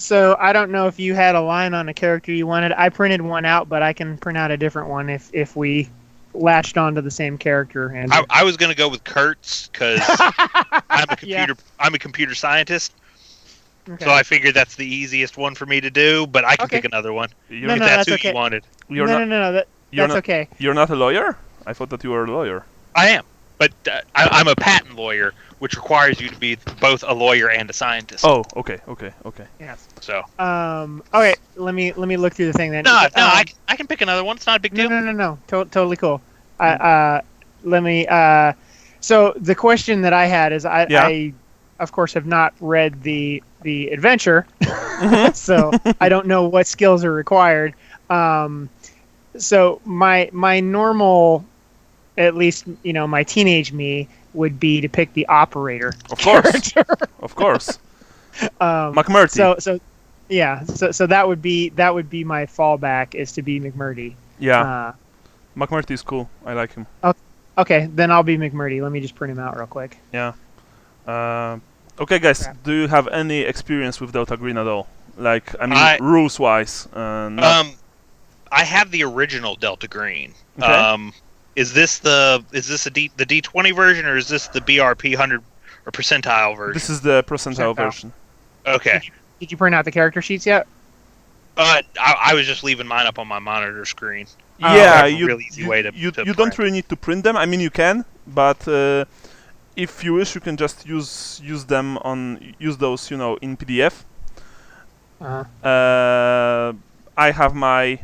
So I don't know if you had a line on a character you wanted. I printed one out, but I can print out a different one if we latched onto the same character. And I was going to go with Kurtz because yeah. I'm a computer scientist. Okay. So I figured that's the easiest one for me to do, but I can pick another one. No, if that's who okay. you wanted. No, that's okay. You're not a lawyer? I thought that you were a lawyer. I am, but I'm a patent lawyer, which requires you to be both a lawyer and a scientist. Oh, okay. Yes. So. Okay. Let me look through the thing then. No, I can pick another one. It's not a big deal. No. Totally cool. Let me. So the question that I had is, I of course have not read the adventure, so I don't know what skills are required. So my normal, at least my teenage me would be to pick the operator. Of course, character. Of course. McMurty. So that would be my fallback, is to be McMurdy. Yeah. McMurty is cool. I like him. Okay, then I'll be McMurdy. Let me just print him out real quick. Yeah. Okay, guys. Crap. Do you have any experience with Delta Green at all? Like, rules-wise. I have the original Delta Green. Okay. Is this the D20 version, or is this the BRP 100 or percentile version? This is the percentile version. Okay. Did you print out the character sheets yet? I was just leaving mine up on my monitor screen. Yeah, you don't really need to print them. I mean, you can, but if you wish, you can just use those, in PDF. I have my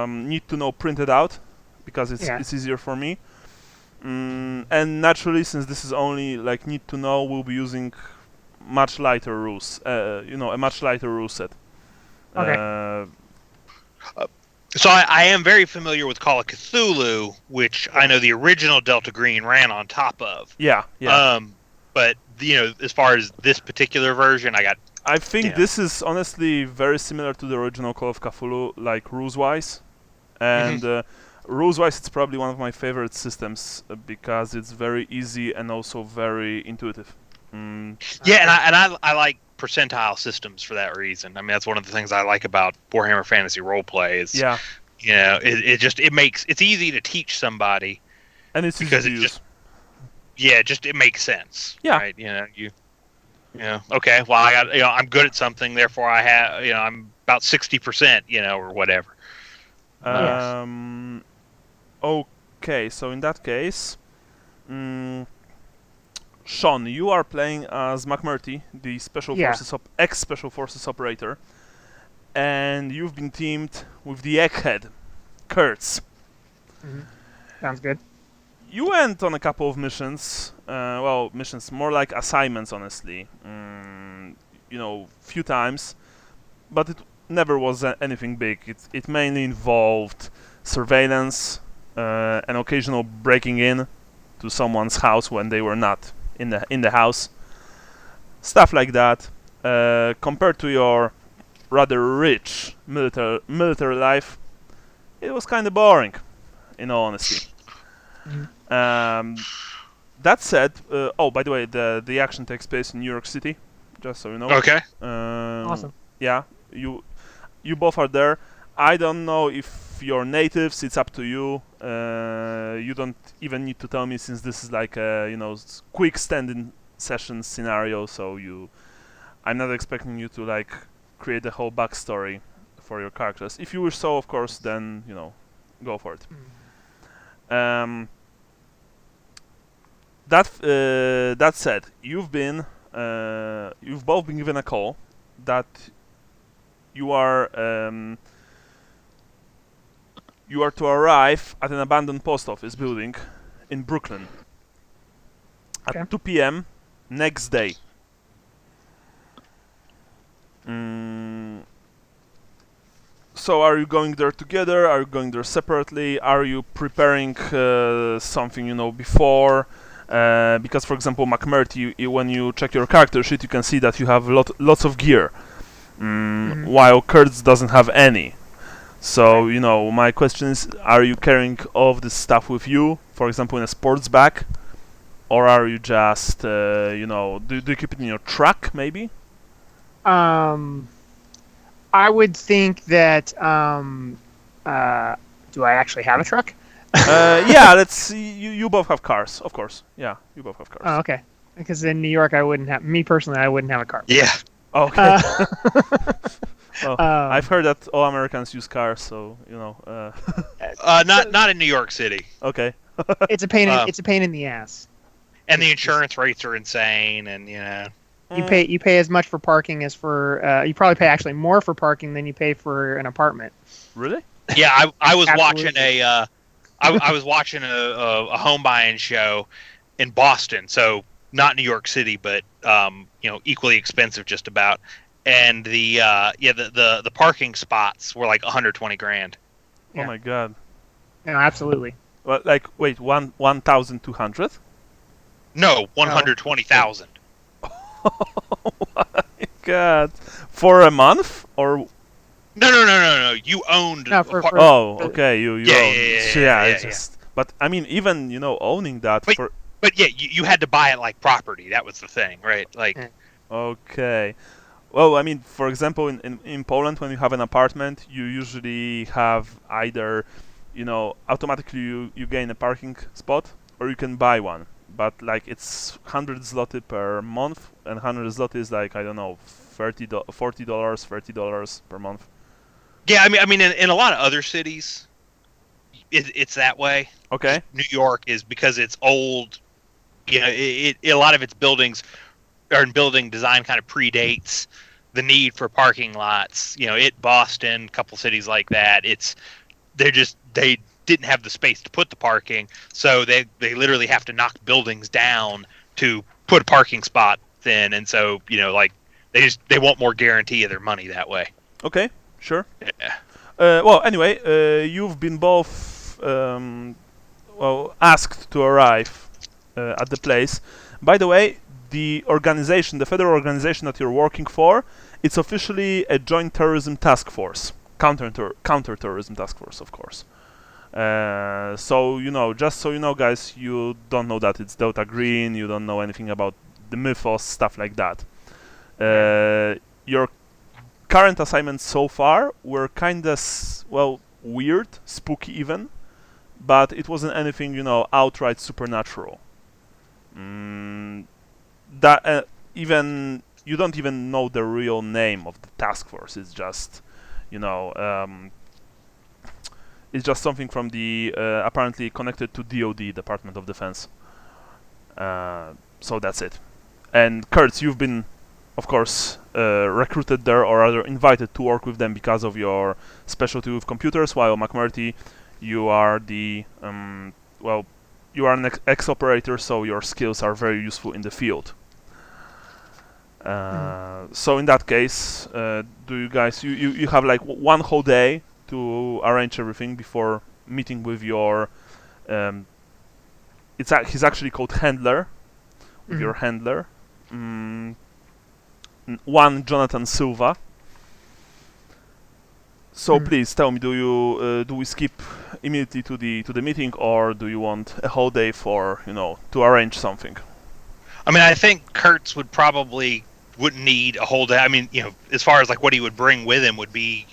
need to know printed out because it's easier for me. And naturally, since this is only like need to know, we'll be using much lighter rules. A much lighter rule set. Okay. So I am very familiar with Call of Cthulhu, which I know the original Delta Green ran on top of. Yeah. But as far as this particular version, I think this is honestly very similar to the original Call of Cthulhu, like rules-wise, and rules-wise, it's probably one of my favorite systems because it's very easy and also very intuitive. Yeah, and I like percentile systems for that reason. I mean, that's one of the things I like about Warhammer Fantasy Roleplay is, it's easy to teach somebody, and it's because easy to use. It makes sense. Yeah. Right. Okay. Well, I'm good at something, therefore I have, I'm about 60%, or whatever. Okay. So in that case, Sean, you are playing as McMurty, the ex-Special Forces operator, and you've been teamed with the Egghead, Kurtz. Sounds good. You went on a couple of missions, missions, more like assignments, honestly, few times, but it never was anything big. It mainly involved surveillance, an occasional breaking in to someone's house when they were not in the house, stuff like that. Compared to your rather rich military life, it was kind of boring, in all honesty. That said, by the way, the action takes place in New York City, just so you know. Okay. Awesome. Yeah, you both are there. I don't know if you're natives. It's up to you. You don't even need to tell me, since this is like a quick stand-in session scenario. So I'm not expecting you to like create a whole backstory for your characters. If you wish so, of course, then go for it. That said, you've both been given a call that you are to arrive at an abandoned post office building in Brooklyn at 2 p.m. next day. So are you going there together? Are you going there separately? Are you preparing something, before? Because, for example, McMurty, when you check your character sheet, you can see that you have lots of gear, while Kurtz doesn't have any. So, my question is, are you carrying all of this stuff with you, for example, in a sports bag? Or are you just, do you keep it in your truck, maybe? I would think that. Do I actually have a truck? Yeah, let's see. You both have cars, of course. Yeah, you both have cars. Oh, okay. Because in New York, I wouldn't have. Me personally, I wouldn't have a car. Yeah. Okay. Well, I've heard that all Americans use cars, so you know. Not in New York City. Okay. It's a pain. It's a pain in the ass. And the insurance rates are insane, and You pay as much for parking as for. You probably pay actually more for parking than you pay for an apartment. Really? Yeah, I was watching Absolutely. I was watching a home buying show in Boston, so not New York City, but equally expensive just about. And the parking spots were like 120 grand. Yeah. Oh my god. No, absolutely. Well, like wait, 1,200? No, 120,000. Oh my god. For a month or? No. You owned. No, Okay. You owned. Yeah. But I mean, even owning that for. But yeah, you had to buy it like property. That was the thing, right? Like. Okay. Well, I mean, for example, in Poland, when you have an apartment, you usually have either, automatically you gain a parking spot, or you can buy one. But like it's 100 zloty per month, and 100 zloty is like, I don't know, $40, $30 per month. Yeah, I mean, in a lot of other cities, it's that way. Okay. New York is because it's old. A lot of its buildings or building design kind of predates the need for parking lots. Boston, a couple cities like that. They didn't have the space to put the parking, so they literally have to knock buildings down to put a parking spot in, and so they want more guarantee of their money that way. Okay, sure. Yeah. Well, anyway, you've been both asked to arrive at the place. By the way, the federal organization that you're working for, it's officially a joint terrorism task force, counter-terrorism task force, of course. So just so you know, guys, you don't know that it's Delta Green, you don't know anything about the mythos, stuff like that. Your current assignments so far were kinda weird, spooky even, but it wasn't anything outright supernatural. Even you don't even know the real name of the task force. It's just it's just something from the apparently connected to DoD, Department of Defense. So that's it. And Kurtz, you've been, of course, recruited there, or rather invited to work with them because of your specialty with computers, while McMurty, you are you are an ex-operator, so your skills are very useful in the field. So in that case, do you guys, you have like one whole day to arrange everything before meeting with your, he's actually called handler, with your handler, one Jonathan Silva. So please tell me, do we skip immediately to the meeting, or do you want a whole day for to arrange something? I mean, I think Kurtz wouldn't need a whole day. I mean, as far as like what he would bring with him would be,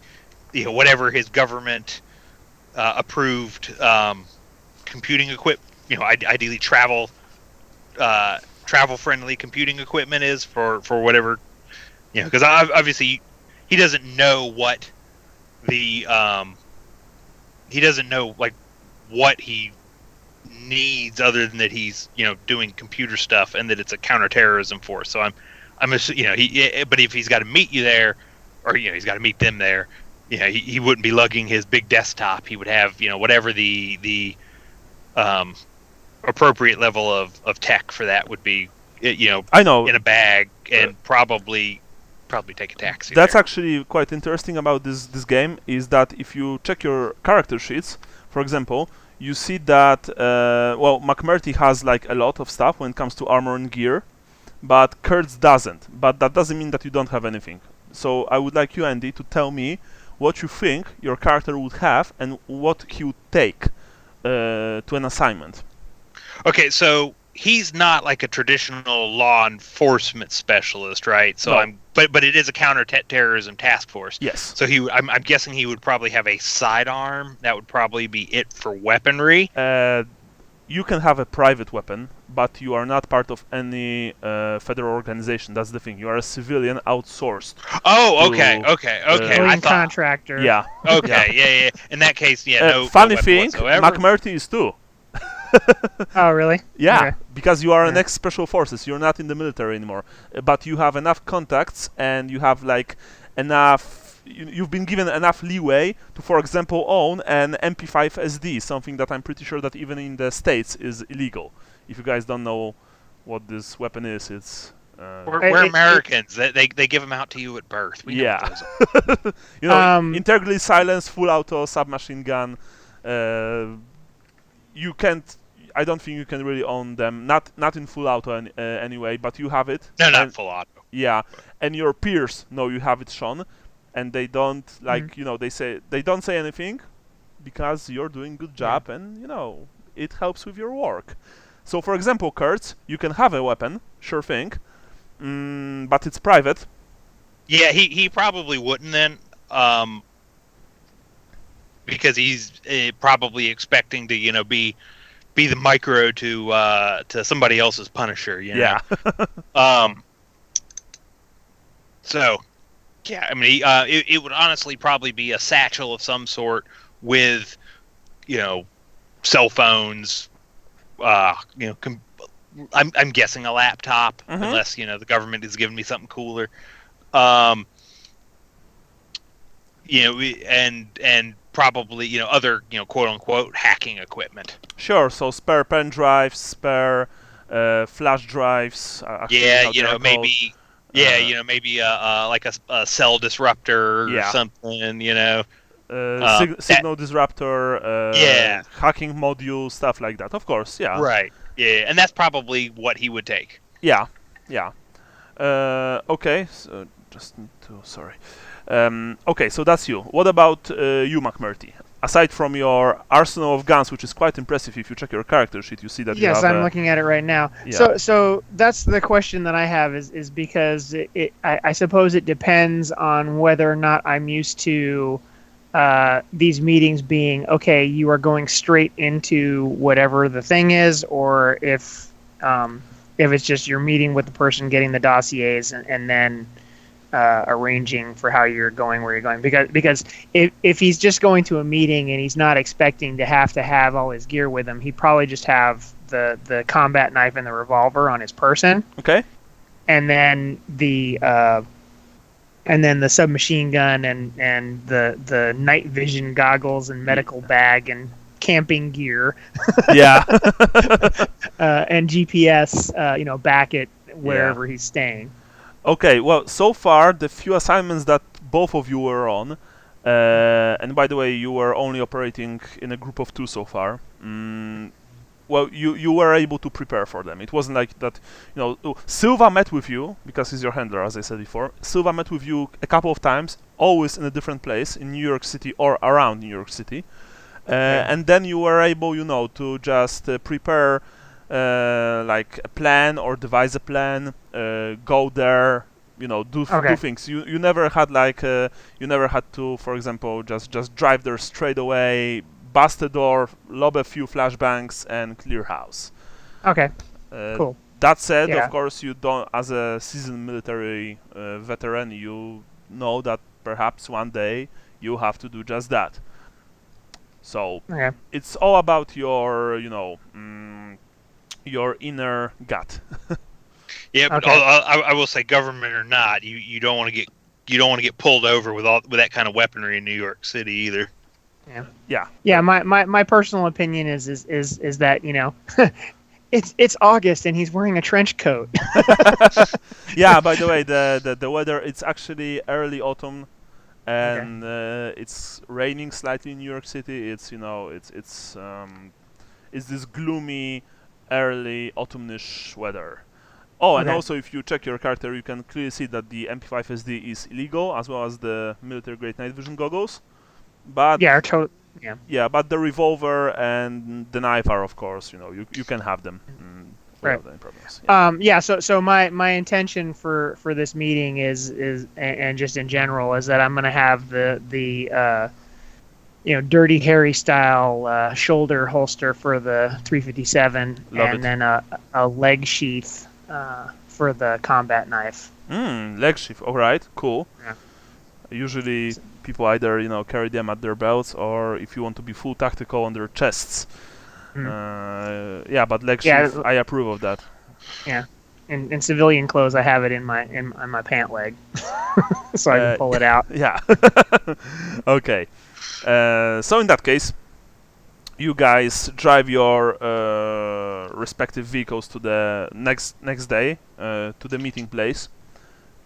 whatever his government approved computing equipment. Ideally travel friendly computing equipment is for whatever. Because obviously he doesn't know what he doesn't know like what he needs other than that he's doing computer stuff and that it's a counterterrorism force. So I'm assuming, but if he's got to meet you there, or he's got to meet them there, he wouldn't be lugging his big desktop. He would have whatever the appropriate level of tech for that would be. I know, in a bag, and probably take a taxi. That's there. actually quite interesting about this game, is that if you check your character sheets, for example, you see that McMurty has like a lot of stuff when it comes to armor and gear, but Kurtz doesn't. But that doesn't mean that you don't have anything. So I would like you, Andy, to tell me what you think your character would have and what he would take to an assignment. Okay, so he's not like a traditional law enforcement specialist, right? So No. but it is a counter-terrorism task force. Yes. So I'm guessing he would probably have a sidearm. That would probably be it for weaponry. You can have a private weapon, but you are not part of any federal organization. That's the thing. You are a civilian outsourced. Oh, okay. I thought contractor. Yeah. Okay, yeah. In that case, no. Funny no thing, whatsoever. McMurtry is too. Oh, really? Yeah, Okay. because you are an ex-special forces. You're not in the military anymore, but you have enough contacts and you have like enough. You've been given enough leeway to, for example, own an MP5SD, something that I'm pretty sure that even in the States is illegal. If you guys don't know what this weapon is, it's. We're Americans. They give them out to you at birth. We know what those are. Integrally silenced, full auto submachine gun. You can't. I don't think you can really own them. Not in full auto anyway, but you have it. No, not full auto. Yeah, and your peers know you have it, Sean, and they don't they don't say anything because you're doing good job, and it helps with your work. So, for example, Kurt, you can have a weapon, sure thing, but it's private. Yeah, he probably wouldn't then, because he's probably expecting to be the micro to somebody else's Punisher. Yeah. So, yeah, I mean, it would honestly probably be a satchel of some sort with, cell phones. I'm guessing a laptop, unless the government is giving me something cooler. And probably other quote unquote hacking equipment. Sure. So spare pen drives, spare flash drives. Maybe. Maybe like a cell disruptor or something. Signal disruptor. Hacking module, stuff like that. Of course. Yeah. Right. Yeah, and that's probably what he would take. Yeah. Okay. So just need to. Sorry. Okay, so that's you. What about you, McMurty? Aside from your arsenal of guns, which is quite impressive, if you check your character sheet, you see that you have. Yes, I'm looking at it right now. Yeah. So that's the question that I have is because I suppose it depends on whether or not I'm used to these meetings being, okay, you are going straight into whatever the thing is, or if it's just you're meeting with the person, getting the dossiers, and then arranging for how you're going, where you're going. Because if he's just going to a meeting and he's not expecting to have all his gear with him, he'd probably just have the combat knife and the revolver on his person. Okay. And then the submachine gun and the night vision goggles and medical bag and camping gear. Yeah. And GPS, back at wherever he's staying. Okay, well, so far, the few assignments that both of you were on, and by the way, you were only operating in a group of 2 so far, well, you were able to prepare for them. It wasn't like that, Silva met with you, because he's your handler, as I said before. Silva met with you a couple of times, always in a different place, in New York City or around New York City. And then you were able, to just prepare like a plan or devise a plan, go there, do things. You never had you never had to, for example, just drive there straight away, bust a door, lob a few flashbangs, and clear house. Okay. Cool. That said, of course, you don't, as a seasoned military veteran, you know that perhaps one day you have to do just that. So it's all about your, your inner gut. Yeah, but I will say, government or not, you don't want to get pulled over with that kind of weaponry in New York City either. Yeah. My personal opinion is that it's August and he's wearing a trench coat. Yeah. By the way, the weather, it's actually early autumn, and it's raining slightly in New York City. It's it's this gloomy early autumnish weather. Oh, and also if you check your character, you can clearly see that the MP5SD is illegal, as well as the military grade night vision goggles. But but the revolver and the knife are, of course, you can have them. without any problems. Yeah. Yeah. So my intention for this meeting is and just in general is that I'm going to have the Dirty Harry style shoulder holster for the 357, then a leg sheath for the combat knife. Leg sheath. All right. Cool. Yeah. Usually people either carry them at their belts, or if you want to be full tactical, on their chests. But leg sheath, I approve of that. Yeah. In civilian clothes, I have it in my pant leg, so I can pull it out. Yeah. Okay. So in that case, you guys drive your respective vehicles to the next day to the meeting place.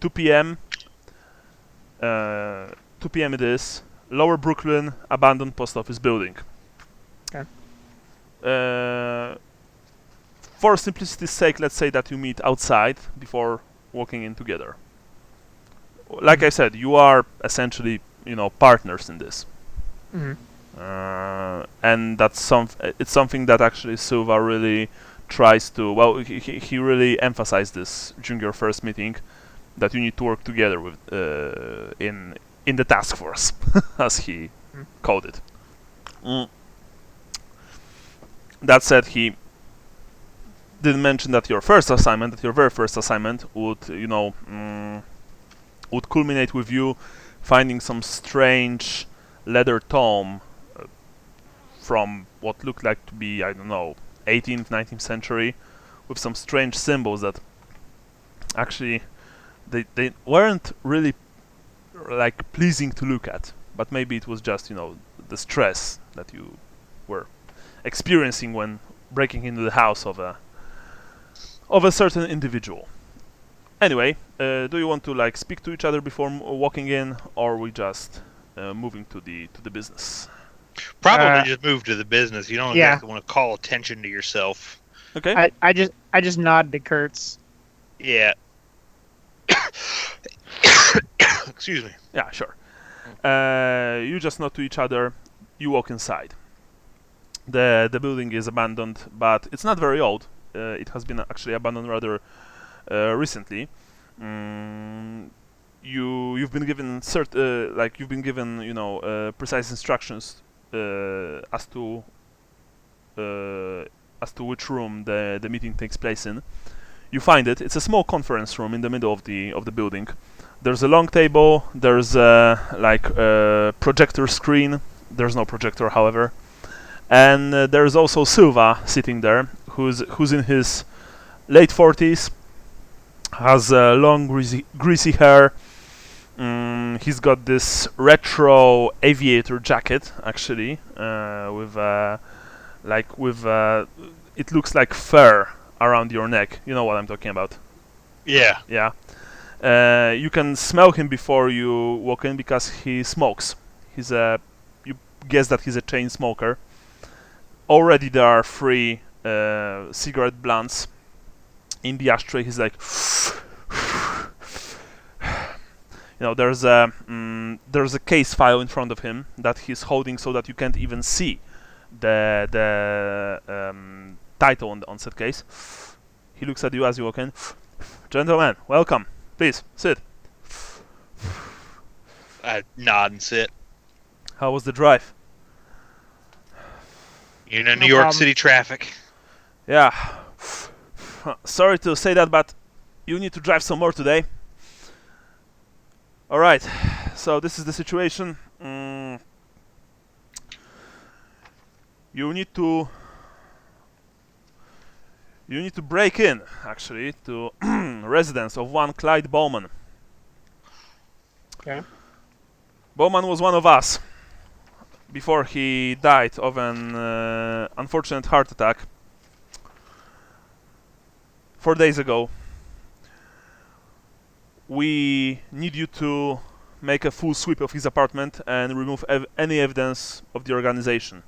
2 p.m. 2 p.m. it is. Lower Brooklyn, abandoned post office building. Okay. For simplicity's sake, let's say that you meet outside before walking in together. Like I said, you are essentially, partners in this. And that's it's something that actually Silva really tries to. Well, he really emphasized this during your first meeting, that you need to work together with in the task force, as he called it. That said, he didn't mention that your very first assignment would culminate with you finding some strange leather tome from what looked like to be, 18th, 19th century, with some strange symbols that actually they weren't really pleasing to look at, but maybe it was just the stress that you were experiencing when breaking into the house of a certain individual. Anyway, do you want to speak to each other before walking in, or are we just moving to the business? Probably just move to the business. You don't exactly want to call attention to yourself. Okay. I just nod to Kurtz. Yeah. Excuse me. Yeah, sure. You just nod to each other. You walk inside. The building is abandoned, but it's not very old. It has been actually abandoned rather recently. You've been given precise instructions as to which room the meeting takes place in. You find it. It's a small conference room in the middle of the building. There's a long table. There's a projector screen. There's no projector, however, and there's also Silva sitting there, who's in his late 40s, has long greasy hair. He's got this retro aviator jacket, actually, with it looks like fur around your neck. You know what I'm talking about? Yeah. Yeah. You can smell him before you walk in because he smokes. You guess that he's a chain smoker. Already there are 3 cigarette blunts in the ashtray. He's like, there's a case file in front of him that he's holding so that you can't even see the title on said case. He looks at you as you walk in. Gentlemen, welcome. Please sit. I nod and sit. How was the drive? New York City traffic. Yeah. Sorry to say that, but you need to drive some more today. All right. So this is the situation. You need to break in, actually, to residence of one Clyde Bowman. Okay. Bowman was one of us before he died of an unfortunate heart attack 4 days ago. We need you to make a full sweep of his apartment and remove any evidence of the organization.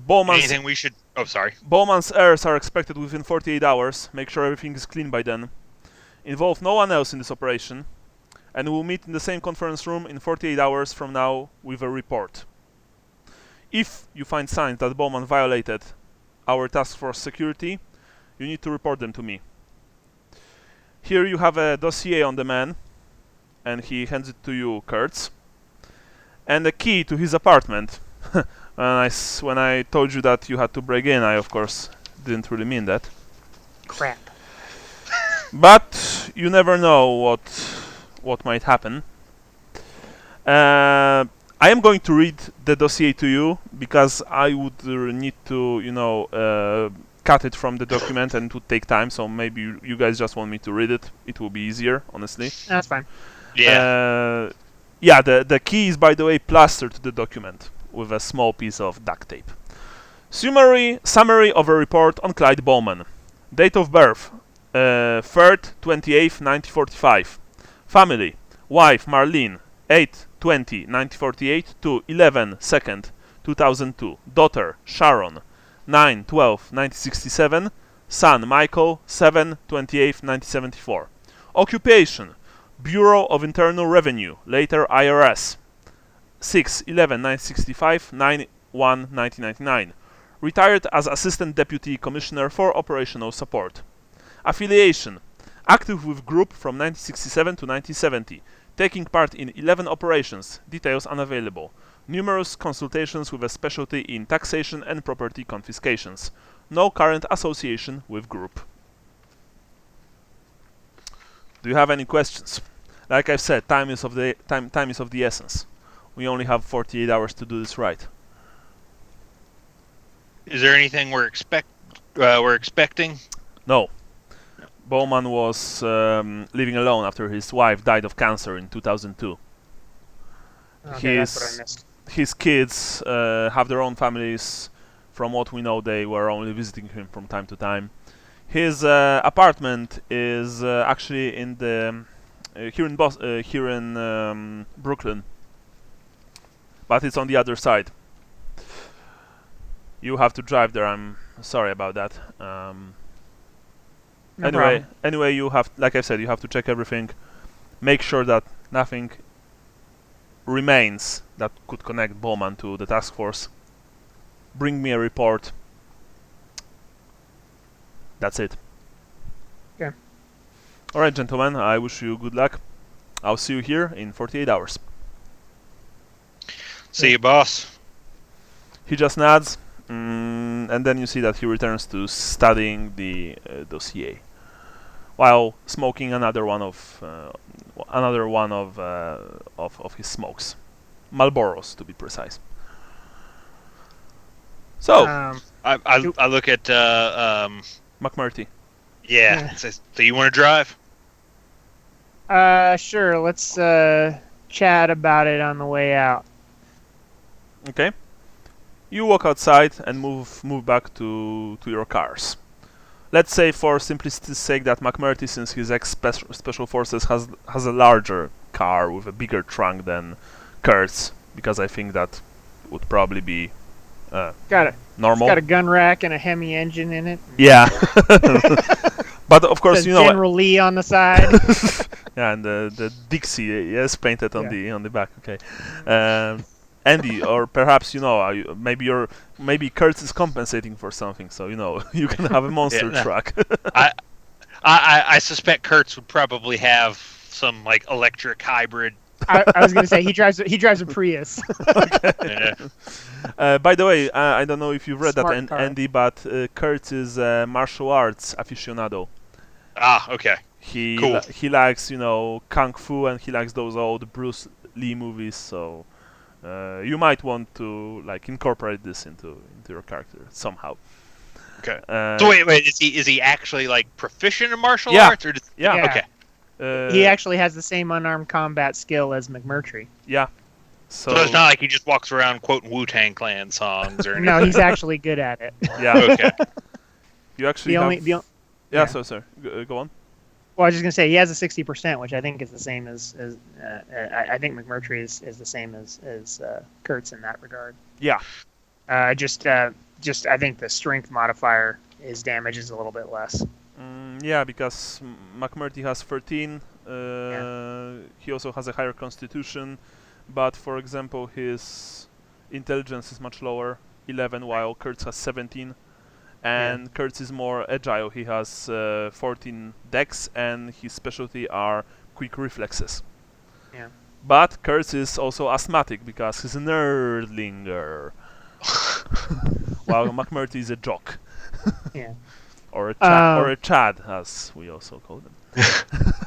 Anything we should... Oh, sorry. Bowman's heirs are expected within 48 hours. Make sure everything is clean by then. Involve no one else in this operation. And we'll meet in the same conference room in 48 hours from now with a report. If you find signs that Bowman violated our task force security, you need to report them to me. Here you have a dossier on the man, and he hands it to you, Kurtz, and a key to his apartment. When I told you that you had to break in, I of course didn't really mean that. Crap. But you never know what might happen. I am going to read the dossier to you because I would need to, cut it from the document, and it would take time. So maybe you guys just want me to read it. It will be easier, honestly. That's fine. Yeah. The key is, by the way, plastered to the document with a small piece of duct tape. Summary of a report on Clyde Bowman. Date of birth, 3rd, 28th, 1945. Family, wife Marlene, 8/20/1948 to 11/2/2002. 2002. Daughter Sharon, 9/12/1967. Son Michael, 7/28/1974. Occupation, Bureau of Internal Revenue, later IRS, 6/11/1965, 9/1/1999. Retired as Assistant Deputy Commissioner for Operational Support. Affiliation, active with group from 1967 to 1970, taking part in 11 operations, details unavailable. Numerous consultations with a specialty in taxation and property confiscations. No current association with group. Do you have any questions? Like I said, time is of the essence. We only have 48 hours to do this right. Is there anything we're expecting? No. Bowman was living alone after his wife died of cancer in 2002. Okay, that's what I missed. His kids have their own families. From what we know, they were only visiting him from time to time. His apartment is actually in the here in Brooklyn, but it's on the other side. You have to drive there. I'm sorry about that. No problem. Anyway, you have, like I said, you have to check everything. Make sure that nothing remains that could connect Bowman to the task force. Bring me a report. That's it. Okay. Alright, gentlemen, I wish you good luck. I'll see you here in 48 hours. See you, boss. He just nods, and then you see that he returns to studying the dossier, while smoking another one of his smokes, Marlboros to be precise. So, I look at McMurtry. Yeah. So you want to drive? Sure. Let's chat about it on the way out. Okay. You walk outside and move back to your cars. Let's say, for simplicity's sake, that McMurtry, since he's ex-special forces, has a larger car with a bigger trunk than Kurt's, because I think that would probably be normal. It's got a gun rack and a Hemi engine in it. Yeah. But of course, General Lee on the side. Yeah, and the Dixie, yes, painted on the back. Okay. Andy, or perhaps maybe Kurtz is compensating for something, so you can have a monster truck. I suspect Kurtz would probably have some like electric hybrid. I was going to say he drives a Prius. Yeah. By the way, I don't know if you've read Smart that, car. Andy, but Kurtz is a martial arts aficionado. Ah, okay. He likes kung fu, and he likes those old Bruce Lee movies. So you might want to incorporate this into your character somehow. Okay. So wait, is he actually proficient in martial Yeah. arts, or Yeah. Okay. He actually has the same unarmed combat skill as McMurtry. Yeah. So it's not like he just walks around quoting Wu-Tang Clan songs or anything. No, he's actually good at it. Yeah. Okay. You actually Yeah. So sorry. Go on. Well, I was just gonna say he has a 60%, which I think is the same as I think McMurtry is the same as Kurtz in that regard. Yeah. Just I think the strength modifier, his damage is a little bit less. Yeah, because McMurtry has 13. He also has a higher constitution, but for example, his intelligence is much lower, 11, while Kurtz has 17. And Kurtz is more agile. He has 14 dex, and his specialty are quick reflexes. Yeah. But Kurtz is also asthmatic because he's a nerdlinger. While McMurtry is a jock. Yeah. or a Chad, as we also call them.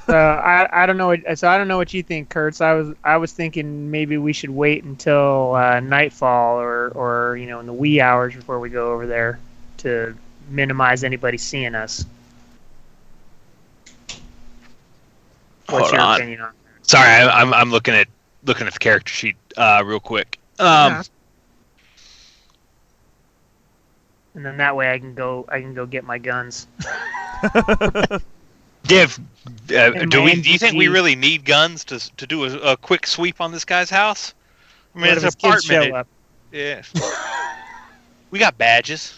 I don't know. I don't know what you think, Kurtz. I was thinking maybe we should wait until nightfall, or in the wee hours before we go over there, to minimize anybody seeing us. What's your opinion on that? Sorry, I'm looking at the character sheet real quick. And then that way I can go get my guns. Div, do you think we NPC. really need guns to do a quick sweep on this guy's house? I mean, What it's if an his kids show apartment. up? Yeah. We got badges.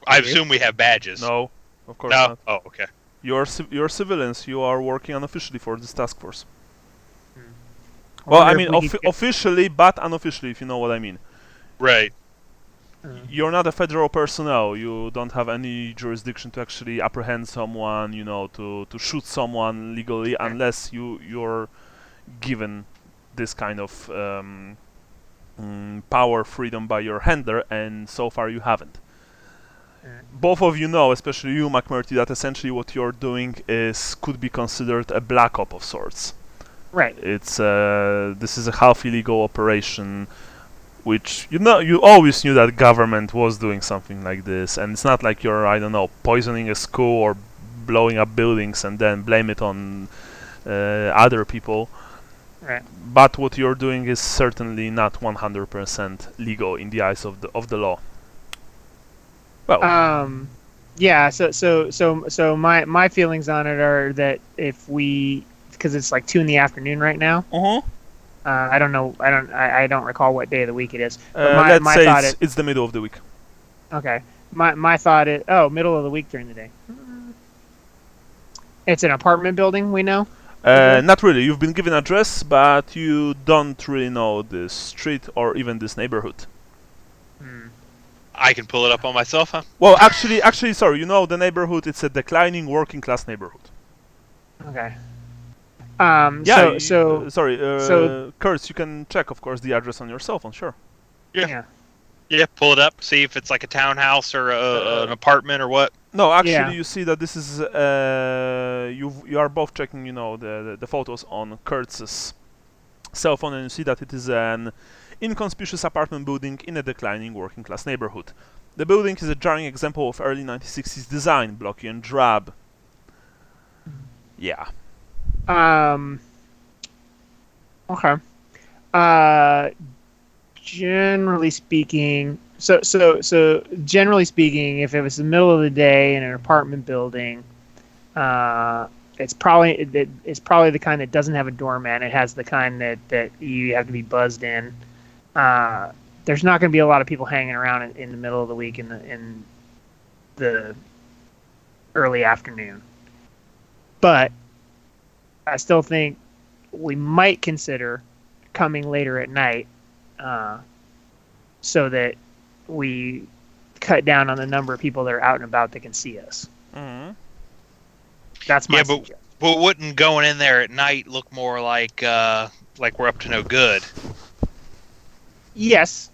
I assume we have badges. No, of course No? not. Oh, okay. You're civilians. You are working unofficially for this task force. I Well, I wonder mean, if we could get- officially, but unofficially, if you know what I mean. Right. You're not a federal personnel. You don't have any jurisdiction to actually apprehend someone, to shoot someone legally, unless you're given this kind of power, freedom by your handler, and so far you haven't. Both of you know, especially you, McMurtry, that essentially what you're doing could be considered a black op of sorts. Right. This is a half illegal operation, which you always knew that government was doing something like this, and it's not like you're, I don't know, poisoning a school or blowing up buildings and then blame it on other people. Right. But what you're doing is certainly not 100% legal in the eyes of the law. Well, yeah. So my feelings on it are that because it's like 2 PM right now. I don't know. I don't recall what day of the week it is. But let's say it's the middle of the week. Okay. My thought is middle of the week during the day. It's an apartment building, we know. Not really. You've been given address, but you don't really know this street or even this neighborhood. I can pull it up on my cell phone. Well, actually, sorry. You know the neighborhood. It's a declining working class neighborhood. Okay. Kurtz, you can check, of course, the address on your cell phone. Sure. Yeah. Yeah, pull it up. See if it's like a townhouse or an apartment or what. No, actually, Yeah. you see that this is you are both checking, the photos on Kurtz's cell phone, and you see that it is an inconspicuous apartment building in a declining working class neighborhood. The building is a jarring example of early 1960s design, blocky and drab. Yeah. Okay. Generally speaking, so generally speaking, if it was the middle of the day in an apartment building, it's probably the kind that doesn't have a doorman. It has the kind that you have to be buzzed in. There's not going to be a lot of people hanging around in the middle of the week in the early afternoon. But I still think we might consider coming later at night, so that we cut down on the number of people that are out and about that can see us. Mm-hmm. That's my suggestion. But wouldn't going in there at night look more like we're up to no good? Yes.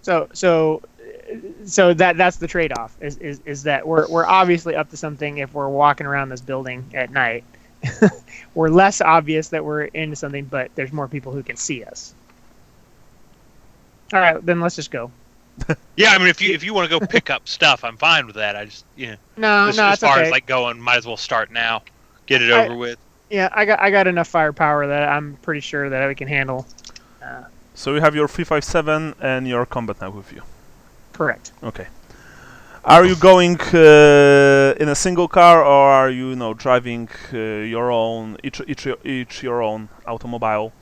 So that's the trade-off is that we're obviously up to something if we're walking around this building at night. We're less obvious that we're into something, but there's more people who can see us. All right, then let's just go. Yeah, I mean, if you want to go pick up stuff, I'm fine with that. I just No, as it's far okay. as like going, might as well start now, get it over with. Yeah, I got enough firepower that I'm pretty sure that we can handle. So you have your 357 and your combat knife with you. Correct. Okay. Are you going in a single car, or are you, driving your own, each your own automobile?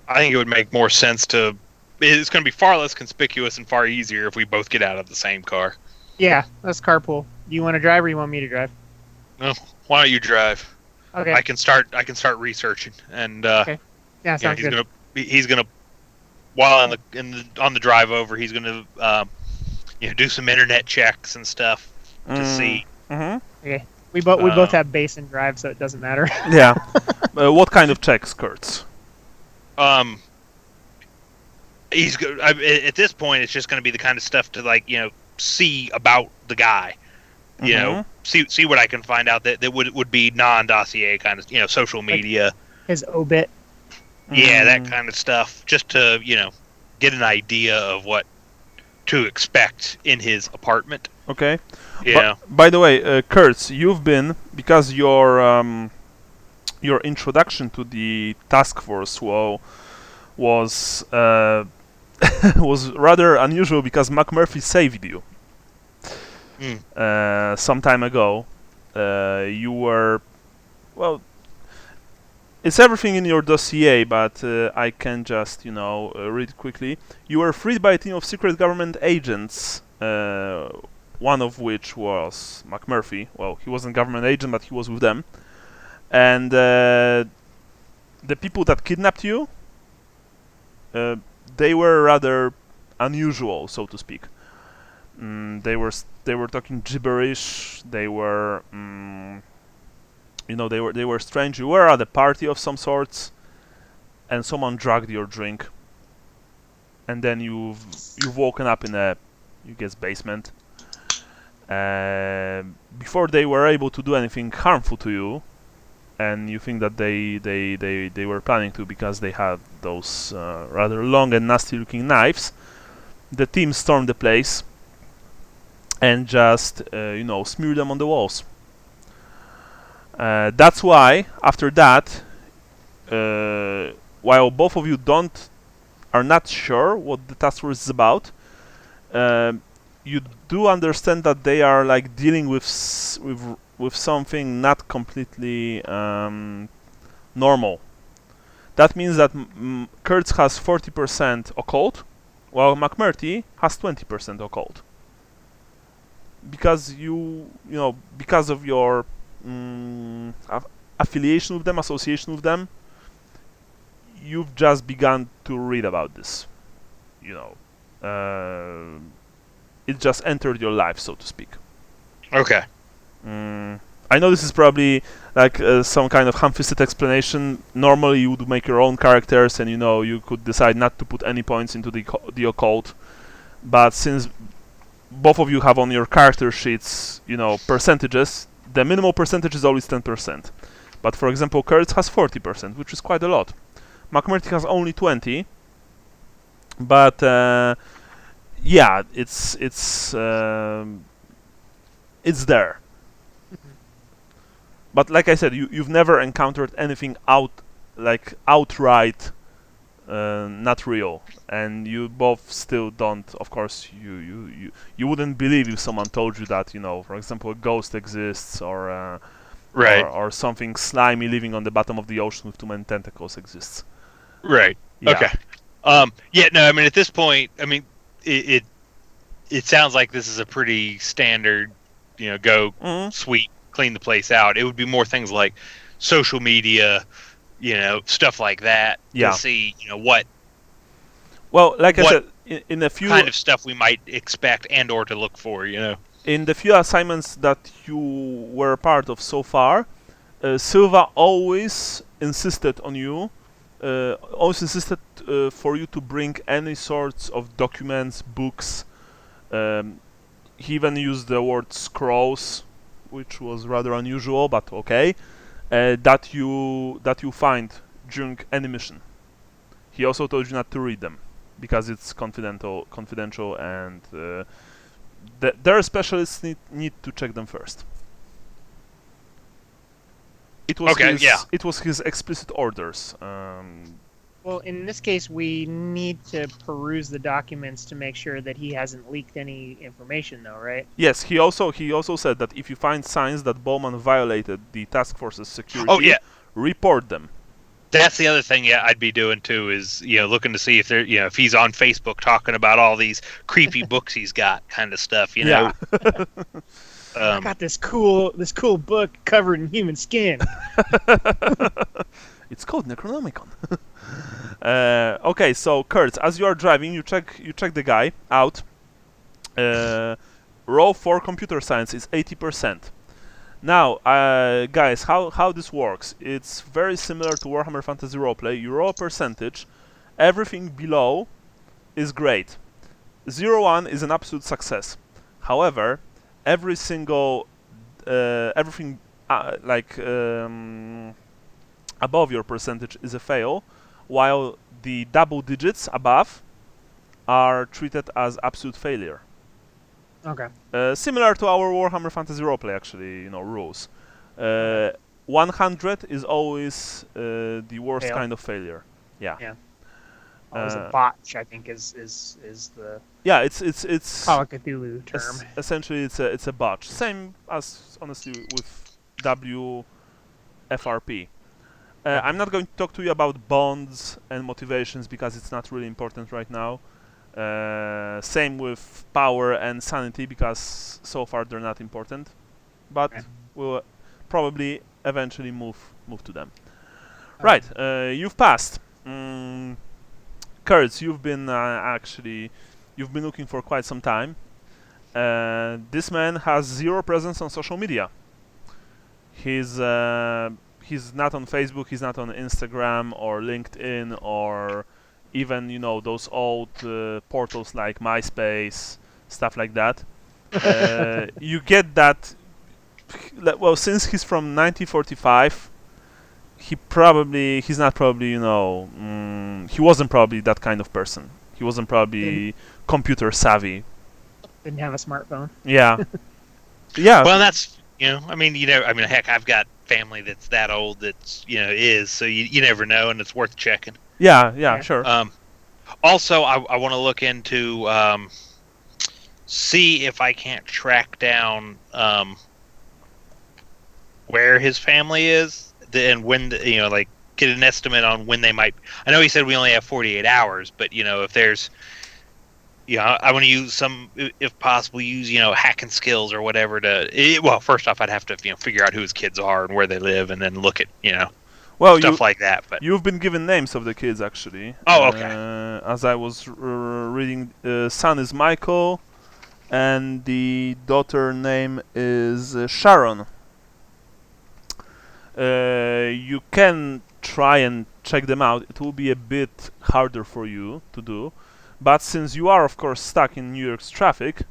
I think it would make more sense to. It's going to be far less conspicuous and far easier if we both get out of the same car. Yeah, let's carpool. Do you want to drive, or you want me to drive? No, why don't you drive? Okay. I can start researching, and Okay. Yeah, sounds good. He's gonna while on the drive over, he's going to do some internet checks and stuff to see. Mm-hmm. Okay. We both have base and drive, so it doesn't matter. Yeah. What kind of checks, Kurtz? He's good. At this point, it's just going to be the kind of stuff to see about the guy. See what I can find out that would be non-dossier kind of social media, like his obit. Yeah, that kind of stuff, just to get an idea of what to expect in his apartment. Okay. Yeah. By the way, Kurtz, you've been, because your introduction to the task force was was rather unusual because McMurphy saved you. Some time ago. You were, well, it's everything in your dossier, but I can just read quickly. You were freed by a team of secret government agents. One of which was McMurphy. Well, he wasn't a government agent, but he was with them. And the people that kidnapped you, they were rather unusual, so to speak. They were talking gibberish. They were, they were strange. You were at a party of some sorts, and someone drugged your drink. And then you've woken up in a, basement. Before they were able to do anything harmful to you, and you think that they were planning to because they had those rather long and nasty-looking knives, the team stormed the place and just smeared them on the walls. That's why after that, while both of you are not sure what the task force is about, you do understand that they are like dealing with something not completely normal. That means that Kurtz has 40% occult, while McMurtry has 20% occult. Because because of your affiliation with them, association with them, you've just begun to read about this. It just entered your life, so to speak. Okay. I know this is probably like some kind of ham-fisted explanation. Normally, you would make your own characters, and you could decide not to put any points into the occult. But since both of you have on your character sheets, percentages, the minimal percentage is always 10%. But for example, Kurtz has 40%, which is quite a lot. McMurtry has only 20%. But yeah, it's there. But like I said, you've never encountered anything outright not real, and you both still don't. Of course, you wouldn't believe if someone told you that for example, a ghost exists, or right, or something slimy living on the bottom of the ocean with too many tentacles exists. Right. Yeah. Okay. Yeah. No. I mean, at this point, I mean, it sounds like this is a pretty standard, go sweep, clean the place out. It would be more things like social media, stuff like that. Yeah. To see, what. Well, like I said, in a few kind of stuff we might expect and/or to look for, In the few assignments that you were a part of so far, Silva always insisted on you. Also insisted for you to bring any sorts of documents, books. He even used the word scrolls, which was rather unusual, but okay. That you find during any mission. He also told you not to read them because it's confidential, and their specialists need to check them first. It was his explicit orders. Well, in this case, we need to peruse the documents to make sure that he hasn't leaked any information, though, right? Yes, he also said that if you find signs that Bowman violated the task force's security, report them. That's the other thing, I'd be doing too, is looking to see if they're if he's on Facebook talking about all these creepy books he's got, kind of stuff, Yeah. I got this cool book covered in human skin. It's called Necronomicon. Okay, so Kurtz, as you are driving, you check the guy out. Roll for computer science is 80%. Now, guys, how this works? It's very similar to Warhammer Fantasy Roleplay. You roll a percentage. Everything below is great. 0-1 is an absolute success. However, every single everything above your percentage is a fail, while the double digits above are treated as absolute failure. Okay. Similar to our Warhammer Fantasy Roleplay, actually, rules. 100 is always the worst kind of failure. Yeah. Yeah. Always a botch, I think, is the Call of Cthulhu term. Essentially, it's a botch. Same as, honestly, with WFRP. I'm not going to talk to you about bonds and motivations because it's not really important right now. Same with power and sanity because so far they're not important, but we'll probably eventually move to them. Right, you've passed. Kurtz, you've been looking for quite some time. This man has 0 presence on social media. He's not on Facebook, he's not on Instagram or LinkedIn or even those old portals like MySpace, stuff like that. You get that. Well, since he's from 1945, he wasn't probably that kind of person. He wasn't probably computer savvy. Didn't have a smartphone. Yeah. Yeah. Well, that's heck, I've got family that's that old that's so you never know, and it's worth checking. Yeah, sure. Also, I want to look into see if I can't track down where his family is and when get an estimate on when they might. I know he said we only have 48 hours, but if there's I want to use if possible, use hacking skills or whatever well, first off, I'd have to figure out who his kids are and where they live, and then look at stuff like that. But you've been given names of the kids actually. Oh, okay. As I was reading, son is Michael, and the daughter name is Sharon. You can try and check them out. It will be a bit harder for you to do. But since you are, of course, stuck in New York's traffic,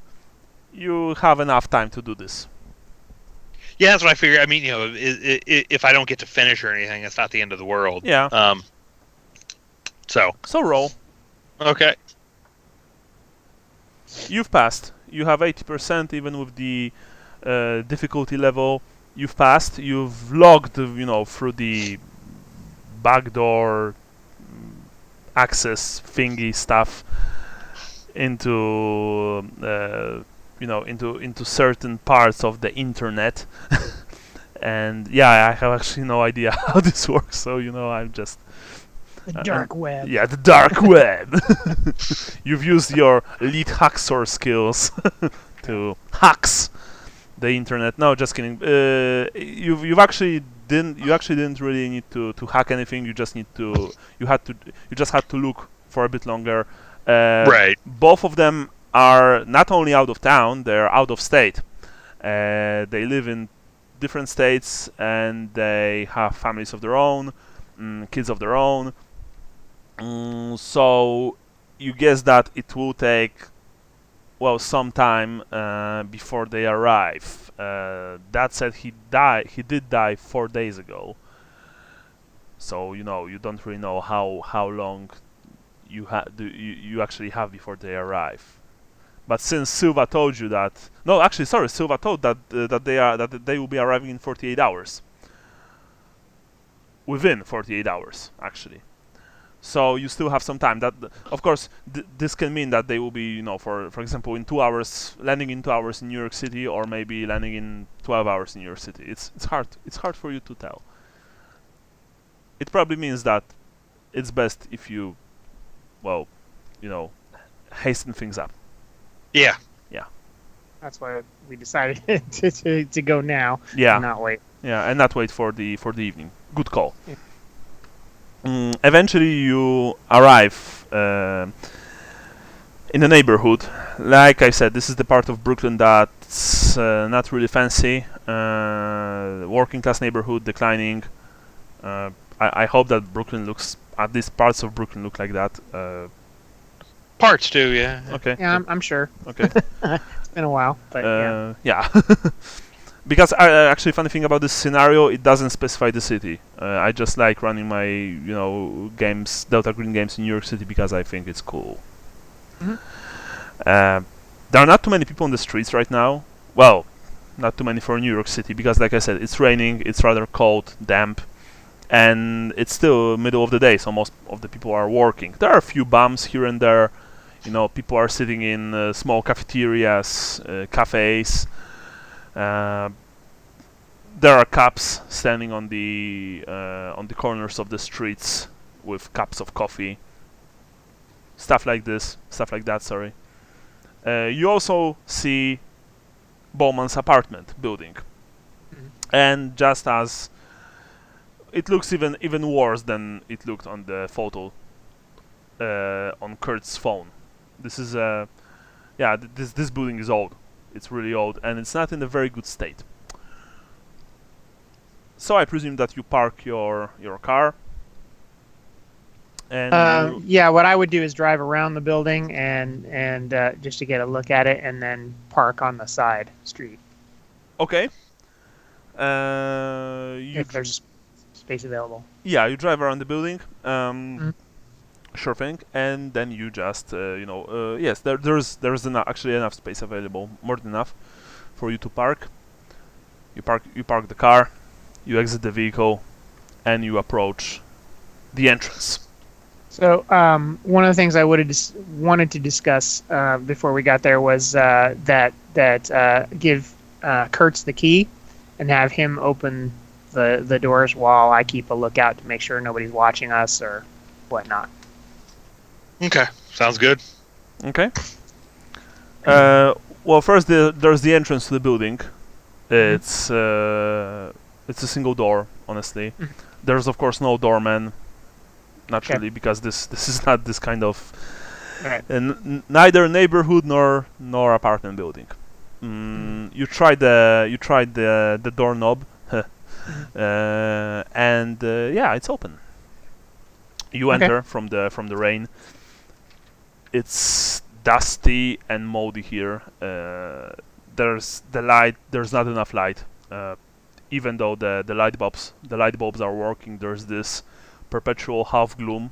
you have enough time to do this. Yeah, that's what I figured. I mean, if I don't get to finish or anything, it's not the end of the world. Yeah. So roll. Okay. You've passed. You have 80%, even with the difficulty level. You've passed. You've logged, through the backdoor access thingy stuff into into certain parts of the internet. And yeah, I have actually no idea how this works, so I'm just the dark web. Yeah, the dark web. You've used your elite hacksaw skills to hacks the internet. No, just kidding. You actually didn't really need to hack anything. You just had to look for a bit longer. Right. Both of them are not only out of town, they're out of state. They live in different states and they have families of their own, kids of their own. So you guess that it will take some time before they arrive. That said, he did die 4 days ago. So you don't really know how long you actually have before they arrive. But since Silva told you that, Silva told that they will be arriving in 48 hours. Within 48 hours, actually. So you still have some time. That, of course, this can mean that they will be, for example, in 2 hours, landing in 2 hours in New York City, or maybe landing in 12 hours in New York City. It's hard. It's hard for you to tell. It probably means that it's best if you, hasten things up. Yeah. Yeah. That's why we decided to go now. Yeah. And not wait. Yeah, and not wait for the evening. Good call. Yeah. Eventually you arrive in the neighborhood. Like I said, this is the part of Brooklyn that's not really fancy. Working class neighborhood, declining. I hope that Brooklyn looks, at least parts of Brooklyn look like that. Parts do, yeah. Okay. Yeah, I'm sure. Okay. It's been a while, but yeah. Because actually, funny thing about this scenario, it doesn't specify the city. I just like running my, games, Delta Green games in New York City because I think it's cool. Mm-hmm. There are not too many people on the streets right now. Well, not too many for New York City because, like I said, it's raining, it's rather cold, damp, and it's still middle of the day, so most of the people are working. There are a few bums here and there. People are sitting in small cafeterias, cafes. There are cups standing on the corners of the streets with cups of coffee. Stuff like that. Sorry. You also see Bowman's apartment building, and just as it looks even worse than it looked on the photo on Kurt's phone. This is this building is old. It's really old, and it's not in a very good state. So I presume that you park your car. And yeah, what I would do is drive around the building and just to get a look at it, and then park on the side street. Okay. If there's space available. Yeah, you drive around the building. Sure thing, and then you just yes, there's actually enough space available, more than enough for you to park. You park the car, you exit the vehicle, and you approach the entrance. So one of the things I wanted to discuss before we got there was that give Kurtz the key and have him open the doors while I keep a lookout to make sure nobody's watching us or whatnot. Okay, sounds good. Okay. Well, first there's the entrance to the building. It's a single door, honestly. There's of course no doorman, naturally, because this is not this kind of neither neighborhood nor apartment building. You tried the doorknob, and yeah, it's open. You enter from the rain. It's dusty and moldy here. There's not enough light. Even though the light bulbs are working, there's this perpetual half gloom.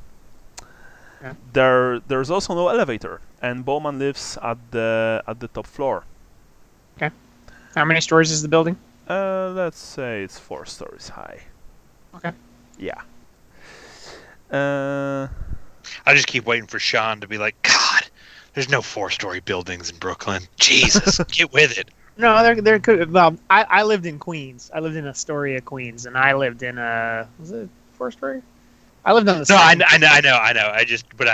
Yeah. There's also no elevator, and Bowman lives at the top floor. Okay. How many stories is the building? Let's say it's 4 stories high. Okay. Yeah. I just keep waiting for Sean to be like, God, there's no 4-story buildings in Brooklyn. Jesus, get with it. No, there could. Well, I lived in Queens. I lived in Astoria, Queens, and I lived in was it 4-story? I lived on the. No, I know. I just, but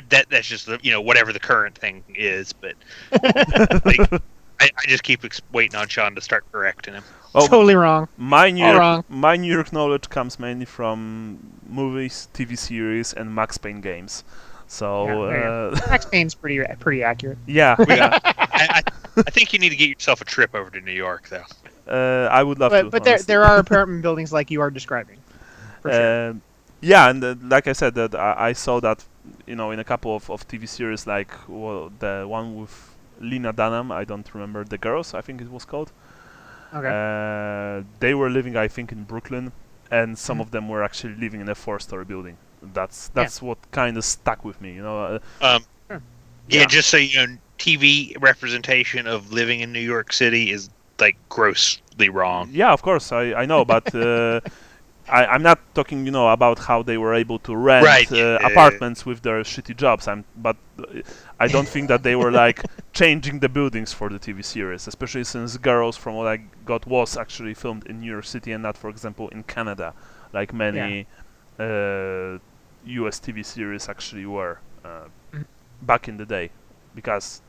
that's just whatever the current thing is. But I just keep waiting on Sean to start correcting him. Oh, totally wrong. My New York knowledge comes mainly from movies, TV series, and Max Payne games. So Max Payne's pretty accurate. Yeah. I think you need to get yourself a trip over to New York, though. I would love to. But there are apartment buildings like you are describing. For sure. Yeah, and like I said, that I saw that in a couple of TV series, like the one with Lena Dunham. I don't remember, The Girls, I think it was called. Okay. They were living, I think, in Brooklyn, and some of them were actually living in a 4-story building. That's what kind of stuck with me, Yeah, just so you know, TV representation of living in New York City is like grossly wrong. Yeah, of course, I know, but I'm not talking, about how they were able to rent apartments with their shitty jobs. But I don't think that they were like changing the buildings for the TV series, especially since Girls, from what I got, was actually filmed in New York City and not, for example, in Canada, like many US TV series actually were back in the day, because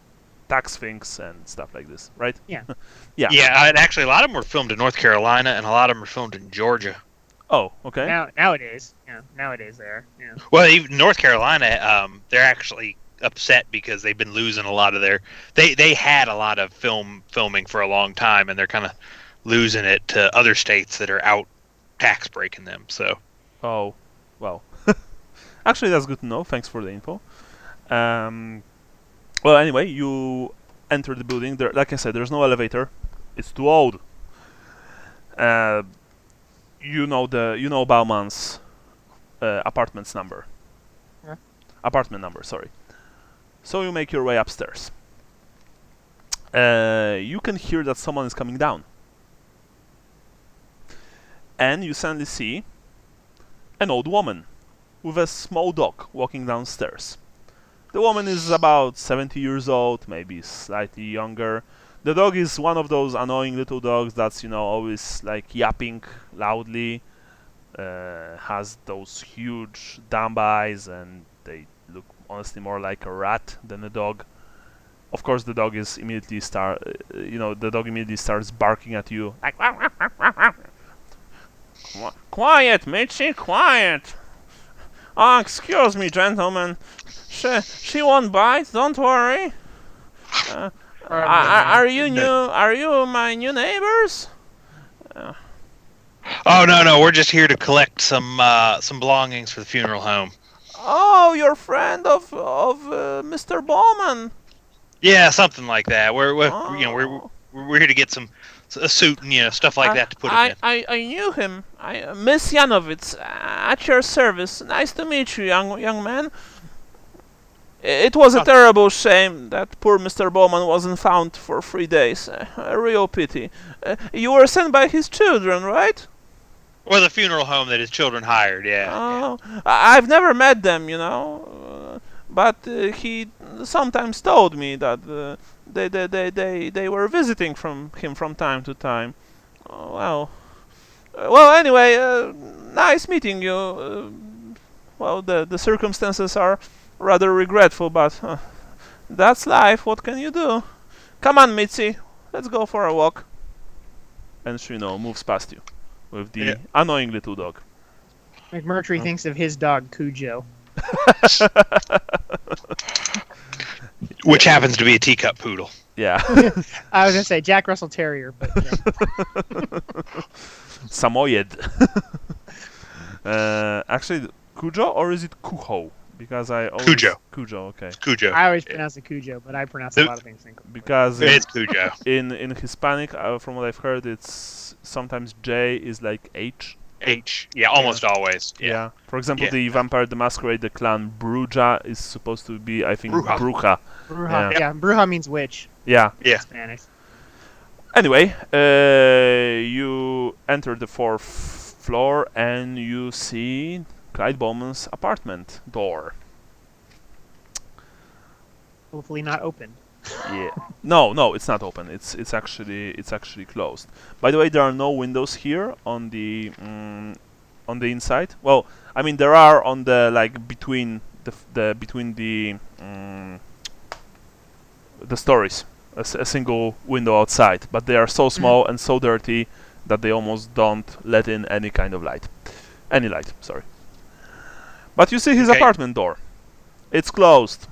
tax things and stuff like this, right? Yeah. Yeah. Yeah, and actually a lot of them were filmed in North Carolina, and a lot of them were filmed in Georgia. Oh, okay. Nowadays, yeah, nowadays they are. Yeah. Well, even North Carolina, they're actually upset because they've been losing a lot of their. They had a lot of filming for a long time, and they're kind of losing it to other states that are out tax breaking them. So. Oh, well. Actually, that's good to know. Thanks for the info. Well, anyway, you enter the building. There, like I said, there's no elevator. It's too old. You know Bauman's apartment's number. Yeah. Apartment number, sorry. So you make your way upstairs. You can hear that someone is coming down. And you suddenly see an old woman with a small dog walking downstairs. The woman is about 70 years old, maybe slightly younger. The dog is one of those annoying little dogs that's, always like yapping loudly. Has those huge dumb eyes, and they look honestly more like a rat than a dog. Of course, the dog is immediately starts barking at you. Like, quiet, Mitchie, quiet. Oh, excuse me, gentlemen. She won't bite. Don't worry. Are you new? Are you my new neighbors? Oh no, we're just here to collect some belongings for the funeral home. Oh, you're friend of Mr. Bowman. Yeah, something like that. We're Oh. we're here to get a suit and stuff like that to put him in. I knew him. Miss Yanovitz, at your service. Nice to meet you, young man. It was a terrible shame that poor Mr. Bowman wasn't found for 3 days. A real pity. You were sent by his children, right? Or the funeral home that his children hired, yeah. Oh, I've never met them, but he sometimes told me that they were visiting from him from time to time. Oh, well, anyway, nice meeting you. Well, the circumstances are rather regretful, but that's life. What can you do? Come on, Mitzi, let's go for a walk. And she, moves past you with the annoying little dog. McMurtry thinks of his dog Cujo. Which happens to be a teacup poodle. Yeah. I was gonna say Jack Russell Terrier, but Samoyed. Actually, Cujo, or is it Cujo? Because I always... Cujo, okay. Cujo. I always pronounce it Cujo, but I pronounce a lot of things incorrectly. Because it's Cujo. In Hispanic, from what I've heard, it's sometimes J is like H. Yeah, almost always. Yeah. For example, the Vampire the Masquerade, the clan Bruja is supposed to be, I think, Bruja. Bruja. Yeah, Bruja means witch. Yeah. In Spanish. Anyway, you enter the 4th floor and you see Clyde Bowman's apartment door. Hopefully not open. Yeah. No, it's not open. It's actually closed. By the way, there are no windows here on the inside. Well, I mean there are on the between the stories. A single window outside, but they are so small and so dirty that they almost don't let in any kind of light. Any light, sorry. But you see his apartment door. It's closed.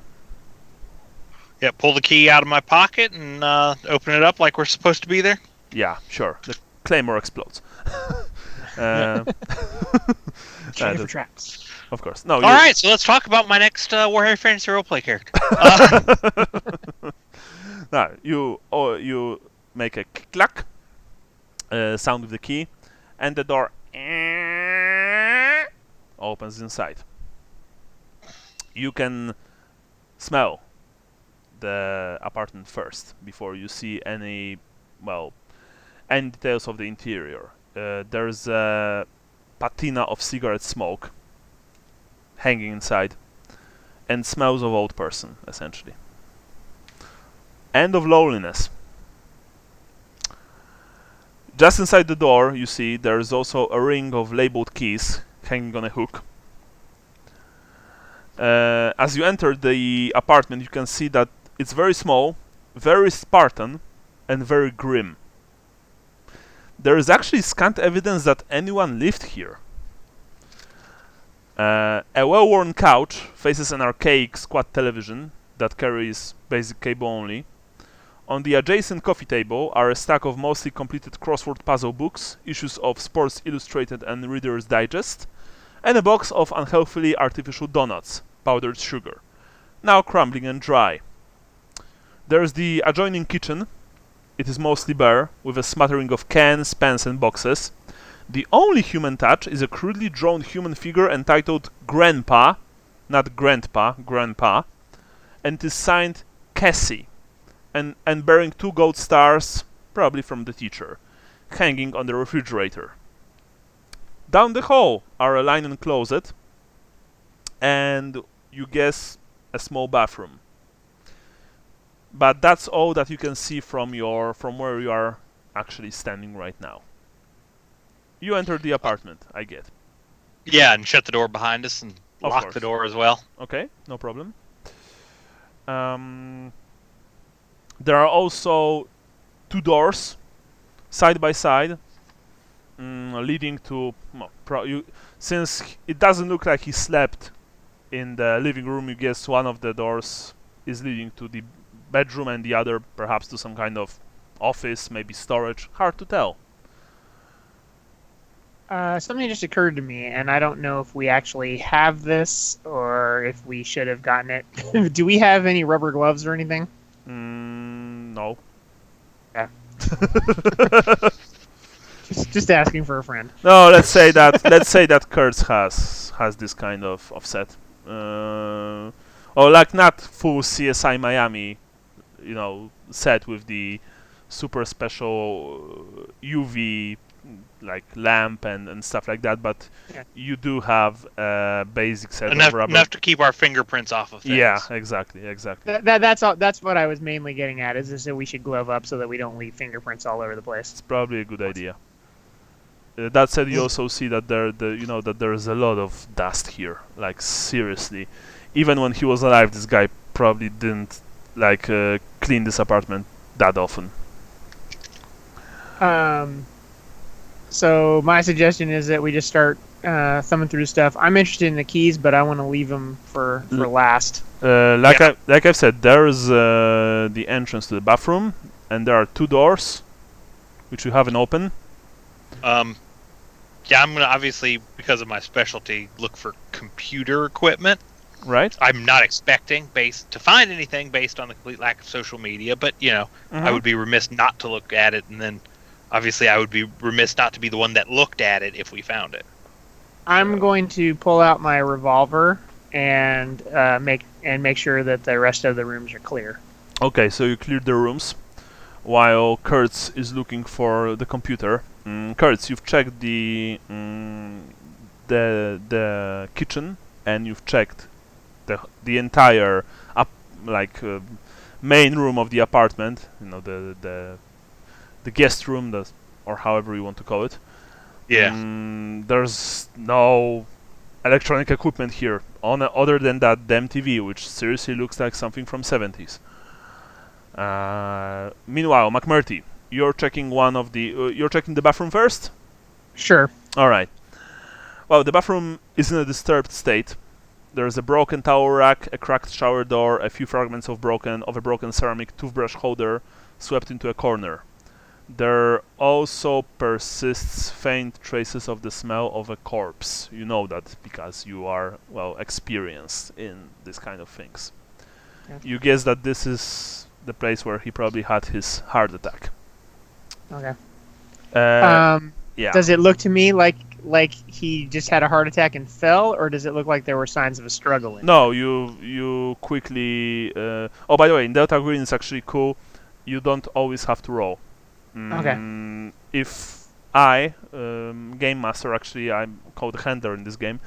Yeah, pull the key out of my pocket and open it up like we're supposed to be there. Yeah, sure. The Claymore explodes. For traps. Of course. No. All right, so let's talk about my next Warhammer Fantasy Roleplay character. Now, you make a clack sound with the key, and the door opens inside. You can smell the apartment first before you see any details of the interior. There's a patina of cigarette smoke hanging inside, and smells of old person, essentially. And of loneliness. Just inside the door, you see there's also a ring of labeled keys hanging on a hook. As you enter the apartment, you can see that it's very small, very Spartan, and very grim. there is actually scant evidence that anyone lived here. A well-worn couch faces an archaic squat television that carries basic cable only. On the adjacent coffee table are a stack of mostly completed crossword puzzle books, issues of Sports Illustrated and Reader's Digest, and a box of unhealthily artificial donuts, powdered sugar, now crumbling and dry. There is the adjoining kitchen. It is mostly bare, with a smattering of cans, pans, and boxes. The only human touch is a crudely drawn human figure entitled Grandpa, not Grandpa, Grandpa, and it is signed Cassie, and bearing 2 gold stars, probably from the teacher, hanging on the refrigerator. Down the hall are a linen closet, and you guess a small bathroom. But that's all that you can see from where you are actually standing right now. You entered the apartment, I get. Yeah, and shut the door behind us and lock the door as well. Okay, no problem. There are also 2 doors, side by side, leading to... since it doesn't look like he slept in the living room, you guess one of the doors is leading to the bedroom and the other perhaps to some kind of office, maybe storage. Hard to tell. Something just occurred to me, and I don't know if we actually have this or if we should have gotten it. Do we have any rubber gloves or anything? No. Yeah. just asking for a friend. No, let's say that Kurtz has this kind of set. Or like not full CSI Miami, set with the super special UV like lamp and stuff like that, but you do have a basic set of rubber. Enough to keep our fingerprints off of things. Yeah, exactly. That's all. That's what I was mainly getting at. Is that we should glove up so that we don't leave fingerprints all over the place. It's probably a good idea. That said, you also see that that there is a lot of dust here. Like seriously, even when he was alive, this guy probably didn't clean this apartment that often. So my suggestion is that we just start thumbing through stuff. I'm interested in the keys, but I want to leave them for last. Like I've said, there is the entrance to the bathroom, and there are 2 doors, which you haven't opened. I'm gonna obviously, because of my specialty, look for computer equipment. Right. I'm not expecting to find anything based on the complete lack of social media, but I would be remiss not to look at it, and then. Obviously, I would be remiss not to be the one that looked at it if we found it. I'm going to pull out my revolver and make sure that the rest of the rooms are clear. Okay, so you cleared the rooms, while Kurtz is looking for the computer. Kurtz, you've checked the kitchen, and you've checked the entire main room of the apartment. The guest room, or however you want to call it. Yeah. There's no electronic equipment here, other than that damn TV, which seriously looks like something from 70s. Meanwhile, McMurty, you're checking you're checking the bathroom first? Sure. All right. Well, the bathroom is in a disturbed state. There's a broken towel rack, a cracked shower door, a few fragments of a broken ceramic toothbrush holder swept into a corner. There also persists faint traces of the smell of a corpse. You know that because you are, experienced in this kind of things. Yeah. You guess that this is the place where he probably had his heart attack. Okay. Yeah. Does it look to me like he just had a heart attack and fell, or does it look like there were signs of a struggle? No, you quickly... oh, by the way, in Delta Green it's actually cool. You don't always have to roll. Okay. If I, game master, actually I'm called handler in this game,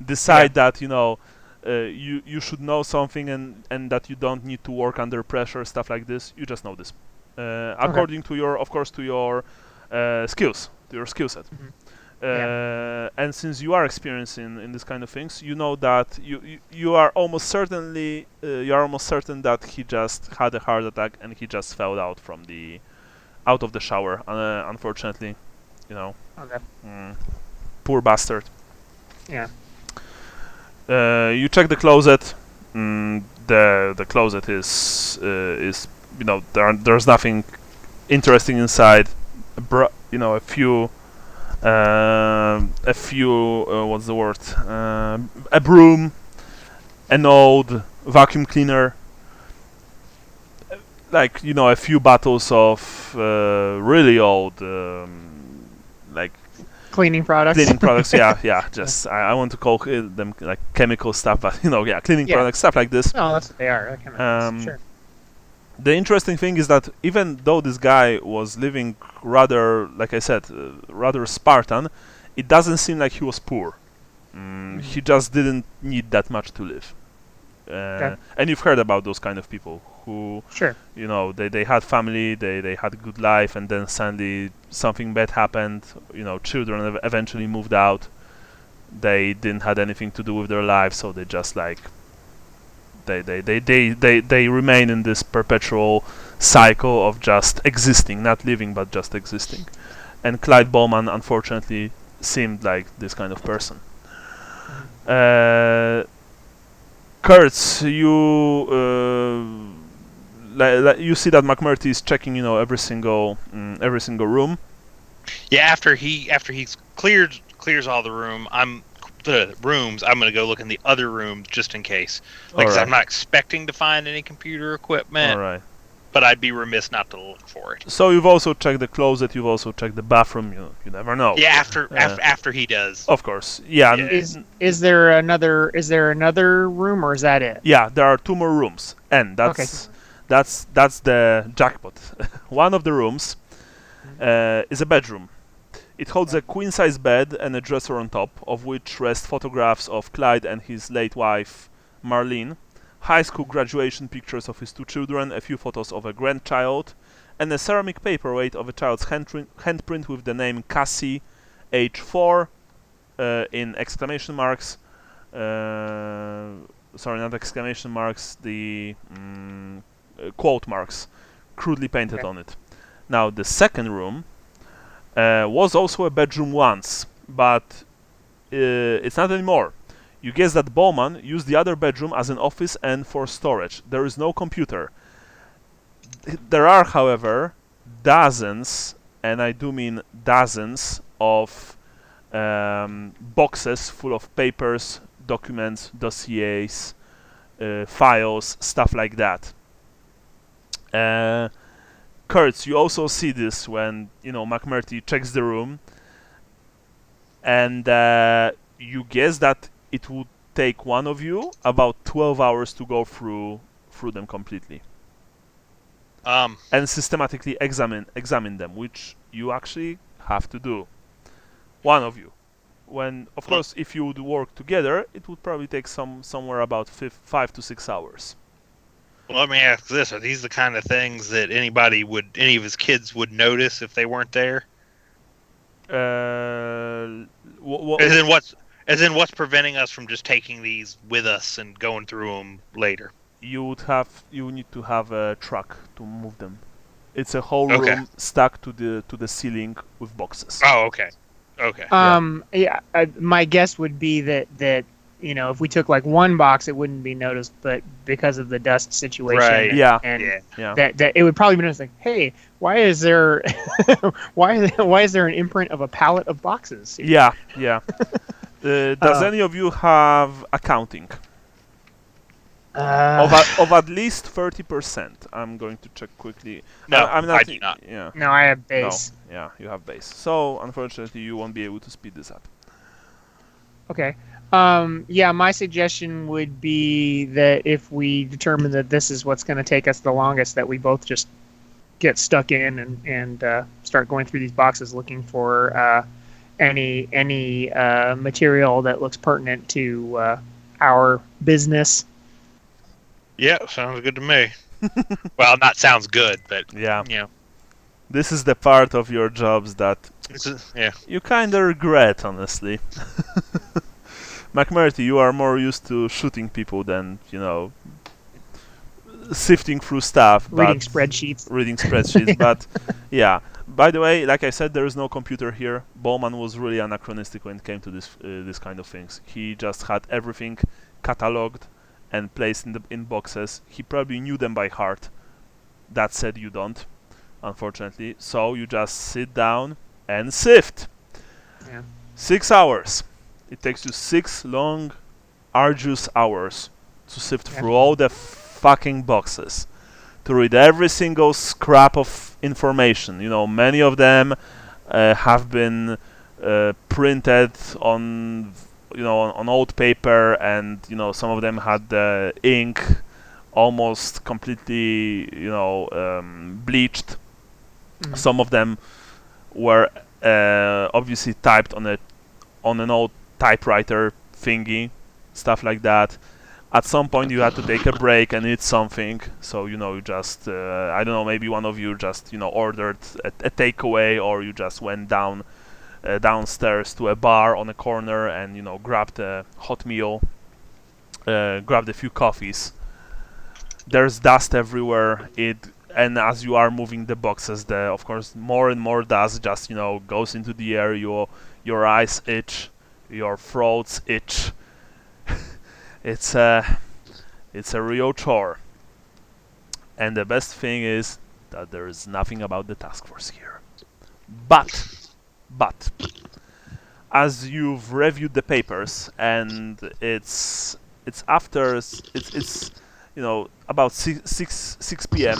decide that you should know something and that you don't need to work under pressure, stuff like this, you just know this, according to your skills, to your skill set. And since you are experienced in this kind of things, you know that you are almost certain that he just had a heart attack and he just fell out from the out of the shower. Unfortunately, you know. Okay. Poor bastard. Yeah. You check the closet. The closet is you know, there's nothing interesting inside. You know, a few what's the word? A broom, an old vacuum cleaner, like, you know, a few bottles of really old like Cleaning products. Yeah. Just I want to call them like chemical stuff, but you know, cleaning products, stuff like this. No, that's what they are. That kind of sure. The interesting thing is that even though this guy was living rather, like I said, rather Spartan, it doesn't seem like he was poor. He just didn't need that much to live. And you've heard about those kind of people who, you know, they had family, they had a good life, and then suddenly something bad happened. You know, children eventually moved out. They didn't had anything to do with their lives, so they just like they remain in this perpetual cycle of just existing, not living, but just existing. And Clyde Bowman, unfortunately, seemed like this kind of person. Kurtz, you you see that McMurtry is checking, you know, every single room. Yeah, after he's clears all the rooms, I'm gonna go look in the other rooms just in case. Like, I'm not expecting to find any computer equipment. All right. But I'd be remiss not to look for it. So you've also checked the closet. You've also checked the bathroom. You never know. Yeah, after he does. Of course. Yeah. Is there another room, or is that it? Yeah, there are 2 more rooms, and that's the jackpot. One of the rooms is a bedroom. It holds a queen-size bed and a dresser on top, of which rest photographs of Clyde and his late wife, Marlene, high school graduation pictures of his 2 children, a few photos of a grandchild, and a ceramic paperweight of a child's handprint with the name Cassie, age 4, in exclamation marks. Sorry, not exclamation marks, the quote marks, crudely painted on it. Now, the second room was also a bedroom once, but it's not anymore. You guess that Bowman used the other bedroom as an office and for storage. There is no computer. There are, however, dozens, and I do mean dozens, of boxes full of papers, documents, dossiers, files, stuff like that. Kurtz, you also see this when, you know, McMurtry checks the room, and you guess that it would take one of you about 12 hours to go through them completely. And systematically examine them, which you actually have to do. One of you. When, of course, if you would work together, it would probably take somewhere about 5 to 6 hours. Well, let me ask this: are these the kind of things that any of his kids would notice if they weren't there? As in, what's preventing us from just taking these with us and going through them later? You need to have a truck to move them. It's a whole room stuck to the ceiling with boxes. Oh, okay. My guess would be that you know, if we took like one box, it wouldn't be noticed, but because of the dust situation, that it would probably be noticed. Like, hey, why is there why is there an imprint of a pallet of boxes here? Yeah. Does any of you have accounting? Of at least 30%. I'm going to check quickly. No, I'm not, I do not. Yeah. No, I have base. No, yeah, you have base. So, unfortunately, you won't be able to speed this up. Okay. My suggestion would be that if we determine that this is what's going to take us the longest, that we both just get stuck in and start going through these boxes looking for any material that looks pertinent to our business. Yeah, sounds good to me. Well, not sounds good, but yeah, you know, this is the part of your jobs that you kind of regret, honestly. McMurtry, you are more used to shooting people than, you know, sifting through stuff. Reading spreadsheets. Reading spreadsheets, but yeah. By the way, like I said, there is no computer here. Bowman was really anachronistic when it came to this kind of things. He just had everything cataloged and placed in boxes. He probably knew them by heart. That said, you don't, unfortunately. So you just sit down and sift. Yeah. 6 hours. It takes you 6 long, arduous hours to sift through all the fucking boxes, to read every single scrap of information. You know, many of them have been printed on, on old paper, and some of them had the ink almost completely, bleached. Mm-hmm. Some of them were obviously typed on an old typewriter thingy, stuff like that. At some point you had to take a break and eat something, so you just I don't know, maybe one of you just ordered a takeaway, or you just went downstairs to a bar on a corner and grabbed a hot meal, grabbed a few coffees. There's dust everywhere. And as you are moving the boxes, of course more and more dust just goes into the air. Your eyes itch, your throats itch. It's a real chore. And the best thing is that there is nothing about the task force here. But as you've reviewed the papers, and it's about 6 p.m.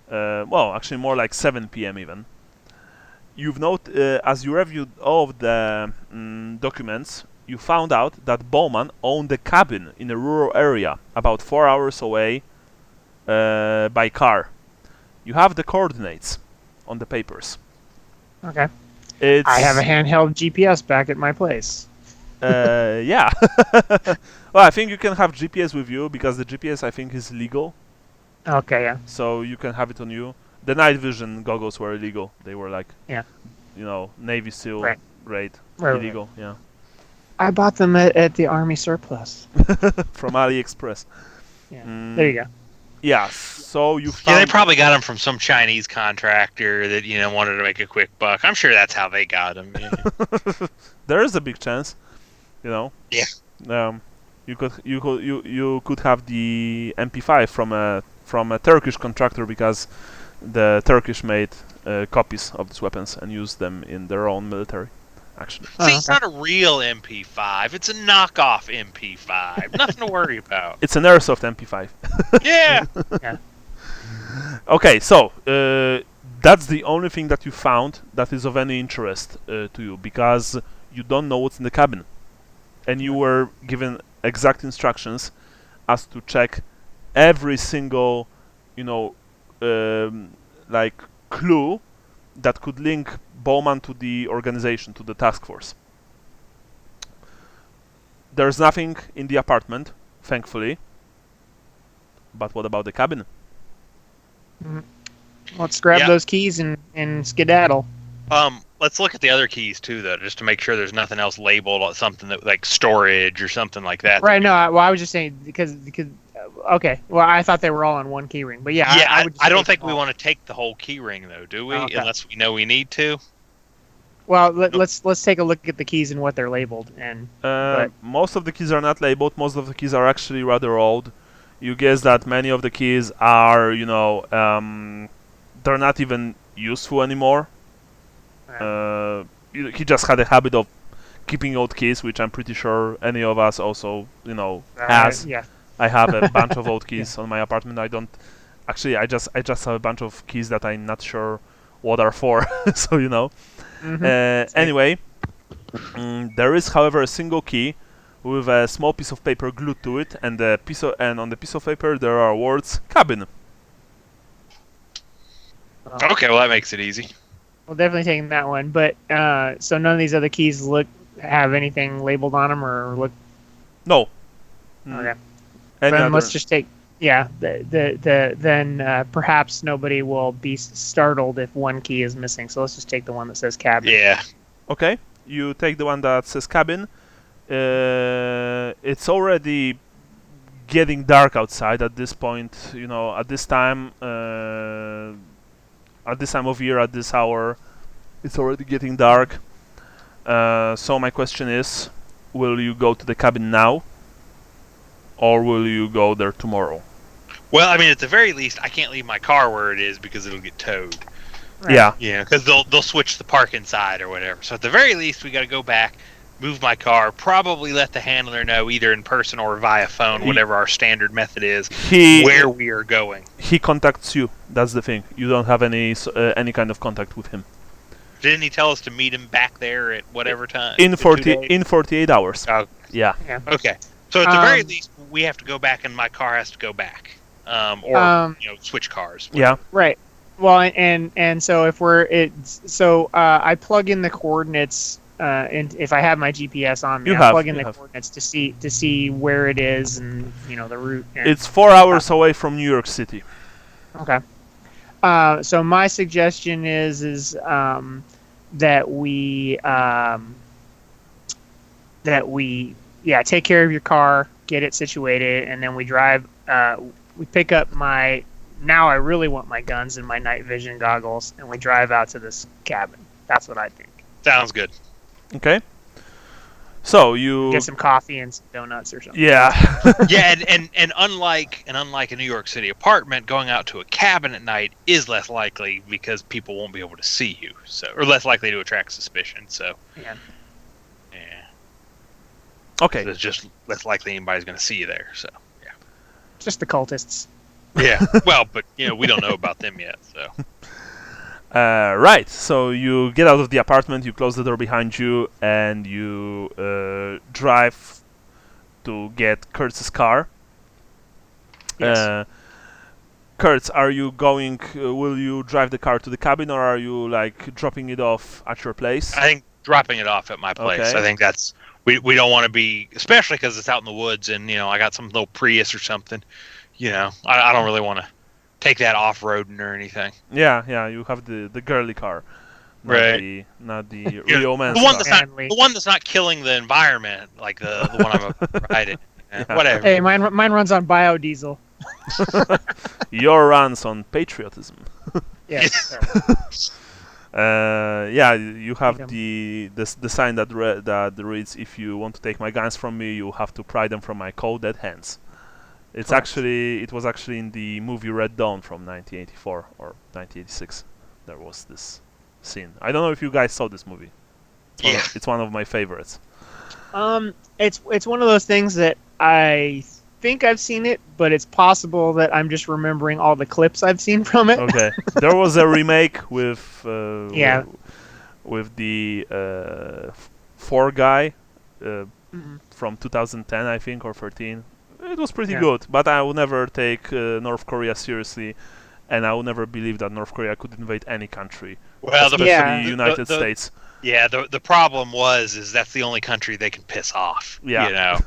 Well, actually more like 7 p.m. even. You've noted, as you reviewed all of the documents, you found out that Bowman owned a cabin in a rural area about 4 hours away by car. You have the coordinates on the papers. Okay. I have a handheld GPS back at my place. Yeah. Well, I think you can have GPS with you because the GPS, I think, is legal. Okay, yeah. So you can have it on you. The night vision goggles were illegal. They were like, Navy SEAL grade, illegal. Right. Yeah. I bought them at the Army surplus. From AliExpress. Yeah. There you go. Yeah. So you found... Yeah, they probably got them from some Chinese contractor that wanted to make a quick buck. I'm sure that's how they got them. Yeah. There is a big chance, Yeah. You could have the MP5 from a Turkish contractor, because the Turkish made copies of these weapons and used them in their own military. Actually, see, it's not a real MP5; it's a knockoff MP5. Nothing to worry about. It's an airsoft MP5. Yeah. Yeah. Okay, so that's the only thing that you found that is of any interest to you, because you don't know what's in the cabin, and you were given exact instructions as to check every single, clue that could link Bowman to the organization, to the task force. There's nothing in the apartment, thankfully. But what about the cabin? Let's grab those keys and skedaddle. Let's look at the other keys too, though, just to make sure there's nothing else labeled, something that like storage or something like that. Right. No. I was just saying because. Okay. Well, I thought they were all on one key ring, but yeah. Yeah. I don't think we want to take the whole key ring, though, do we? Okay. Unless we know we need to. Well, let's take a look at the keys and what they're labeled. And most of the keys are not labeled. Most of the keys are actually rather old. You guess that many of the keys are, they're not even useful anymore. He just had a habit of keeping old keys, which I'm pretty sure any of us also, has. Yeah. I have a bunch of old keys on my apartment. I don't actually. I just have a bunch of keys that I'm not sure what are for. So Mm-hmm. Anyway, there is, however, a single key with a small piece of paper glued to it, and on the piece of paper there are words "cabin." Okay, well that makes it easy. Well, definitely taking that one, but so none of these other keys have anything labeled on them or look. No. Okay. Then let's just take. Yeah. Then perhaps nobody will be startled if one key is missing. So let's just take the one that says cabin. Yeah. Okay. You take the one that says cabin. It's already getting dark outside at this point. At this time of year, at this hour, it's already getting dark. So my question is, will you go to the cabin now, or will you go there tomorrow? Well, I mean, at the very least, I can't leave my car where it is because it'll get towed. Right. Yeah. Yeah, because they'll switch the park inside or whatever. So at the very least, we got to go back, move my car, probably let the handler know either in person or via phone, whatever our standard method is, where we are going. He contacts you. That's the thing. You don't have any kind of contact with him. Didn't he tell us to meet him back there at whatever time? In 48 hours. Oh. Yeah. Okay. So at the very least, we have to go back, and my car has to go back, or switch cars. Yeah. Right. Well, and so if I plug in the coordinates, and if I have my GPS on me, I plug in the coordinates to see where it is and the route. It's 4 hours away from New York City. Okay. So my suggestion is that we take care of your car, get it situated, and then we drive. We pick up my. Now I really want my guns and my night vision goggles, and we drive out to this cabin. That's what I think. Sounds good. Okay. So you get some coffee and some donuts or something. Yeah. Yeah, and unlike a New York City apartment, going out to a cabin at night is less likely because people won't be able to see you, or less likely to attract suspicion. So. Yeah. Okay. So it's just less likely anybody's going to see you there. So. Yeah. Just the cultists. Yeah. Well, but we don't know about them yet. So. Right. So you get out of the apartment, you close the door behind you, and you drive to get Kurtz's car. Yes. Kurtz, are you going? Will you drive the car to the cabin, or are you dropping it off at your place? I think dropping it off at my place. Okay. I think that's we don't want to be, especially because it's out in the woods, and I got some little Prius or something. I don't really want to take that off-roading or anything. Yeah, you have the girly car, not the real man. The one that's not killing the environment, like the one I'm riding. Yeah. Whatever. Hey, mine runs on biodiesel. Your runs on patriotism. Yes. You have the sign that reads, "If you want to take my guns from me, you have to pry them from my cold dead hands." It was actually in the movie Red Dawn from 1984 or 1986. There was this scene. I don't know if you guys saw this movie. It's one of my favorites. It's one of those things that I think I've seen it, but it's possible that I'm just remembering all the clips I've seen from it. Okay. There was a remake with the Four guy from 2010, I think, or 13. It was pretty good, but I will never take North Korea seriously, and I will never believe that North Korea could invade any country, especially the United States. Yeah, the problem is that's the only country they can piss off. Yeah.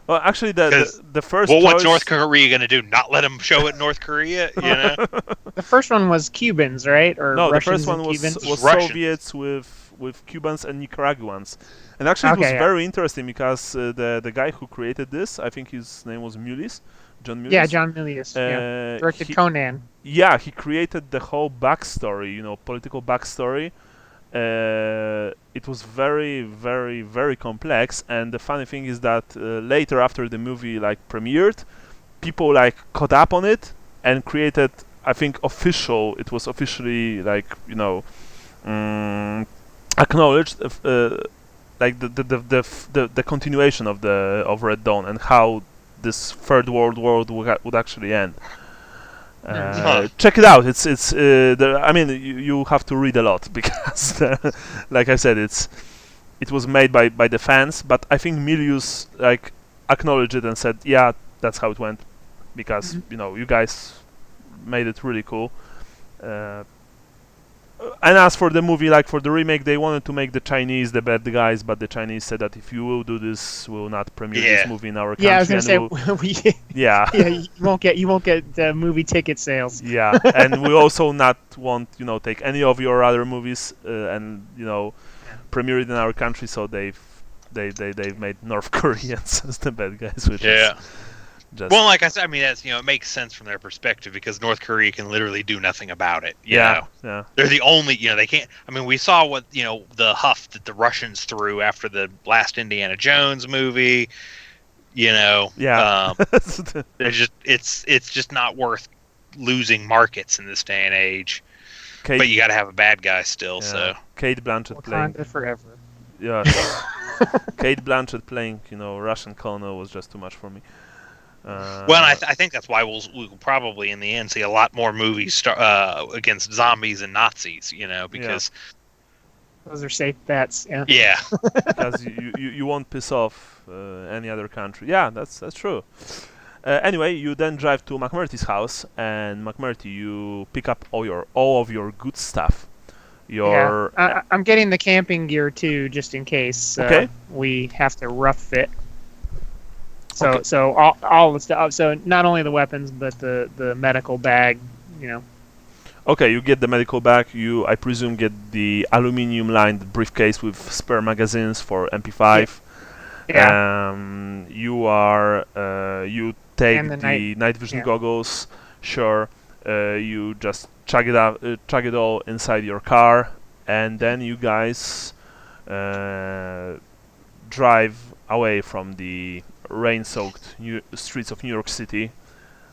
Well, actually, the first. Well, what's North Korea going to do? Not let them show it North Korea? The first one was Cubans, right? Or no, Russians the first one was Soviets with Cubans and Nicaraguans. And actually, it was very interesting because the guy who created this, I think his name was John Milius. Yeah, John Milius. Directed Conan. Yeah, he created the whole backstory, political backstory. It was very, very, very complex. And the funny thing is that later, after the movie premiered, people caught up on it and created, I think, it was officially acknowledged. The continuation of Red Dawn and how this Third World War would actually end. Check it out. You have to read a lot because, like I said, it was made by the fans. But I think Milius acknowledged it and said, "Yeah, that's how it went," because you guys made it really cool. And as for the movie, for the remake, they wanted to make the Chinese the bad guys, but the Chinese said that if you will do this, we will not premiere this movie in our country. Yeah, I was gonna say, you won't get the movie ticket sales. Yeah, and we also not want take any of your other movies and premiere it in our country. So they've made North Koreans as the bad guys, which is Well, like I said, I mean, that's, it makes sense from their perspective because North Korea can literally do nothing about it. You know? They're the only, they can't. I mean, we saw what the huff that the Russians threw after the last Indiana Jones movie. They're just it's just not worth losing markets in this day and age. But you got to have a bad guy still. So Kate Blanchett playing forever. Yeah, Kate Blanchett playing Russian colonel was just too much for me. Well, I think that's why we'll probably in the end see a lot more movies against zombies and Nazis. Because those are safe bets. Yeah. Yeah. Because you won't piss off any other country. Yeah, that's true. Anyway, you then drive to McMurtry's house, and McMurtry, you pick up all of your good stuff. I'm getting the camping gear too, just in case we have to rough it. So all the stuff. So not only the weapons, but the medical bag. Okay, you get the medical bag. You, I presume, get the aluminum-lined briefcase with spare magazines for MP5. Yeah. You take the night vision goggles. Sure. You just chug it all inside your car, and then you guys drive away from the rain-soaked streets of New York City.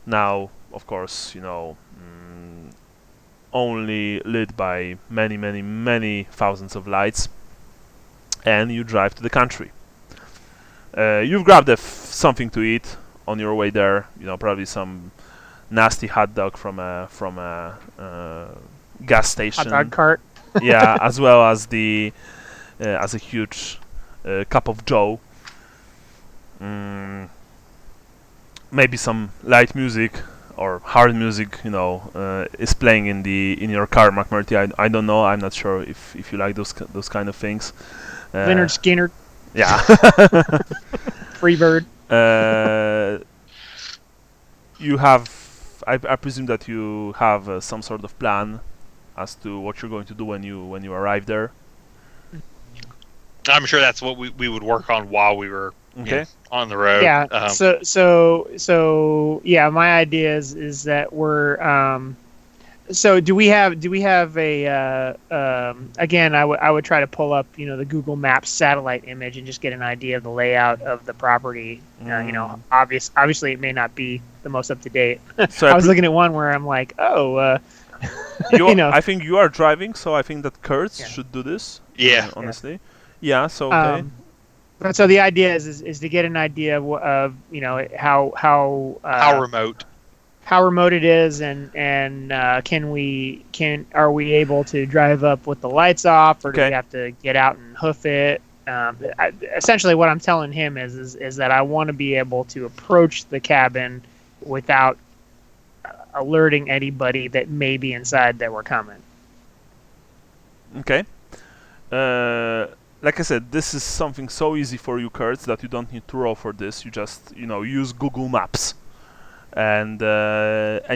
Now, of course, only lit by many, many, many thousands of lights, and you drive to the country. You've grabbed something to eat on your way there. Probably some nasty hot dog from a gas station. Hot dog cart. Yeah, as well as as a huge cup of Joe. Maybe some light music or hard music, is playing in your car, McMurtry. I don't know. I'm not sure if you like those kind of things. Leonard Skinner. Yeah. Freebird. You have. I presume that you have some sort of plan as to what you're going to do when you arrive there. I'm sure that's what we would work on while we were on the road. Yeah. So yeah, my idea is that we're. So do we have a again? I would try to pull up the Google Maps satellite image and just get an idea of the layout of the property. Obviously it may not be the most up to date. So I was looking at one where I'm like, I think you are driving, so I think that Kurtz should do this. Yeah. Honestly. Yeah. So okay. But so the idea is to get an idea of how remote. How remote it is, and are we able to drive up with the lights off, or do we have to get out and hoof it? Essentially, what I'm telling him is that I want to be able to approach the cabin without alerting anybody that may be inside that we're coming. Okay. Like I said, this is something so easy for you, Kurtz, that you don't need to roll for this. You just use Google Maps. And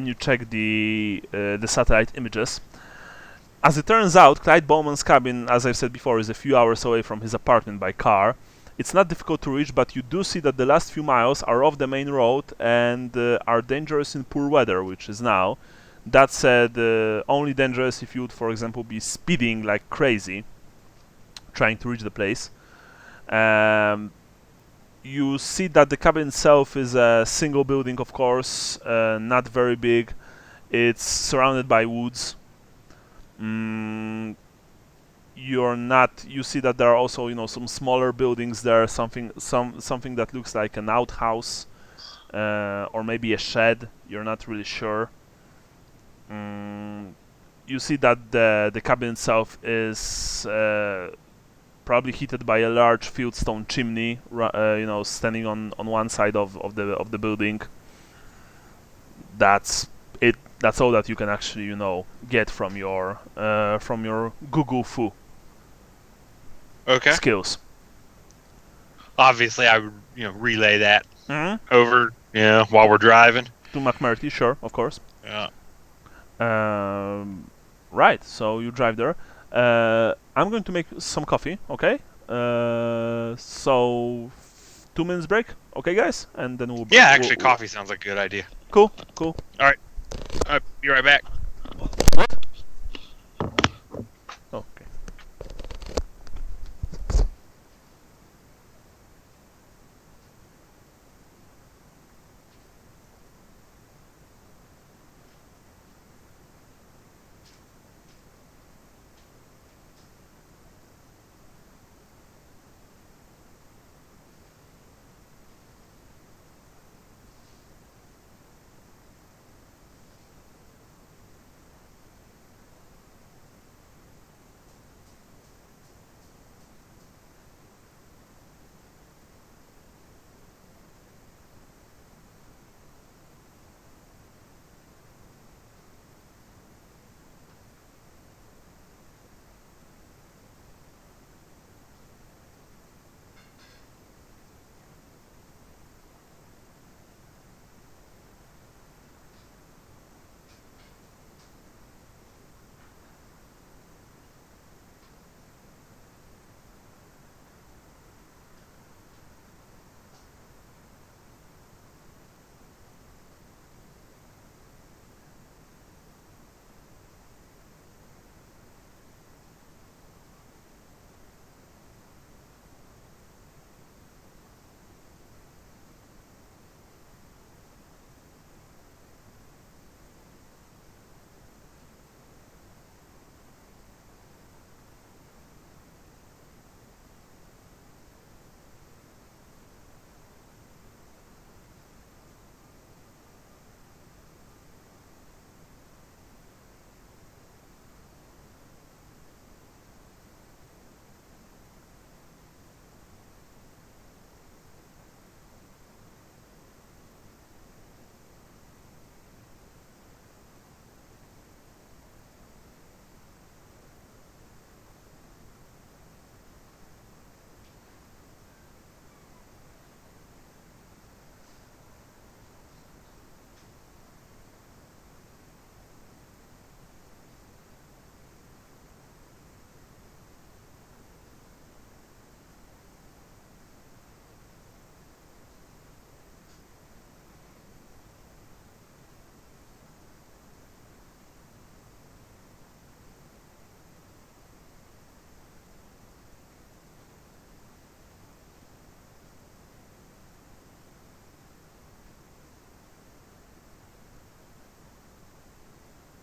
you check the satellite images. As it turns out, Clyde Bowman's cabin, as I've said before, is a few hours away from his apartment by car. It's not difficult to reach, but you do see that the last few miles are off the main road and are dangerous in poor weather, which is now. That said, only dangerous if you would, for example, be speeding like crazy, trying to reach the place. You see that the cabin itself is a single building, of course, not very big. It's surrounded by woods. You see that there are also, some smaller buildings there, something that looks like an outhouse, or maybe a shed. You're not really sure. You see that the cabin itself is probably heated by a large fieldstone chimney, standing on one side of the building. That's it. That's all that you can actually, get from your Google Fu skills. Obviously, I would relay that over while we're driving to McMurtry. Sure, of course. Yeah. Right. So you drive there. I'm going to make some coffee, okay? So 2 minutes break. Okay, guys, and then we'll. Yeah, actually, coffee sounds like a good idea. Cool, cool. All right, be right back. What? Okay.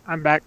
I'm back.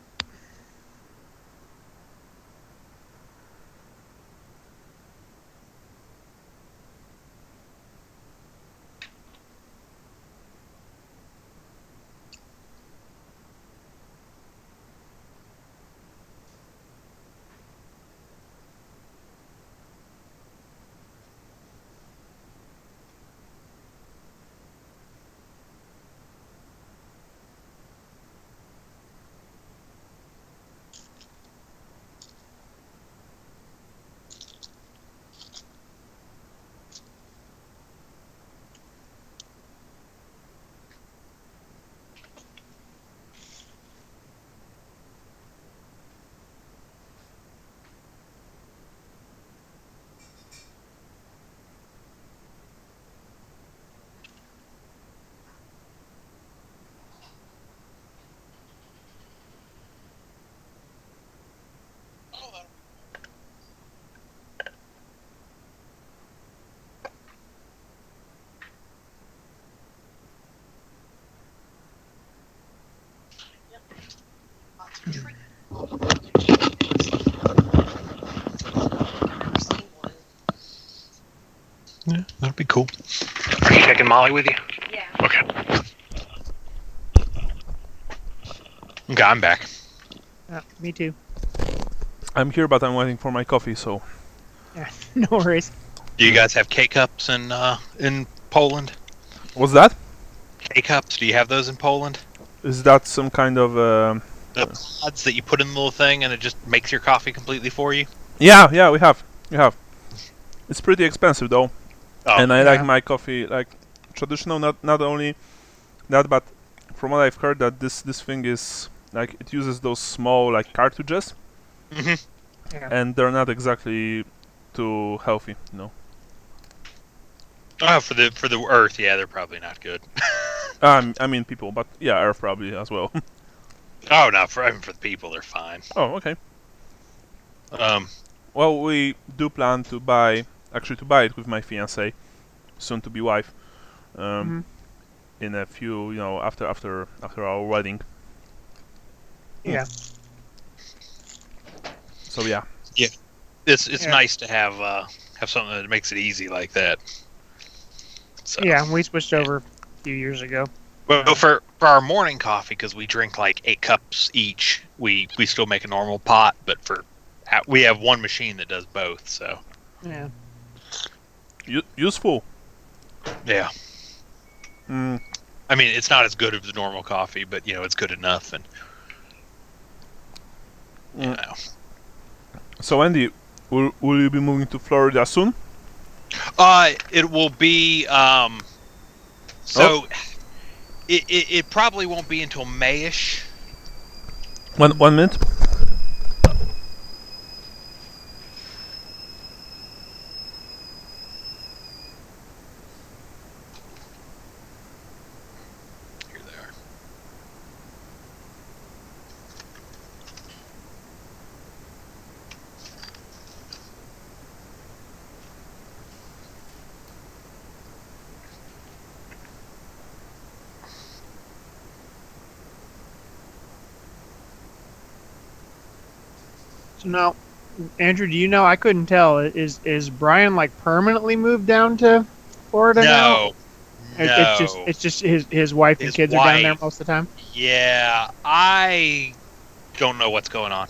Yeah, that'd be cool. Are you taking Molly with you? Yeah. Okay. Okay, I'm back. Me too. I'm here, but I'm waiting for my coffee. So. Yeah, no worries. Do you guys have K-cups in Poland? What's that? K-cups? Do you have those in Poland? Is that some kind of? The pods that you put in the little thing and it just makes your coffee completely for you? Yeah, we have. It's pretty expensive though, and I like Yeah. my coffee like traditional. Not only that, but from what I've heard, that this thing is like it uses those small like cartridges, Mm-hmm. Yeah. and they're not exactly too healthy, Oh, for the Earth, yeah, they're probably not good. I mean people, but yeah, Earth probably as well. Oh no, for the people, they're fine. Oh, okay. Um, Well, we do plan to buy it with my fiance, soon to be wife, in a few, after our wedding. Yeah. So yeah. Yeah, it's nice to have something that makes it easy like that. So. Yeah, we switched over a few years ago. Well, for our morning coffee, because we drink like 8 cups each, we still make a normal pot, but we have one machine that does both. So yeah, useful. Yeah. I mean, it's not as good as the normal coffee, but it's good enough. And So Andy, will you be moving to Florida soon? It will be. It probably won't be until Mayish. 1 minute. Here they are. So now, Andrew, do you know? I couldn't tell. Is Brian like permanently moved down to Florida now? No. It's just his wife and kids are down there most of the time. Yeah, I don't know what's going on.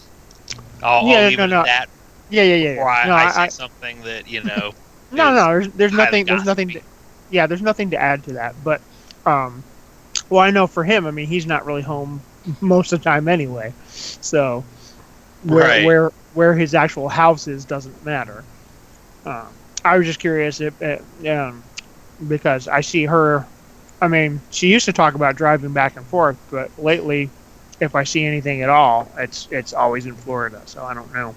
I'll leave it at that. Yeah. Or I see something that No. There's nothing. There's nothing to add to that. But well, I know for him. I mean, he's not really home most of the time anyway. So where his actual house is doesn't matter. I was just curious if because I see her. I mean, she used to talk about driving back and forth, but lately, if I see anything at all, it's always in Florida. So I don't know.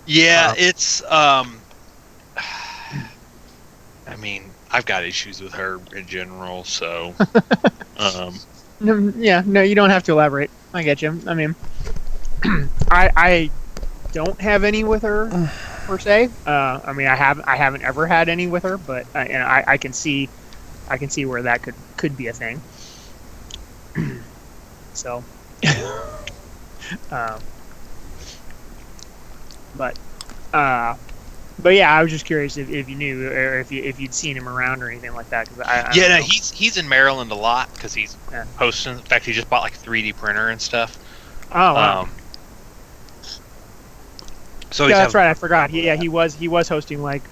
Yeah, it's. I mean, I've got issues with her in general, so. Yeah, no, you don't have to elaborate. I get you. I mean, I don't have any with her per se. I mean, I haven't ever had any with her, but and I can see where that could be a thing. So, but yeah, I was just curious if you knew or if you'd seen him around or anything like that. Cause I don't know. He's in Maryland a lot because he's hosting. In fact, he just bought like a 3D printer and stuff. Oh wow. So yeah, that's right. I forgot. He was hosting like,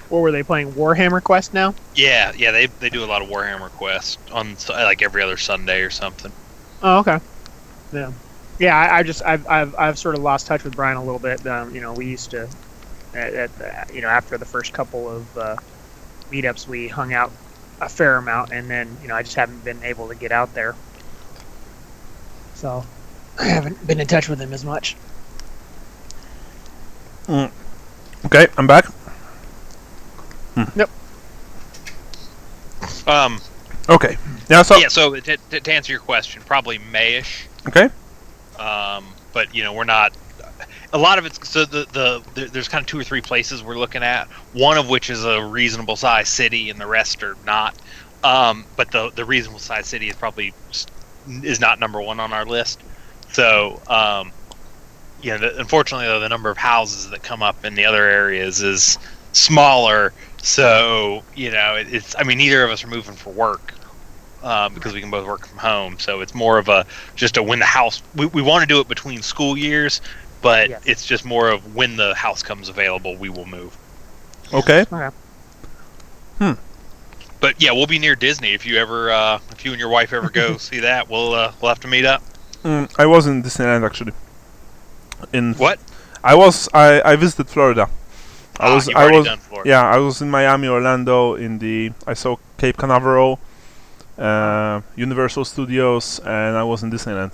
what were they playing? Warhammer Quest now? Yeah. They do a lot of Warhammer Quest on like every other Sunday or something. Oh, okay. Yeah. I've sort of lost touch with Brian a little bit. We used to, after the first couple of meetups, we hung out a fair amount, and then I just haven't been able to get out there. So I haven't been in touch with him as much. Okay, I'm back. Yep. Okay. Yeah. So to answer your question, probably Mayish. Okay. But we're not. A lot of it's so there's kind of 2 or 3 places we're looking at. One of which is a reasonable sized city, and the rest are not. But the reasonable sized city is not number 1 on our list. So unfortunately, though, the number of houses that come up in the other areas is smaller. So it's. I mean, neither of us are moving for work because we can both work from home. So it's more of just when the house. We want to do it between school years, but it's just more of when the house comes available, we will move. Okay. But yeah, we'll be near Disney if you and your wife ever go see that. We'll have to meet up. I was in Disneyland actually. What? I visited Florida. I was done Florida. Yeah, I was in Miami, Orlando. I saw Cape Canaveral, Universal Studios, and I was in Disneyland.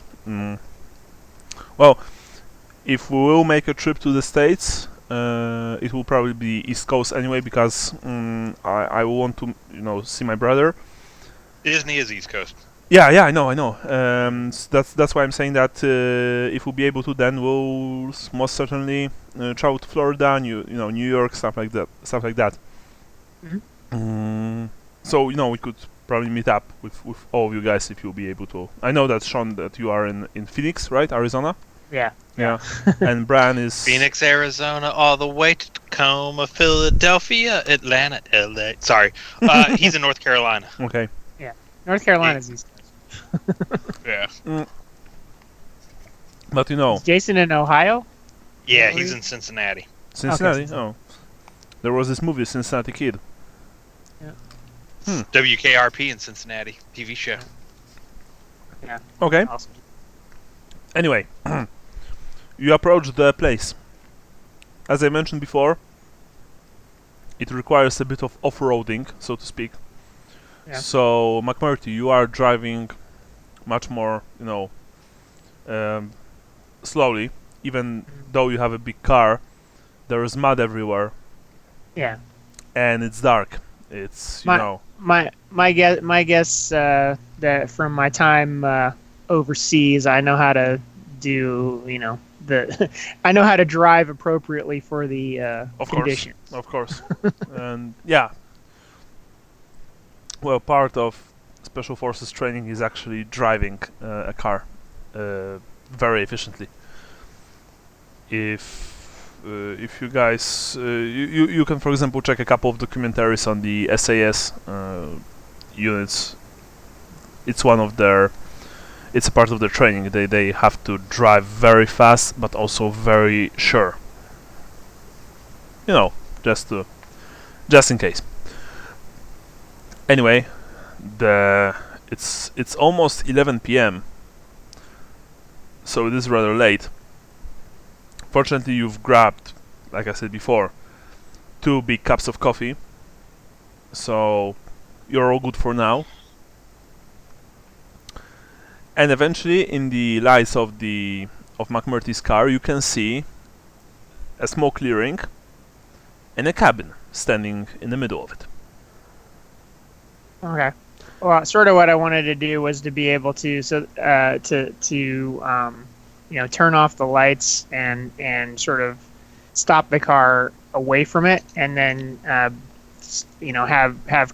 Well, if we will make a trip to the States, It will probably be East Coast anyway because I want to see my brother. Disney is East Coast. Yeah, I know. That's why I'm saying that if we'll be able to, then we'll most certainly travel to Florida, New York, stuff like that. Mm-hmm. So we could probably meet up with all of you guys if you'll be able to. I know that Sean, that you are in Phoenix, right, Arizona? Yeah. And Brian is Phoenix, Arizona, all the way to Tacoma, Philadelphia, Atlanta, LA. Sorry, he's in North Carolina. Okay. Yeah, North Carolina's East Coast. Yeah. But Is Jason in Ohio? Yeah, he's in Cincinnati. Cincinnati. Okay. Oh, there was this movie, Cincinnati Kid. Yeah. WKRP in Cincinnati TV show. Yeah. Okay. Awesome. Anyway, you approach the place. As I mentioned before, it requires a bit of off-roading, so to speak. Yeah. So, McMurty, you are driving much more, slowly. Even though you have a big car, there is mud everywhere. Yeah. And it's dark. It's my guess that from my time overseas, I know how to do I know how to drive appropriately for the conditions. Of course. And yeah. Well, part of Special Forces training is actually driving a car very efficiently. If you guys you can, for example, check a couple of documentaries on the SAS units. It's a part of their training. They have to drive very fast, but also very sure. Just in case. Anyway, it's almost 11 p.m. So it is rather late. Fortunately, you've grabbed, like I said before, 2 big cups of coffee. So you're all good for now. And eventually, in the lights of McMurty's car, you can see a small clearing and a cabin standing in the middle of it. Okay. Well, sort of what I wanted to do was to be able to turn off the lights and sort of stop the car away from it, and then have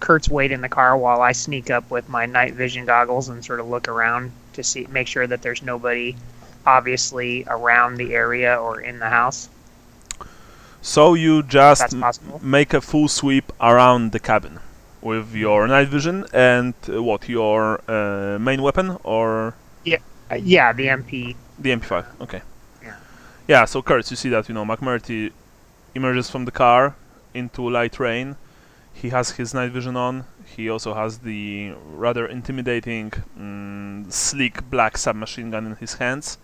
Kurtz wait in the car while I sneak up with my night vision goggles and sort of look around to make sure that there's nobody obviously around the area or in the house. So you just make a full sweep around the cabin with your night vision and your main weapon, or the MP. The MP5. Okay. Yeah. Yeah. So Kurtz, you see that McMurty emerges from the car into light rain. He has his night vision on. He also has the rather intimidating, sleek black submachine gun in his hands,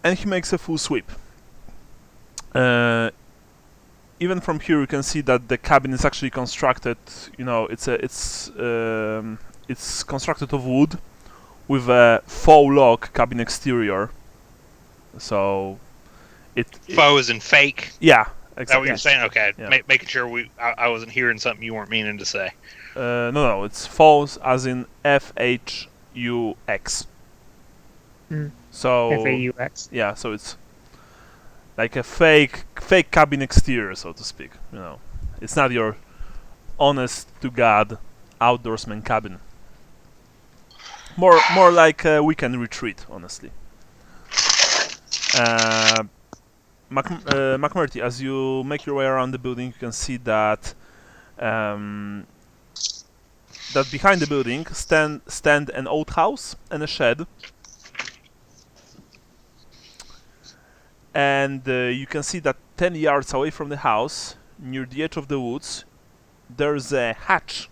and he makes a full sweep. Even from here, you can see that the cabin is actually constructed. It's constructed of wood with a faux log cabin exterior. So faux is in fake. Yeah, exactly. Is that what you're saying? Okay, yeah. Making sure I wasn't hearing something you weren't meaning to say. No, it's faux as in FHUX. So FAUX. Yeah, so it's like a fake cabin exterior, so to speak. It's not your honest to God outdoorsman cabin. More like a weekend retreat, honestly. McMurty, as you make your way around the building, you can see that that behind the building stand an old house and a shed. And you can see that 10 yards away from the house, near the edge of the woods, there's a hatch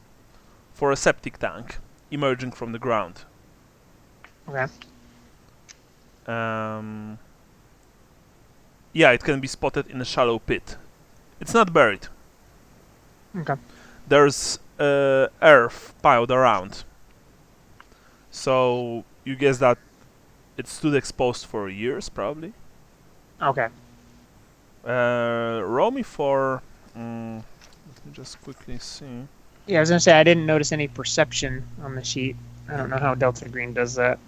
for a septic tank emerging from the ground. Okay. Yeah, it can be spotted in a shallow pit. It's not buried. Okay. There's earth piled around. So you guess that it stood exposed for years, probably. Okay. Roll me for... let me just quickly see. Yeah, I was gonna say I didn't notice any perception on the sheet. I don't know how Delta Green does that.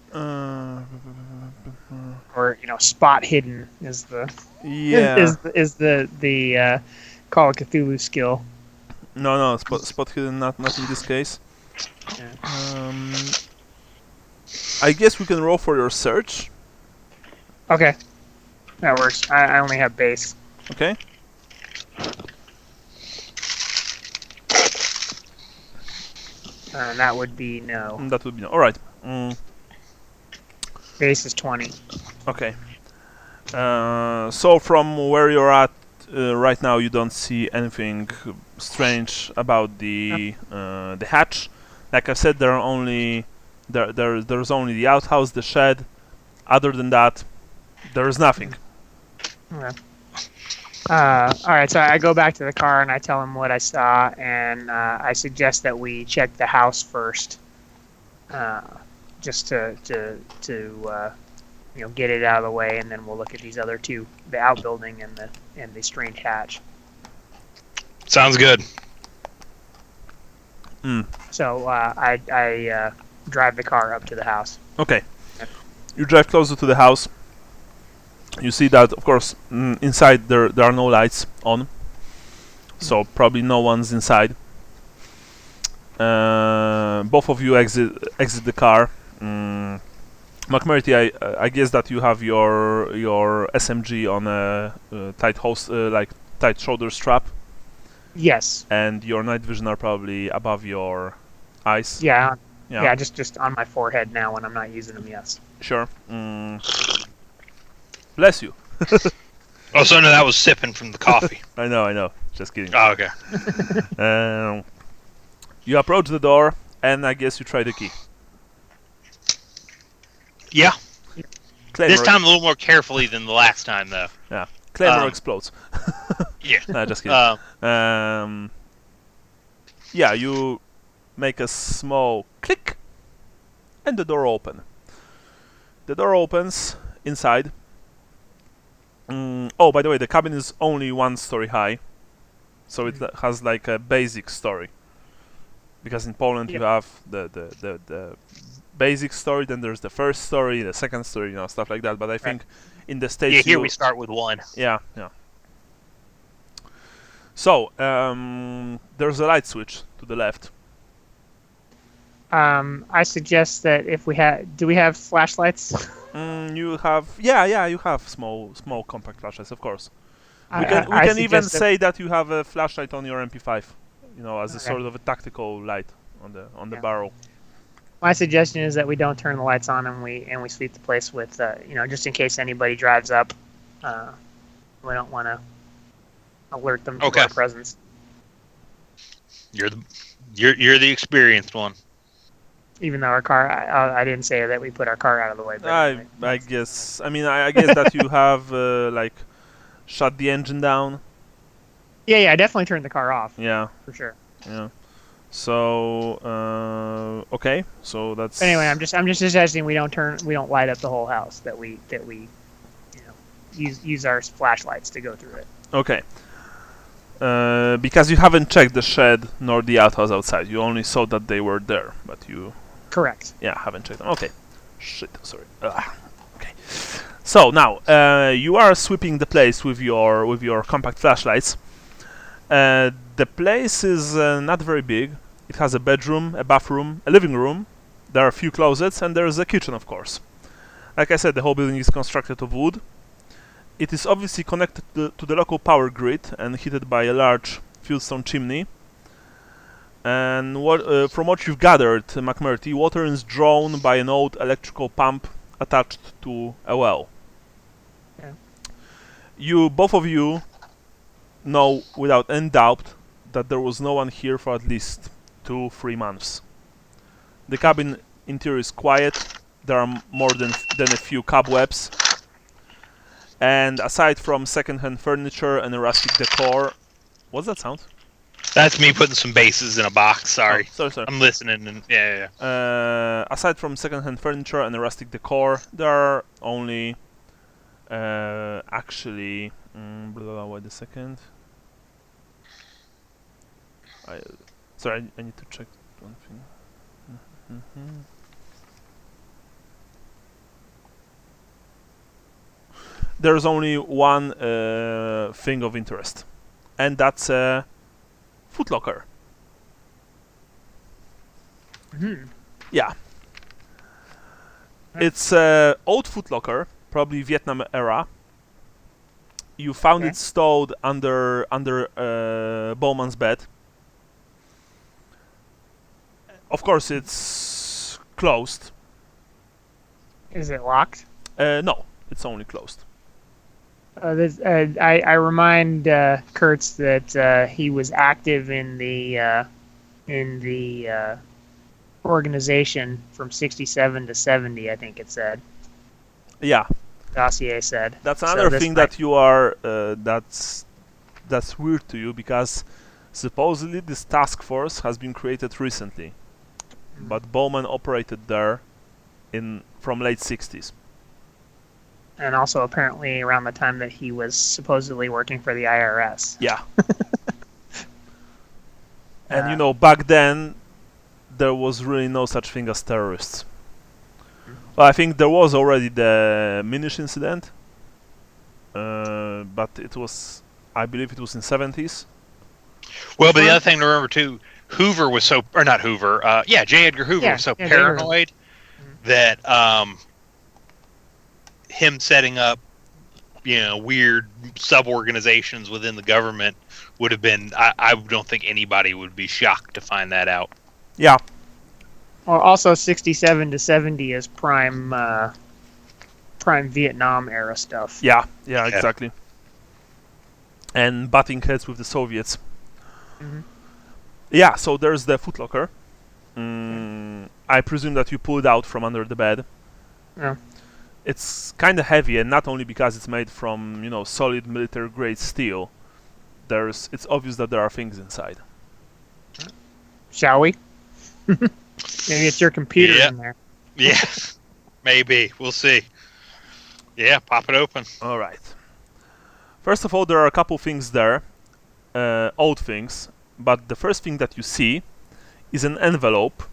Or spot hidden is the is the Call of Cthulhu skill. No, spot hidden not in this case. Yeah. I guess we can roll for your search. Okay, that works. I only have base. Okay. That would be no. That would be no. All right. Base is 20. Okay. So from where you're at right now, you don't see anything strange about the hatch. Like I said, there's only the outhouse, the shed. Other than that, there's nothing. Okay. All right, so I go back to the car and I tell him what I saw, and I suggest that we check the house first, just to get it out of the way, and then we'll look at these other two, the outbuilding and the strange hatch. Sounds good. So I drive the car up to the house. Okay. You drive closer to the house. You see that, of course, inside there are no lights on, so probably no one's inside. Both of you exit the car. McMurty, I guess that you have your SMG on a tight shoulder strap. Yes. And your night vision are probably above your eyes. Yeah, just on my forehead now when I'm not using them. Yes. Sure. Bless you. Oh, so no, that was sipping from the coffee. I know. Just kidding. Oh, okay. You approach the door, and I guess you try the key. Yeah. Claymore, this time a little more carefully than the last time, though. Yeah. Claymore explodes. Yeah. No, just kidding. Yeah, you make a small click, and the door opens. The door opens inside. Oh, by the way, the cabin is only 1 story high, so it has like a basic story. Because in Poland you have the basic story, then there's the first story, the second story, stuff like that. But I think in the States, here we start with 1. Yeah. So there's a light switch to the left. I suggest that if do we have flashlights? You have, you have small compact flashlights, of course. We can even say that you have a flashlight on your MP5, as a sort of a tactical light on the barrel. My suggestion is that we don't turn the lights on and we sweep the place with, just in case anybody drives up. We don't want to alert them to our presence. You're the experienced one. Even though our car, I didn't say that we put our car out of the way. But anyway. I guess. I mean, I guess that you have shut the engine down. Yeah, I definitely turned the car off. Yeah, for sure. Yeah. So okay, so that's. Anyway, I'm just suggesting we don't light up the whole house. That we use our flashlights to go through it. Okay. Because you haven't checked the shed nor the outhouse outside. You only saw that they were there, but you. Correct. Yeah, haven't checked them. Okay. Shit. Sorry. Okay. So now you are sweeping the place with your compact flashlights. The place is not very big. It has a bedroom, a bathroom, a living room. There are a few closets, and there is a kitchen, of course. Like I said, the whole building is constructed of wood. It is obviously connected to the local power grid and heated by a large fieldstone chimney. And from what you've gathered, McMurty, water is drawn by an old electrical pump attached to a well. Yeah. Both of you know without any doubt that there was no one here for at least 2-3 months. The cabin interior is quiet. There are more than a few cobwebs. And aside from second-hand furniture and a rustic decor... What's that sound? That's me putting some bases in a box, sorry. Oh, sorry. I'm listening. And yeah. Aside from second-hand furniture and a rustic decor, there are only Actually, wait a second. Sorry, I need to check one thing. There's only one thing of interest, and that's a footlocker. Yeah. It's an old footlocker, probably Vietnam era. You found it stowed under Bowman's bed. Of course, it's closed. Is it locked? No, it's only closed. I remind Kurtz that he was active in the organization from 67 to 70. I think it said. Yeah. Dossier said. That's another thing that you are that's weird to you, because supposedly this task force has been created recently, but Bowman operated there from late 60s. And also apparently around the time that he was supposedly working for the IRS. Yeah. And back then there was really no such thing as terrorists. Well, I think there was already the Minish incident, but I believe it was in 70s. Well, but the other thing to remember too, Hoover was J. Edgar Hoover was so paranoid that him setting up, weird sub-organizations within the government would have been, I don't think anybody would be shocked to find that out. Yeah. Well, also 67 to 70 is prime Vietnam era stuff. Yeah, exactly. And butting heads with the Soviets. Yeah, so there's the footlocker. I presume that you pulled out from under the bed. Yeah. It's kind of heavy, and not only because it's made from, solid military-grade steel. It's obvious that there are things inside. Shall we? Maybe it's your computer in there. Yeah, maybe. We'll see. Yeah, pop it open. All right. First of all, there are a couple things there, old things, but the first thing that you see is an envelope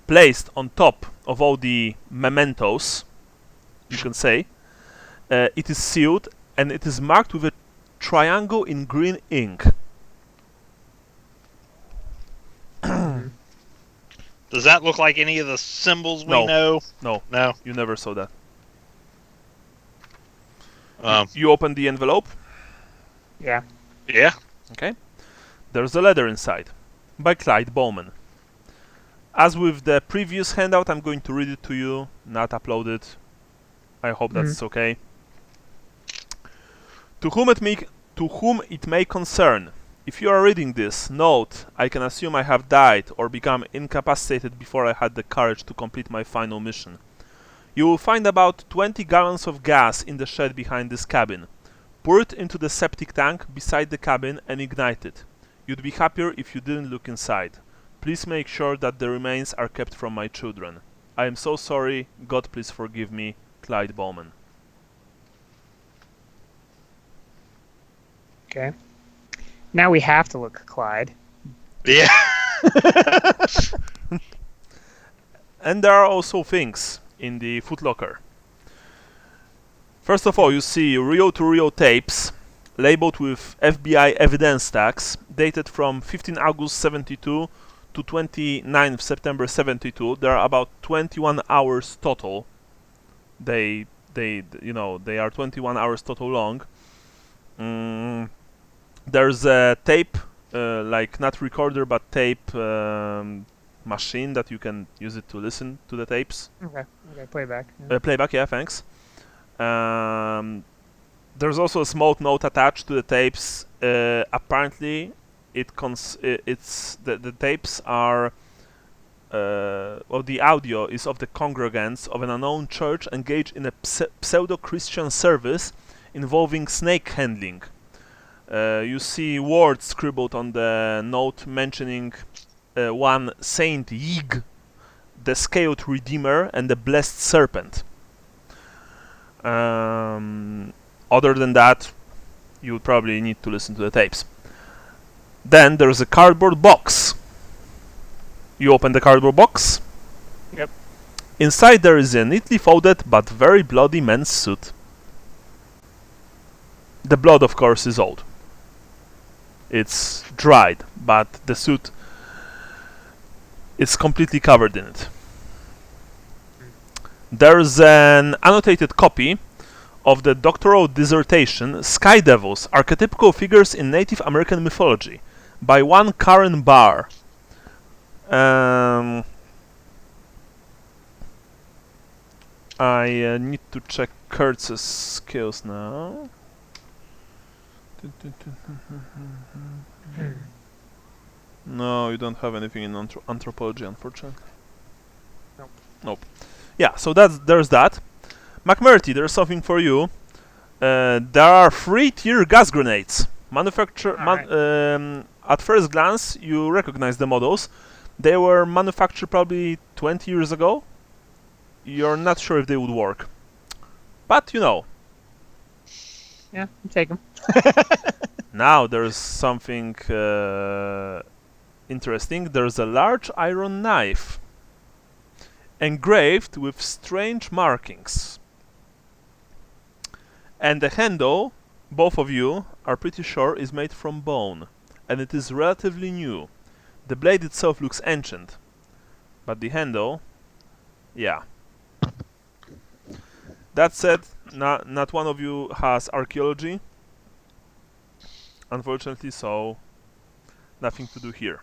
placed on top of all the mementos, you can say. It is sealed, and it is marked with a triangle in green ink. Does that look like any of the symbols we know? No. No. You never saw that. You open the envelope? Yeah. Yeah. Okay. There's a letter inside, by Clyde Bowman. As with the previous handout, I'm going to read it to you, not upload it. I hope that's okay. To whom it may concern, if you are reading this, note, I can assume I have died or become incapacitated before I had the courage to complete my final mission. You will find about 20 gallons of gas in the shed behind this cabin. Pour it into the septic tank beside the cabin and ignite it. You'd be happier if you didn't look inside. Please make sure that the remains are kept from my children. I am so sorry. God please forgive me. Clyde Bowman. Okay. Now we have to look at Clyde. Yeah. And there are also things in the footlocker. First of all, you see reel-to-reel tapes labeled with FBI evidence tags dated from 15 August 72 to 29 September 72. There are about 21 hours total. They are 21 hours total long. There's a tape, not recorder, but tape machine that you can use it to listen to the tapes. Okay, playback. Yeah. Playback, yeah, thanks. There's also a small note attached to the tapes. Apparently, the tapes are the audio is of the congregants of an unknown church engaged in a pseudo-Christian service involving snake handling. You see words scribbled on the note mentioning one Saint Yig, the Scaled Redeemer, and the Blessed Serpent. Other than that, you would probably need to listen to the tapes. Then there's a cardboard box. You open the cardboard box. Yep. Inside there is a neatly folded but very bloody man's suit. The blood, of course, is old. It's dried, but the suit is completely covered in it. There's an annotated copy of the doctoral dissertation Sky Devils, Archetypical Figures in Native American Mythology by one Karen Barr. I need to check Kurtz's skills now. No, you don't have anything in anthropology, unfortunately. Nope. Yeah, so there's that. McMurty, there's something for you. There are 3-tier gas grenades. At first glance, you recognize the models. They were manufactured probably 20 years ago. You're not sure if they would work. But, you know. Yeah, I'll take them. Now there's something interesting. There's a large iron knife engraved with strange markings. And the handle, both of you are pretty sure, is made from bone. And it is relatively new. The blade itself looks ancient. But the handle, yeah. That said, not one of you has archaeology. Unfortunately, so nothing to do here.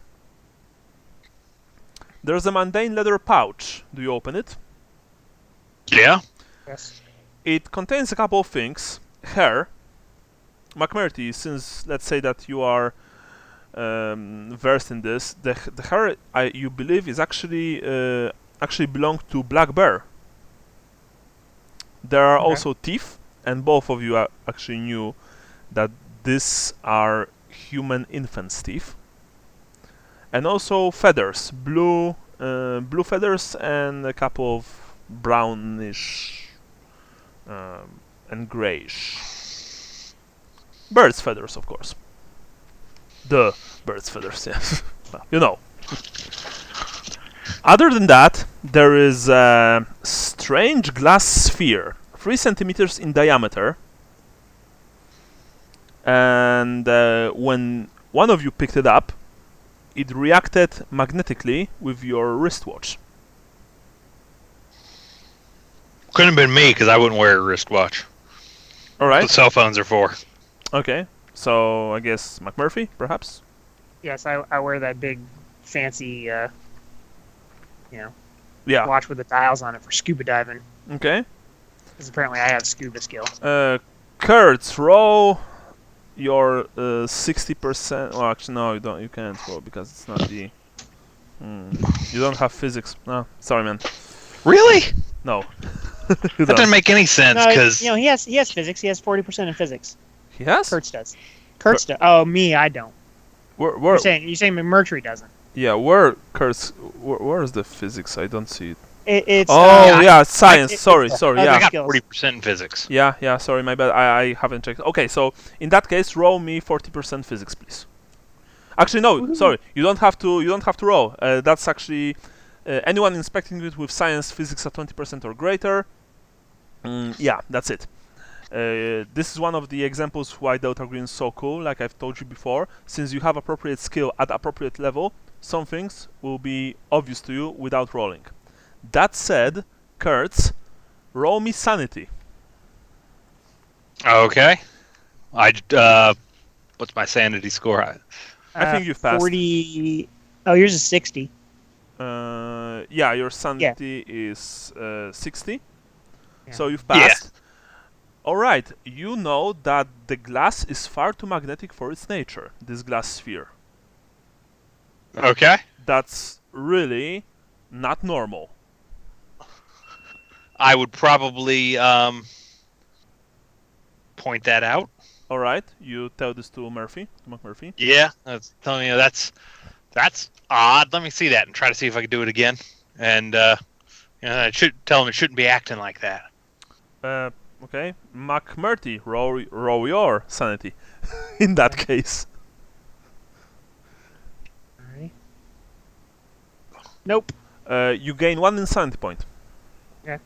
There's a mundane leather pouch. Do you open it? Yeah. Yes. It contains a couple of things. Hair. McMurty, since let's say that you are versed in this, the hair you believe is actually belonged to Black Bear. There are also teeth, and both of you actually knew that these are human infants' teeth. And also feathers, blue feathers, and a couple of brownish and grayish birds' feathers, of course. The birds' feathers, yes. Well, you know. Other than that, there is a strange glass sphere, 3 centimeters in diameter. And when one of you picked it up, it reacted magnetically with your wristwatch. Couldn't have been me because I wouldn't wear a wristwatch. All right. What cell phones are for. Okay. So I guess McMurphy, perhaps. Yes, I wear that big, fancy, Yeah. watch with the dials on it for scuba diving. Okay. Because apparently I have scuba skill. Kurt, roll your 60%. Well, actually, no, you don't. You can't roll because it's not the. You don't have physics. No, sorry, man. Really? No. That doesn't make any sense because he has physics. He has 40% in physics. He has. Kurtz does. Kurtz does. Oh, me, I don't. Where? You're saying McMurtry doesn't. Yeah, where Kurtz? Where is the physics? I don't see it. It's. Yeah, science. Sorry. I Yeah. got 40% in physics. Yeah. Sorry, my bad. I haven't checked. Okay, so in that case, roll me 40% physics, please. Actually, no. Woohoo. Sorry. You don't have to roll. That's actually anyone inspecting it with science physics at 20% or greater. Yeah, that's it. This is one of the examples why Delta Green is so cool. Like I've told you before, since you have appropriate skill at appropriate level, some things will be obvious to you without rolling. That said, Kurtz, roll me sanity. Okay. What's my sanity score? I think you've passed. 40. Oh, yours is 60. Yeah, your sanity is 60. Yeah. So you've passed. Yeah. Alright, you know that the glass is far too magnetic for its nature, this glass sphere. Okay. That's really not normal. I would probably point that out. Alright, you tell this to McMurphy. Yeah, that's telling you that's odd. Let me see that and try to see if I can do it again. And I should tell him it shouldn't be acting like that. Okay, McMurty, roll your sanity. In that case. Alright. Nope. You gain 1 insanity point. Okay.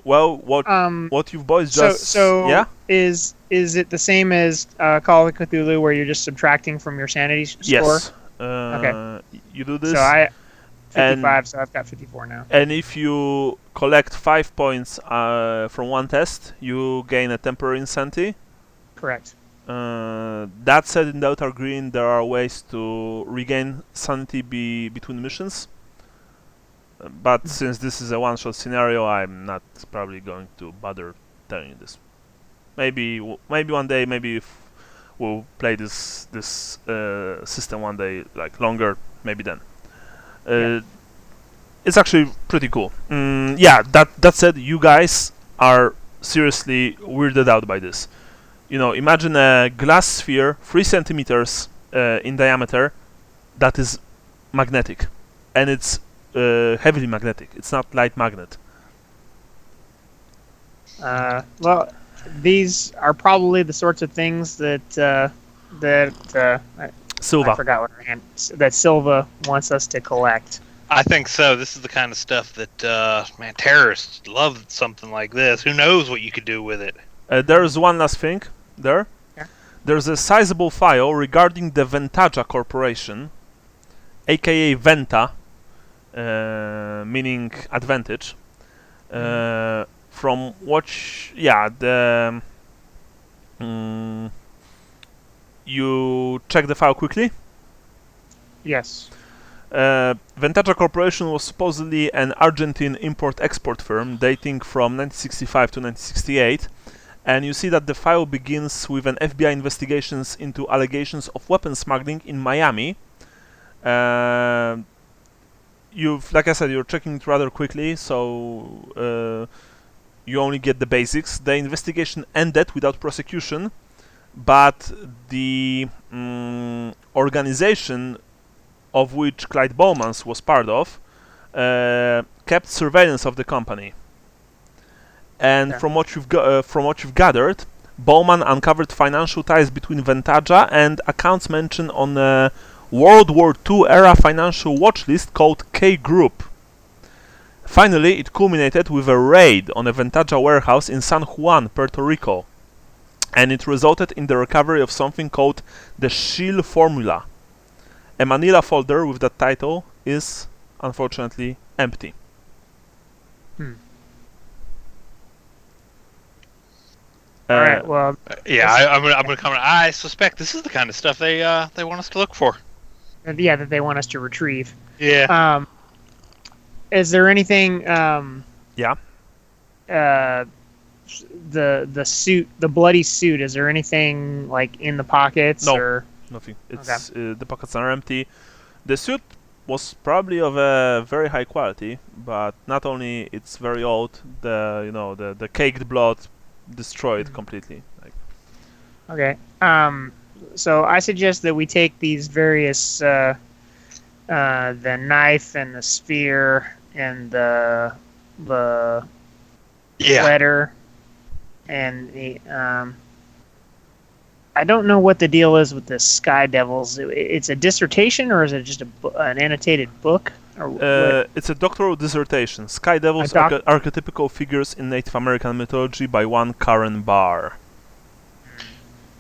Well, what you boys just so is it the same as Call of Cthulhu where you're just subtracting from your sanity score? Yes. Okay. You do this. So I 55, so I've got 54 now. And if you collect 5 points from one test, you gain a temporary insanity. Correct. That said, in the Outer Green, there are ways to regain sanity between missions. But since this is a one-shot scenario, I'm not probably going to bother telling you this. Maybe one day, maybe if we'll play this system one day, like longer, maybe then. It's actually pretty cool. Yeah, that said, you guys are seriously weirded out by this. You know, imagine a glass sphere 3 centimeters in diameter that is magnetic, and it's heavily magnetic. It's not light magnet. Well, these are probably the sorts of things that Silva. I forgot what her hand, that Silva wants us to collect. I think so. This is the kind of stuff that man, terrorists love something like this. Who knows what you could do with it? There's one last thing there. Yeah. There's a sizable file regarding the Ventaja Corporation, aka Venta, meaning advantage. From which, you check the file quickly. Yes. Ventaja Corporation was supposedly an Argentine import-export firm dating from 1965 to 1968, and you see that the file begins with an FBI investigations into allegations of weapons smuggling in Miami. Like I said, you're checking it rather quickly, so you only get the basics. The investigation ended without prosecution, but the organization of which Clyde Bowmans was part of kept surveillance of the company. And from what you've gathered, Bowman uncovered financial ties between Ventaja and accounts mentioned on a World War II era financial watch list called K Group. Finally, it culminated with a raid on a Ventaja warehouse in San Juan, Puerto Rico, and it resulted in the recovery of something called the Shield Formula. A Manila folder with that title is, unfortunately, empty. Alright, well... I'm gonna comment. I suspect this is the kind of stuff they want us to look for. Yeah, that they want us to retrieve. Yeah. Is there anything... Yeah? The suit, the bloody suit, is there anything, like, in the pockets? No. Or... Nothing. It's the pockets are empty. The suit was probably of a very high quality, but not only it's very old, the caked blood destroyed completely. Okay. So I suggest that we take these various the knife and the spear and the letter and the I don't know what the deal is with the Sky Devils. It's a dissertation, or is it just an annotated book? It's a doctoral dissertation. Sky Devils are archetypical figures in Native American mythology by one Karen Barr.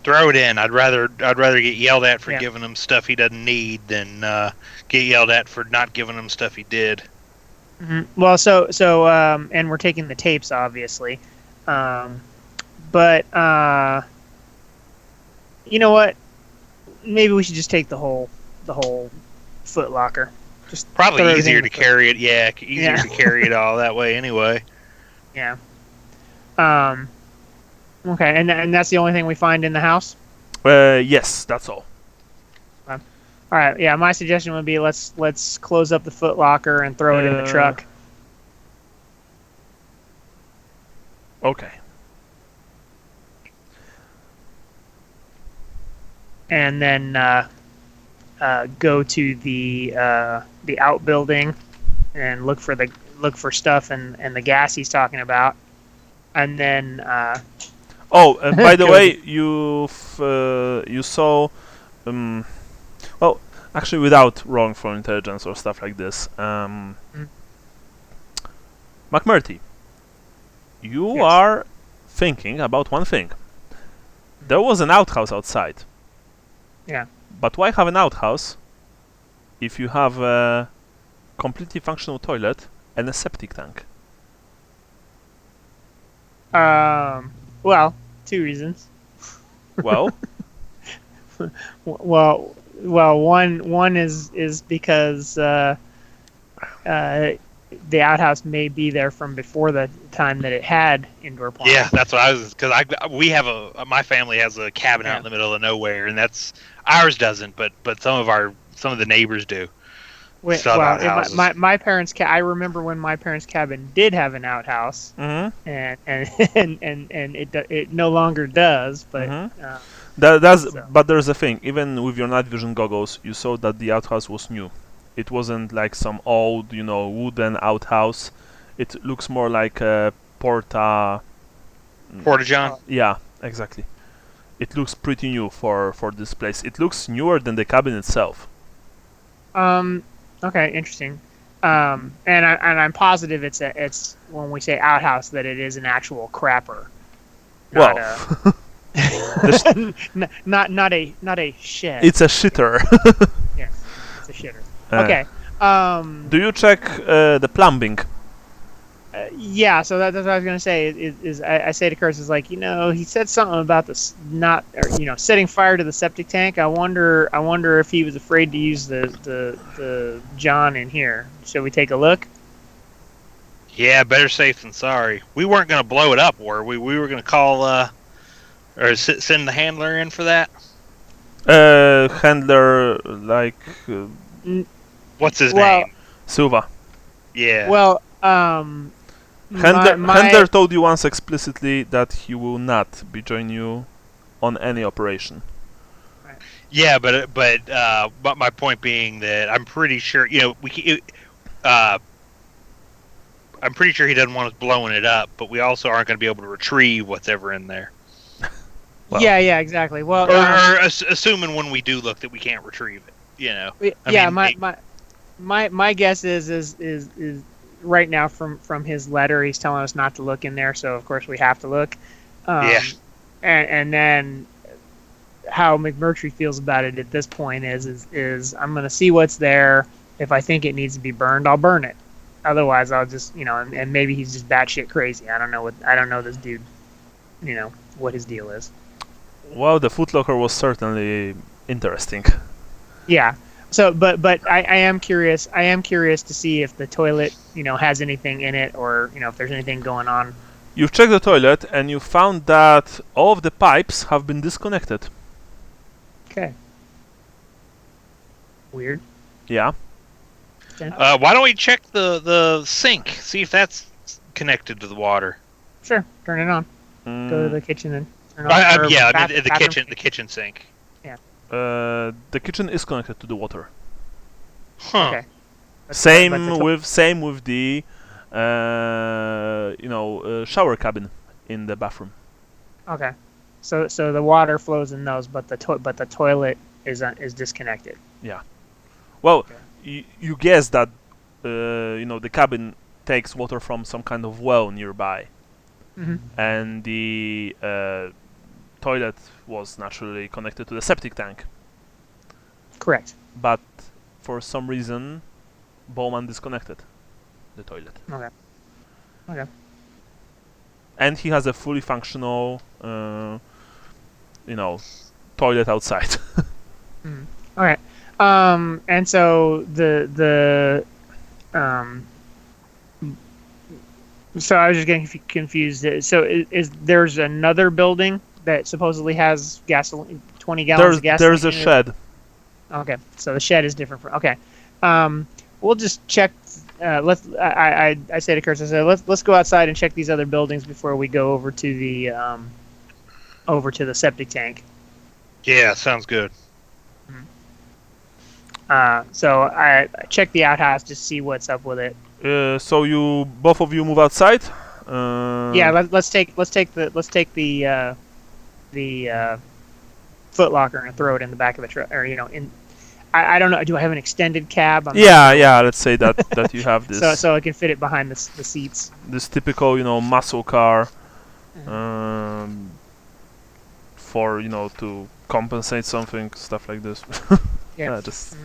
Throw it in. I'd rather get yelled at for giving him stuff he doesn't need than get yelled at for not giving him stuff he did. Mm-hmm. Well, so and we're taking the tapes, obviously, but you know what? Maybe we should just take the whole foot locker. Just probably easier to carry it. Yeah, easier to carry it all that way anyway. Yeah. Okay, and that's the only thing we find in the house? Yes, that's all. All right. Yeah, my suggestion would be let's close up the foot locker and throw it in the truck. Okay. And then go to the outbuilding and look for stuff and the gas he's talking about. and then. By the way, you saw, well, actually, without rolling for intelligence or stuff like this, McMurty, you Yes. are thinking about one thing. There was an outhouse outside. Yeah. But why have an outhouse if you have a completely functional toilet and a septic tank? Well, 2 reasons. Well, Well, one is because the outhouse may be there from before the time that it had indoor plumbing. Yeah, that's what I was, because my family has a cabin out in the middle of nowhere, and ours doesn't, but some of the neighbors do. My parents' I remember when my parents' cabin did have an outhouse, and it no longer does. But but there's a thing. Even with your night vision goggles, you saw that the outhouse was new. It wasn't like some old, wooden outhouse. It looks more like a Porta-John. Yeah, exactly. It looks pretty new for this place. It looks newer than the cabin itself. Okay, interesting. And I'm positive it's when we say outhouse that it is an actual crapper. Not not a shed. It's a shitter. Yes, it's a shitter. Okay. Do you check the plumbing? Yeah, so that's what I was gonna say. I say to Curtis, he said something about this setting fire to the septic tank. I wonder if he was afraid to use the John in here. Shall we take a look? Yeah, better safe than sorry. We weren't gonna blow it up, were we? We were gonna call or send the handler in for that. Handler, what's his name? Suva. Yeah. Well, Handler told you once explicitly that he will not be joining you on any operation. Right. Yeah, but my point being that I'm pretty sure I'm pretty sure he doesn't want us blowing it up, but we also aren't going to be able to retrieve what's ever in there. Well, yeah, exactly. Well, or assuming when we do look that we can't retrieve it, my guess is right now from his letter, he's telling us not to look in there, so of course we have to look. And then how McMurtry feels about it at this point is I'm going to see what's there. If I think it needs to be burned, I'll burn it. Otherwise, I'll just and maybe he's just batshit crazy. I don't know this dude, what his deal is. Well, the footlocker was certainly interesting. Yeah. So, but I am curious. I am curious to see if the toilet, has anything in it, or if there's anything going on. You've checked the toilet, and you found that all of the pipes have been disconnected. Okay. Weird. Yeah. Okay. Why don't we check the sink? See if that's connected to the water. Sure. Turn it on. Go to the kitchen and turn it on. The kitchen sink. Yeah. The kitchen is connected to the water. Huh. Okay. Same with the shower cabin in the bathroom. Okay. So the water flows in those, but the toilet is disconnected. Yeah. Well, okay. You guess that the cabin takes water from some kind of well nearby, and the toilet was naturally connected to the septic tank. Correct. But for some reason, Bowman disconnected the toilet. Okay. And he has a fully functional, toilet outside. All right. And so so I was just getting confused. So there's another building that supposedly has gasoline, 20 gallons of gasoline. There's a shed. Okay, so the shed is different from. Okay, we'll just check. I say to Curtis, I said let's go outside and check these other buildings before we go over to the septic tank. Yeah, sounds good. So I check the outhouse to see what's up with it. So both of you move outside? Yeah, let's take the Foot Locker and throw it in the back of the truck, or I don't know. Do I have an extended cab? Yeah. Let's say that you have this. So I can fit it behind the seats. This typical, muscle car, for to compensate something, stuff like this. Yeah. Just.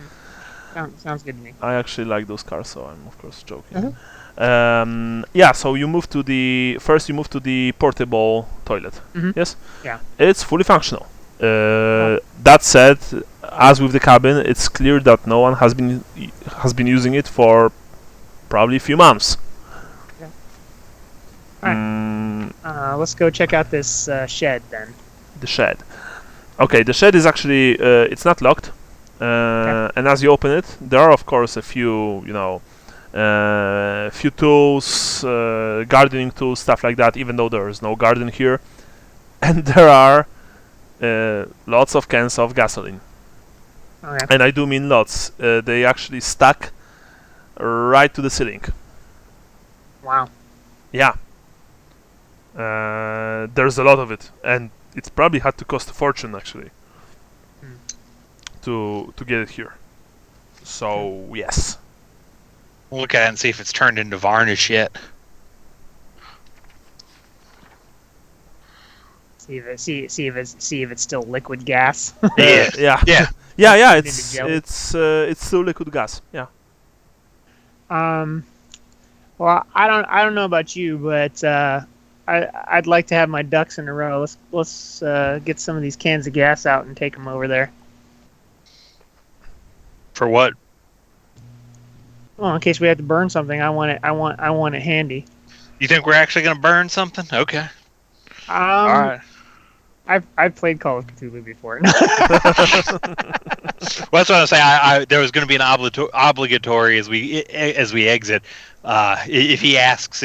Sounds good to me. I actually like those cars, so I'm of course joking. Uh-huh. So you move to the portable toilet. Mhm. Yes. Yeah. It's fully functional. That said, as with the cabin, it's clear that no one has been using it for probably a few months. Yeah. Alright. Let's go check out this shed then. The shed. Okay, the shed is actually it's not locked. Okay. And as you open it, there are of course a few, few tools, gardening tools, stuff like that. Even though there is no garden here, and there are lots of cans of gasoline. Okay. And I do mean lots. They actually stack right to the ceiling. Wow. Yeah. There's a lot of it, and it's probably had to cost a fortune actually to get it here. So yes. We'll look at it and see if it's turned into varnish yet. See if it's still liquid gas. Yeah. Yeah. Into jelly. It's still liquid gas. Yeah. Well, I don't know about you, but I'd like to have my ducks in a row. Let's get some of these cans of gas out and take them over there. For what? Well, in case we have to burn something, I want it handy. You think we're actually going to burn something? Okay. All right. I've played Call of Cthulhu before. Well, that's what I was saying. There was going to be an obligatory as we exit. If he asks,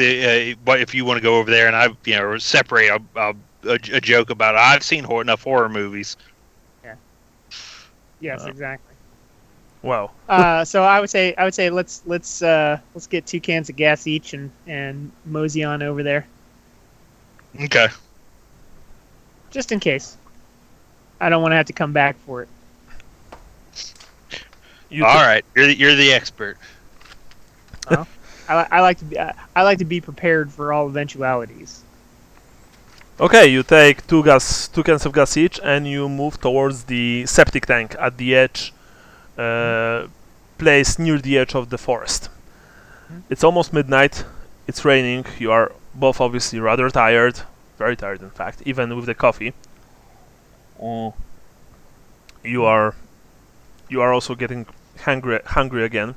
what if you want to go over there, and I separate a joke about it. I've seen enough horror movies. Yeah. Yes, exactly. Wow. So I would say let's get 2 cans of gas each and mosey on over there. Okay. Just in case. I don't want to have to come back for it. All right, you're the expert. Well, I like to be prepared for all eventualities. Okay, you take 2 cans of gas each, and you move towards the septic tank at the edge, placed near the edge of the forest. It's almost midnight. It's raining. You are both obviously rather tired, very tired, in fact, even with the coffee. You are also getting hungry again.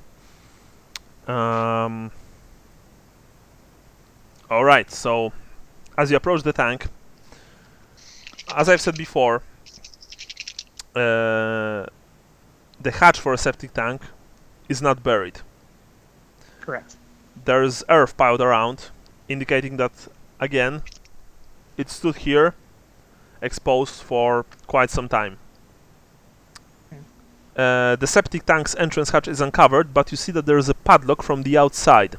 All right. So, as you approach the tank, as I've said before, the hatch for a septic tank is not buried. Correct. There's earth piled around, indicating that, again, it stood here, exposed for quite some time. The septic tank's entrance hatch is uncovered, but you see that there is a padlock from the outside.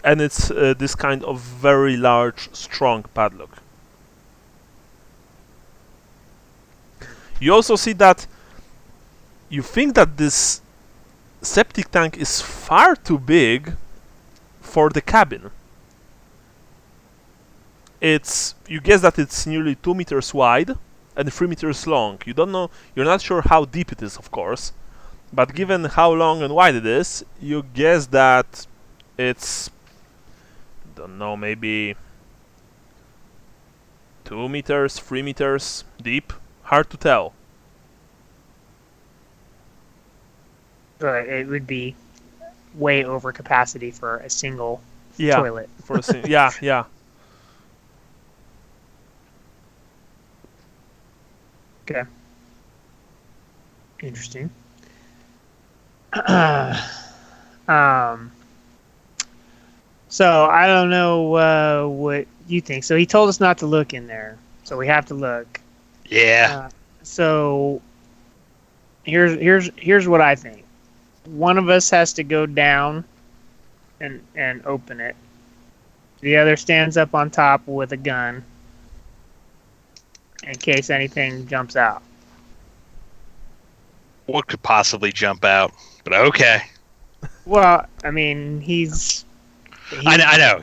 And it's this kind of very large, strong padlock. You also see that you think that this septic tank is far too big for the cabin. You guess that it's nearly 2 meters wide and 3 meters long. You don't know, you're not sure how deep it is, of course, but given how long and wide it is, you guess that it's, don't know, maybe 2 meters, 3 meters deep. Hard to tell. But it would be way over capacity for a single toilet. Yeah. Okay. Interesting. So I don't know what you think. So he told us not to look in there, so we have to look. Yeah. So here's what I think. One of us has to go down and open it. The other stands up on top with a gun in case anything jumps out. What could possibly jump out? But okay. Well, I mean, he's I know.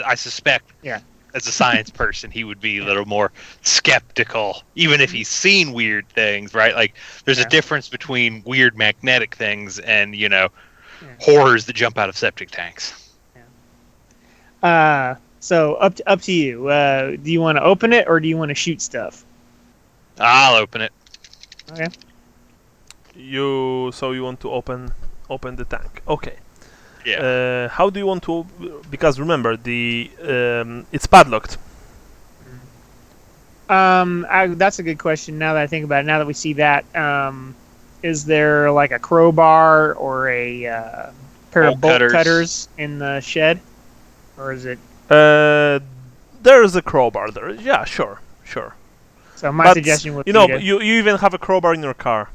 I suspect. Yeah. As a science person, he would be a little more skeptical, even if he's seen weird things, right? Like, there's a difference between weird magnetic things and, horrors that jump out of septic tanks. Yeah. So up to you. Do you want to open it or do you want to shoot stuff? I'll open it. Okay. You want to open the tank? Okay. Yeah. How do you want to? Because remember, it's padlocked. That's a good question. Now that I think about it, now that we see that, is there like a crowbar or a pair of bolt cutters in the shed, or is it? There's a crowbar there. Yeah, sure. So my suggestion would be you even have a crowbar in your car,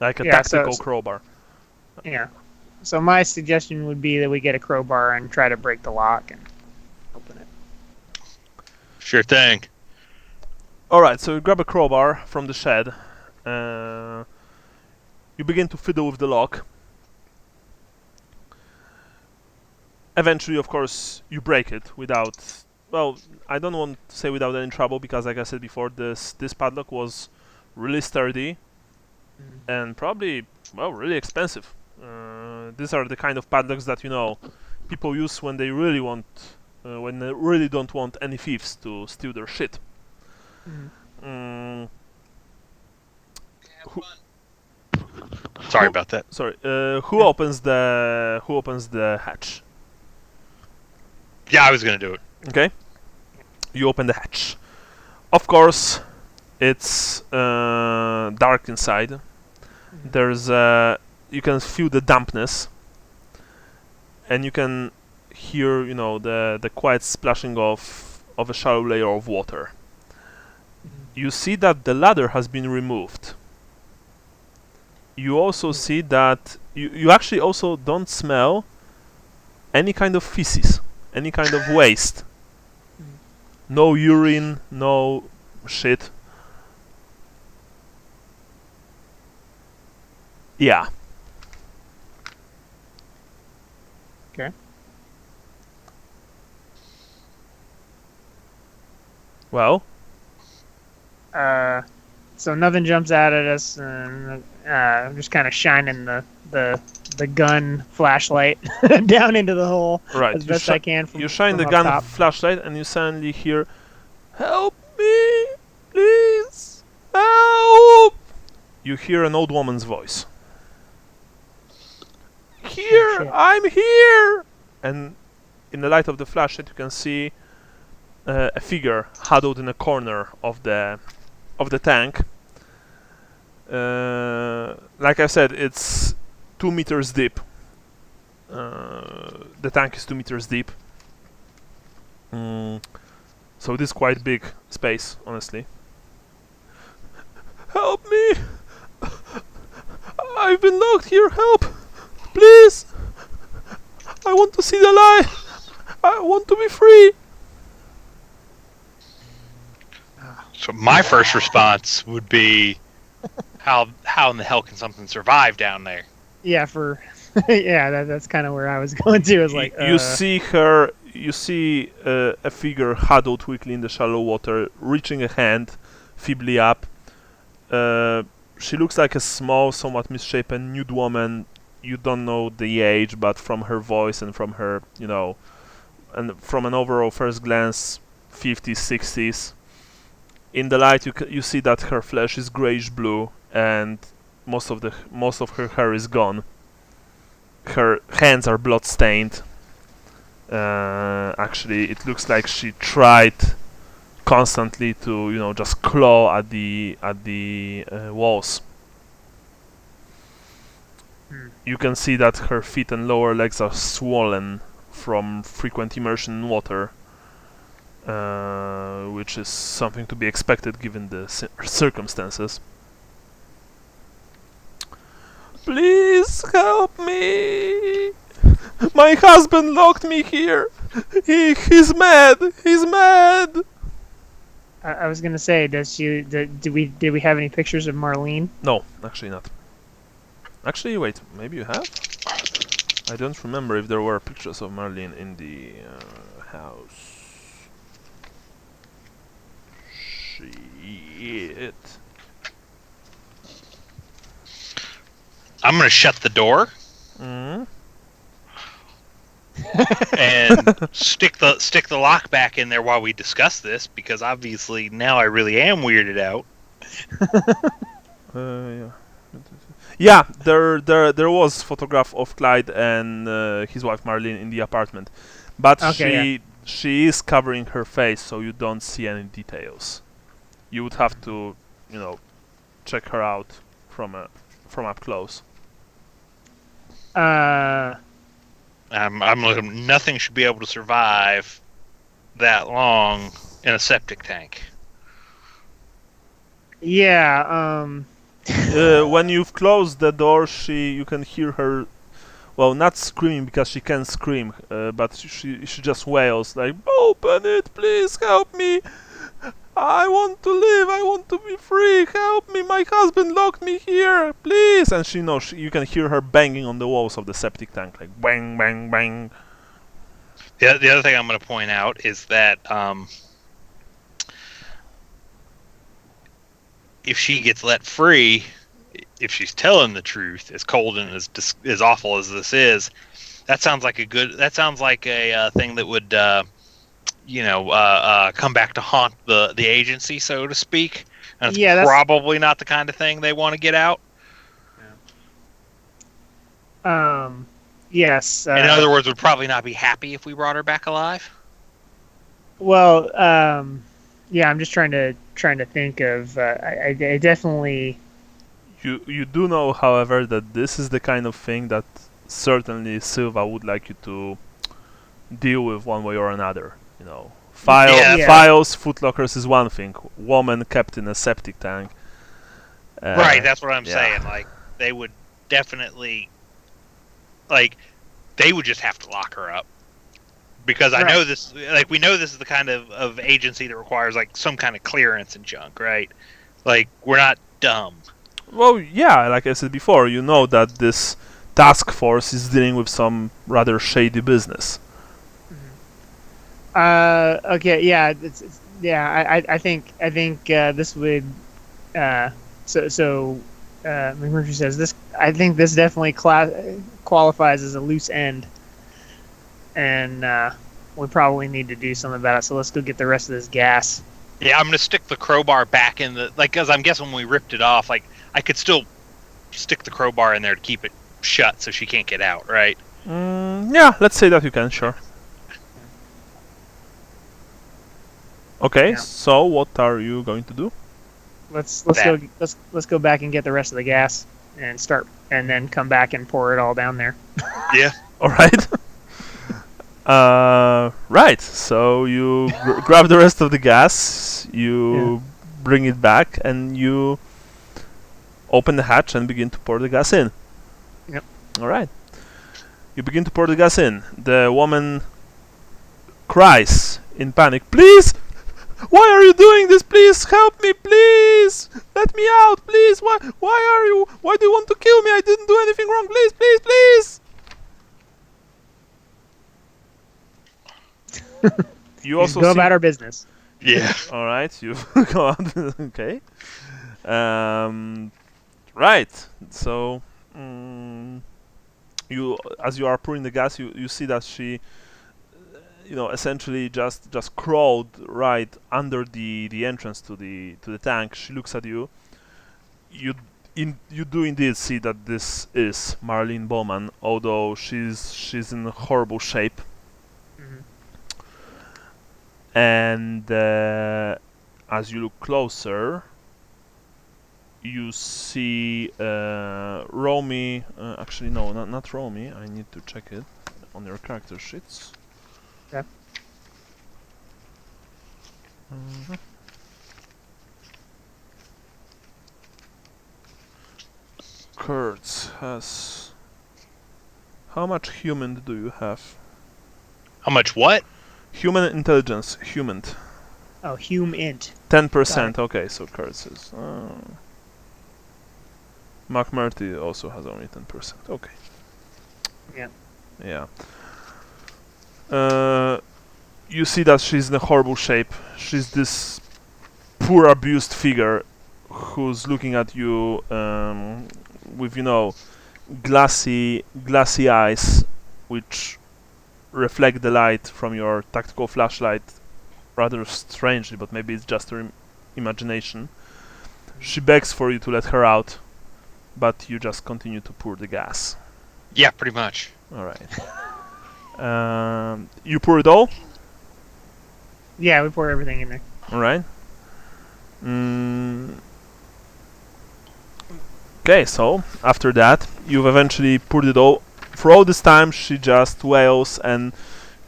like a tactical crowbar. Yeah. So my suggestion would be that we get a crowbar and try to break the lock and open it. Sure thing. Alright, so you grab a crowbar from the shed. You begin to fiddle with the lock. Eventually, of course, you break it without... Well, I don't want to say without any trouble, because like I said before, this padlock was really sturdy and probably, well, really expensive. These are the kind of padlocks that people use when they really don't want any thieves to steal their shit. Sorry about that. Sorry. Who opens the hatch? Yeah, I was gonna do it. Okay. You open the hatch. Of course, it's dark inside. There's you can feel the dampness, and you can hear, the quiet splashing of a shallow layer of water. You see that the ladder has been removed. You also see that you actually also don't smell any kind of feces, any kind of waste. No urine, no shit. Yeah. Okay. Well? So nothing jumps out at us, and I'm just kind of shining the gun flashlight down into the hole as best I can. You shine the gun flashlight, and you suddenly hear, "Help me, please, help!" You hear an old woman's voice. "Here, I'm here!" And in the light of the flashlight, you can see a figure huddled in a corner of the tank. Like I said, it's 2 meters deep. The tank is 2 meters deep. So it is quite big space, honestly. "Help me! I've been locked here, help! Please! I want to see the light! I want to be free!" So my first response would be, how in the hell can something survive down there? Yeah, that's kind of where I was going to. Is like you see her. You see a figure huddled weakly in the shallow water, reaching a hand feebly up. She looks like a small, somewhat misshapen nude woman. You don't know the age, but from her voice and from her, and from an overall first glance, 50s, 60s. In the light, you see that her flesh is grayish blue, and most of her hair is gone. Her hands are blood stained. Actually, it looks like she tried constantly to just claw at the walls. You can see that her feet and lower legs are swollen from frequent immersion in water, which is something to be expected given the circumstances. Please help me. My husband locked me here. He's mad. He's mad. I was gonna say, did we have any pictures of Marlene? No, actually not. Actually, wait. Maybe you have. I don't remember if there were pictures of Marlene in the house. Shit. I'm gonna shut the door Mm. and stick the lock back in there while we discuss this, because obviously now I really am weirded out. Yeah. Yeah, there was photograph of Clyde and his wife Marlene in the apartment, but Okay, she is covering her face, so you don't see any details. You would have to, check her out from up close. I'm looking. Nothing should be able to survive that long in a septic tank. Yeah. When you've closed the door, you can hear her. Well, not screaming because she can scream, but she just wails like, "Open it, please help me! I want to live. I want to be free. Help me! My husband locked me here, please!" And you can hear her banging on the walls of the septic tank, like bang, bang, bang. The other thing I'm going to point out is that if she gets let free, if she's telling the truth, as cold and as awful as this is, that sounds like a thing that would come back to haunt the agency, so to speak. And it's probably not the kind of thing they want to get out. Yes. In other words, would probably not be happy if we brought her back alive. Well, yeah, I'm just trying to think of. I definitely. You do know, however, that this is the kind of thing that certainly Silva would like you to deal with one way or another. Files, footlockers is one thing. Woman kept in a septic tank. Right, that's what I'm saying. Like, they would definitely, they would just have to lock her up. Because I know this, we know this is the kind of agency that requires, some kind of clearance and junk, right? We're not dumb. Well, yeah, like I said before, you know that this task force is dealing with some rather shady business. Okay. Yeah. I think this would. McMurphy says this. I think this definitely qualifies as a loose end, and we probably need to do something about it. So let's go get the rest of this gas. Yeah, I'm gonna stick the crowbar back in the because I'm guessing when we ripped it off, I could still stick the crowbar in there to keep it shut so she can't get out, right? Yeah, let's say that you can, sure. Okay, so what are you going to do? Let's go back and get the rest of the gas and then come back and pour it all down there. Yeah. All right. Right. So you grab the rest of the gas, you bring it back, and you open the hatch and begin to pour the gas in. Yep. All right. You begin to pour the gas in. The woman cries in panic, "Please! Why are you doing this? Please help me! Please! Let me out! Please! Why do you want to kill me? I didn't do anything wrong! Please, please, please!" You also go about our business. Yeah. All right. You go out. Okay. Right. So, as you are pouring the gas, you see that she, essentially just crawled right under the entrance to the tank. She looks at you. You do indeed see that this is Marlene Bowman, although she's in horrible shape. And as you look closer, you see Romy. Actually, no, not Romy. I need to check it on your character sheets. Yeah. Kurtz has... How much human do you have? How much what? Human intelligence. Human. Oh, int. 10%. Okay, so Kurtz is... McMurtry also has only 10%. Okay. Yeah. Yeah. You see that she's in a horrible shape. She's this poor abused figure who's looking at you with, you know, glassy eyes which reflect the light from your tactical flashlight rather strangely, but maybe it's just her imagination. She begs for you to let her out, but you just continue to pour the gas. Yeah, pretty much. Alright. You pour it all? Yeah, we pour everything in there. Alright. Okay, so after that, you've eventually poured it all. For all this time, she just wails and,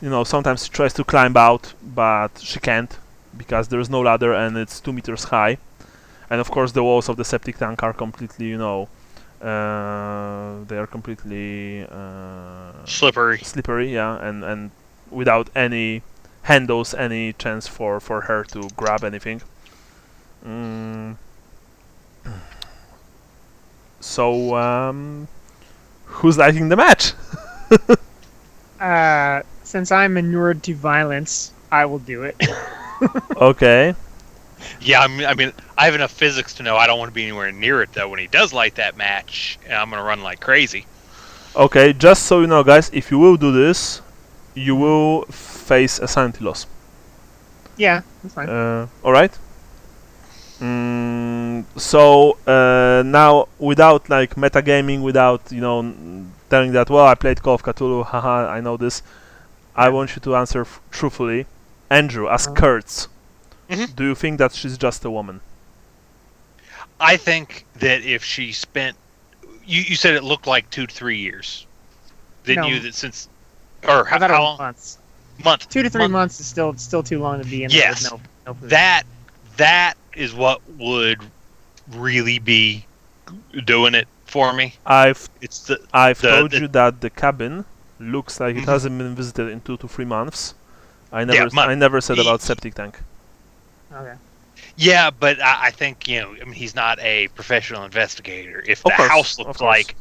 you know, sometimes she tries to climb out, but she can't because there's no ladder and it's 2 meters high. And of course, the walls of the septic tank are completely, you know, they are completely slippery, yeah, and without any handles, any chance for her to grab anything. So, who's lighting the match? Since I'm inured to violence, I will do it. Okay. Yeah, I mean, I have enough physics to know I don't want to be anywhere near it, though. When he does light that match, I'm going to run like crazy. Okay, just so you know, guys, if you will do this, you will face a sanity loss. Yeah, that's fine. Alright. So, now, without, like, metagaming, without, you know, telling that, well, I played Call of Cthulhu, haha, I know this, I want you to answer truthfully. Andrew, as Kurtz, do you think that she's just a woman? I think that if she spent... You said it looked like 2 to 3 years. Didn't you? That since... Or how long? Months. Month. 2 to 3 months is still too long to be in there with no food. That is what would really be doing it for me. I've told you that the cabin looks like it hasn't been visited in 2 to 3 months. I never said about septic tank. Okay. Yeah, but I think, you know, I mean, he's not a professional investigator. If the house looks like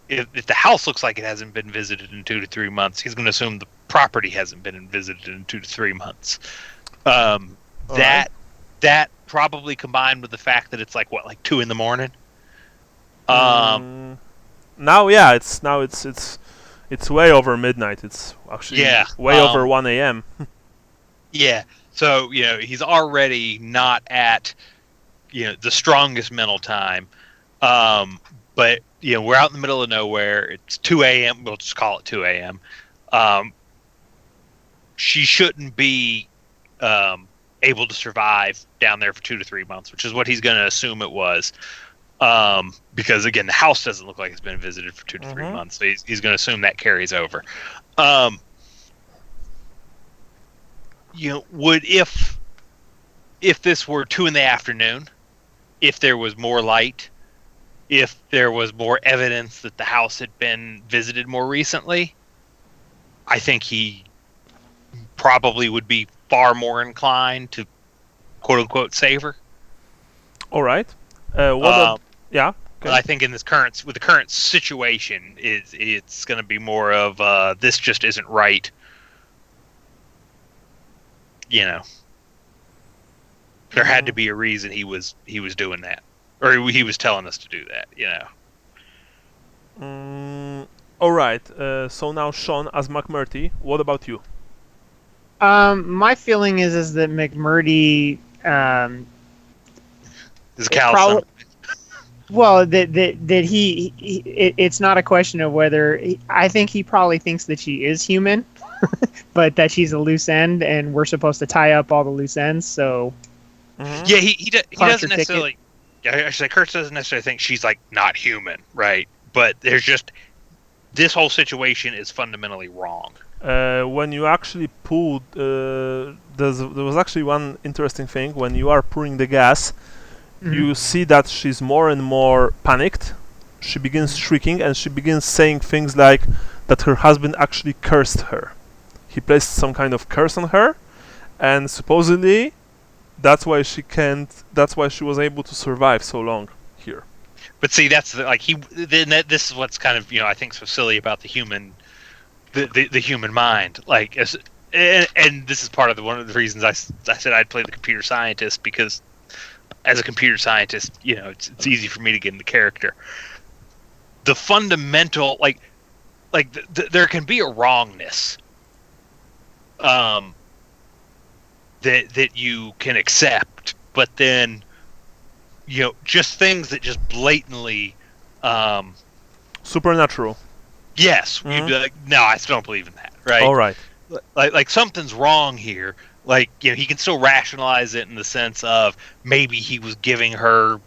if the house looks like it hasn't been visited in 2 to 3 months, he's going to assume the property hasn't been visited in 2 to 3 months. That probably combined with the fact that it's like 2 in the morning. Now, yeah, it's way over midnight. It's actually way over 1 a.m. Yeah. So, you know, he's already not at, you know, the strongest mental time. But, you know, we're out in the middle of nowhere. It's 2 a.m. We'll just call it 2 a.m. She shouldn't be able to survive down there for 2 to 3 months, which is what he's going to assume it was. Because, again, the house doesn't look like it's been visited for 2 to 3 months. So he's going to assume that carries over. You know, would if this were 2 in the afternoon, if there was more light, if there was more evidence that the house had been visited more recently, I think he probably would be far more inclined to quote unquote save her. All right. Yeah. Okay. I think in this current situation, it's going to be more of this just isn't right. You know, there had to be a reason he was doing that, or he was telling us to do that. You know. All right. So now, Sean, as McMurtry, what about you? My feeling is that McMurtry is callous. Well, that he it's not a question of whether I think he probably thinks that she is human. But that she's a loose end, and we're supposed to tie up all the loose ends. So, yeah, he doesn't necessarily. Actually, Kurtz doesn't necessarily think she's like not human, right? But there's just this whole situation is fundamentally wrong. When you actually pulled, there was actually one interesting thing. When you are pouring the gas, you see that she's more and more panicked. she begins shrieking, and she begins saying things like that her husband actually cursed her. He placed some kind of curse on her, and supposedly that's why she was able to survive so long here. But see, that's this is what's kind of, I think so silly about the human mind. Like, and this is part of one of the reasons I said I'd play the computer scientist, because as a computer scientist, it's easy for me to get into character. The fundamental, there can be a wrongness, that you can accept, but then, just things that just blatantly, supernatural. Yes, you'd be like, no, I still don't believe in that, right? All right. Like something's wrong here. Like, he can still rationalize it in the sense of maybe he was giving her,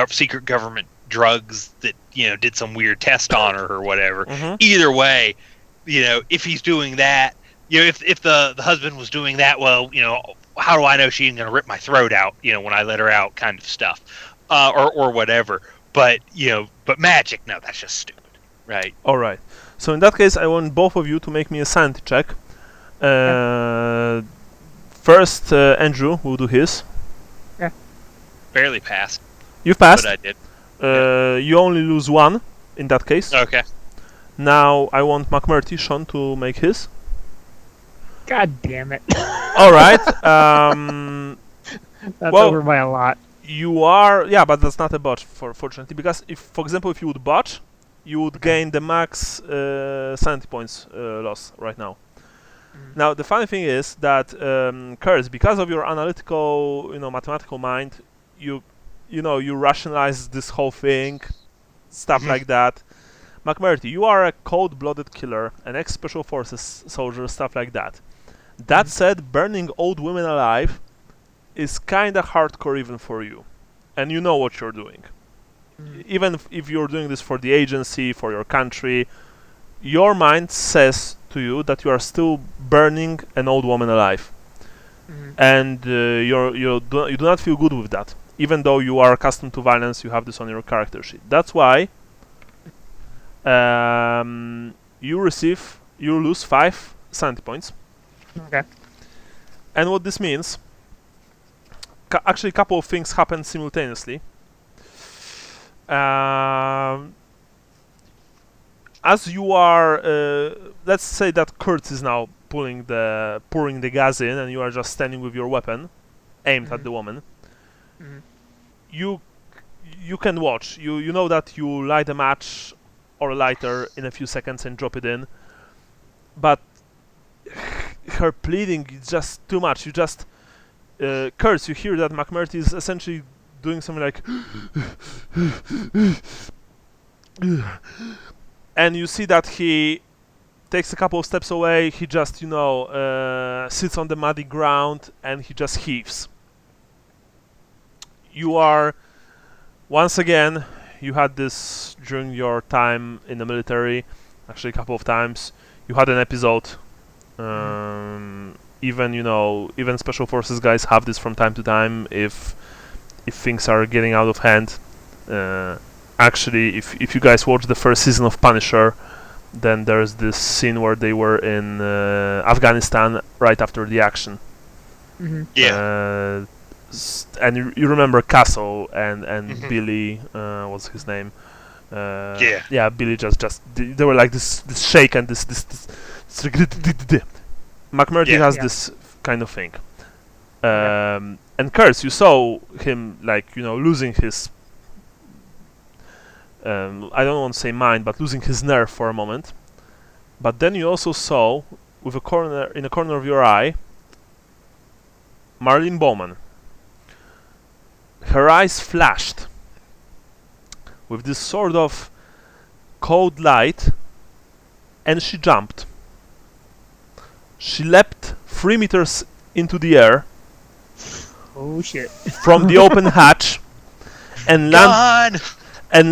secret government drugs that, did some weird test on her or whatever. Either way, if he's doing that, if the husband was doing that, well, how do I know she ain't gonna rip my throat out, when I let her out, kind of stuff, or whatever. But but magic, no, that's just stupid, right? All right. So in that case, I want both of you to make me a sanity check. First, Andrew will do his. Yeah. Barely passed. You've passed. But I did. You only lose 1 in that case. Okay. Now I want McMurty, Sean, to make his. God damn it. All right. That's over by a lot. You are, but that's not a botch, fortunately, because for example, if you would botch, you would gain the max sanity points loss right now. Now, the funny thing is that Curse, because of your analytical, mathematical mind, you rationalize this whole thing, stuff like that. McMurty, you are a cold-blooded killer, an ex-special forces soldier, stuff like that. That said, burning old women alive is kinda hardcore even for you, and you know what you're doing. Even if you're doing this for the agency, for your country, your mind says to you that you are still burning an old woman alive, and you do not feel good with that. Even though you are accustomed to violence, you have this on your character sheet. That's why you lose 5 sanity points. Okay. And what this means, actually, a couple of things happen simultaneously. As you are, let's say that Kurtz is now pouring the gas in, and you are just standing with your weapon aimed at the woman. You can watch. You know that you light a match or a lighter in a few seconds and drop it in, but her pleading is just too much. You just Kurtz, you hear that McMurty is essentially doing something like and you see that he takes a couple of steps away. He just, sits on the muddy ground and he just heaves. You are, once again, you had this during your time in the military, actually a couple of times. You had an episode. Even special forces guys have this from time to time if things are getting out of hand. Actually, if you guys watch the first season of Punisher, then there's this scene where they were in Afghanistan right after the action. Yeah. And you remember Castle and Billy, what's his name? Yeah, Billy just they were like this shake and this McMurdy has this kind of thing. And Kurtz, you saw him losing his I don't want to say mind, but losing his nerve for a moment. But then you also saw, in a corner of your eye, Marlene Bowman. Her eyes flashed with this sort of cold light, and she jumped. She leapt 3 meters into the air. Oh shit! From the open hatch, and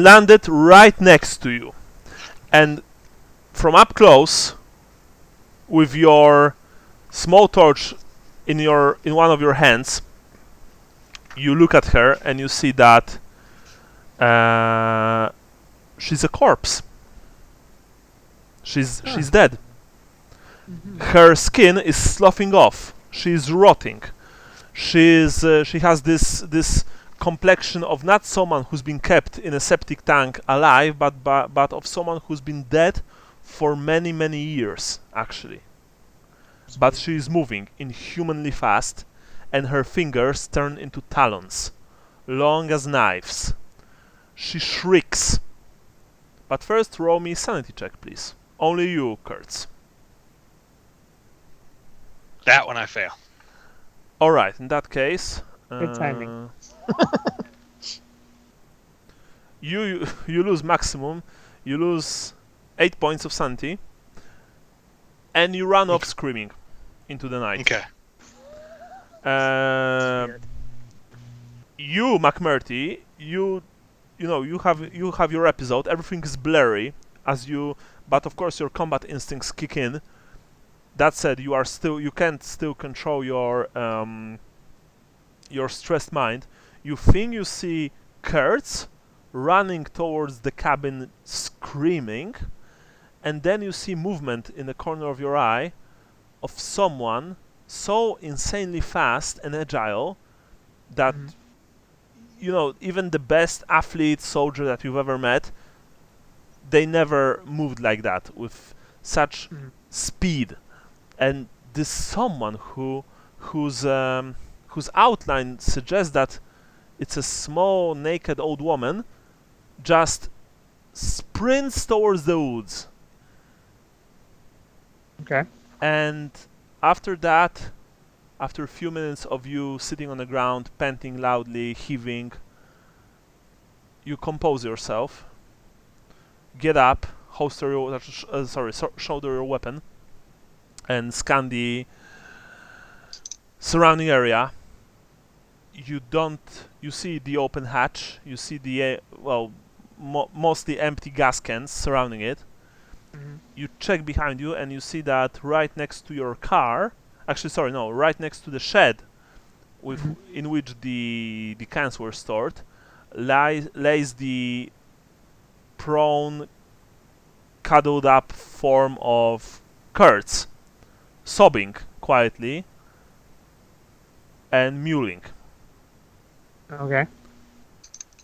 landed right next to you. And from up close, with your small torch in one of your hands, you look at her and you see that she's a corpse. She's dead. Her skin is sloughing off. She's rotting. She has this complexion of not someone who's been kept in a septic tank alive, but of someone who's been dead for many years, actually. But she is moving inhumanly fast, and her fingers turn into talons, long as knives. She shrieks. But first, roll me sanity check, please. Only you, Kurtz. That one I fail. Alright, in that case... Good timing. You lose maximum. You lose 8 points of sanity. And you run off screaming into the night. Okay. You, McMurty, you have your episode. Everything is blurry but of course your combat instincts kick in. That said, you can't still control your stressed mind. You think you see Kurtz running towards the cabin screaming, and then you see movement in the corner of your eye of someone so insanely fast and agile that even the best athlete soldier that you've ever met, they never moved like that with such speed. And this someone whose outline suggests that it's a small naked old woman just sprints towards the woods. Okay. And after that, after a few minutes of you sitting on the ground, panting loudly, heaving, you compose yourself, get up, shoulder your weapon, and scan the surrounding area. You see the open hatch, you see the mostly empty gas cans surrounding it. You check behind you and you see that right next to your car, right next to the shed in which the cans were stored, lays the prone, cuddled up form of Kurtz, sobbing quietly and mewling. Okay.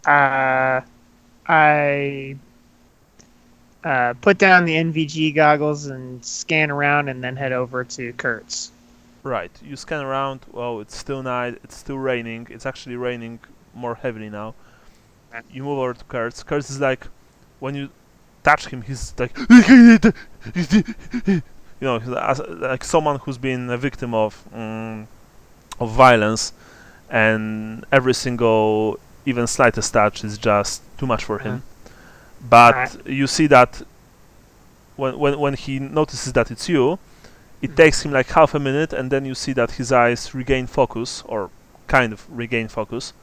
I put down the NVG goggles and scan around and then head over to Kurtz. Right. You scan around. Well, it's still night. It's still raining. It's actually raining more heavily now. You move over to Kurtz. Kurtz is like, when you touch him, he's like, he's like someone who's been a victim of violence, and every single, even slightest touch is just too much for him. But you see that when he notices that it's you, it takes him like half a minute, and then you see that his eyes regain focus, or kind of regain focus.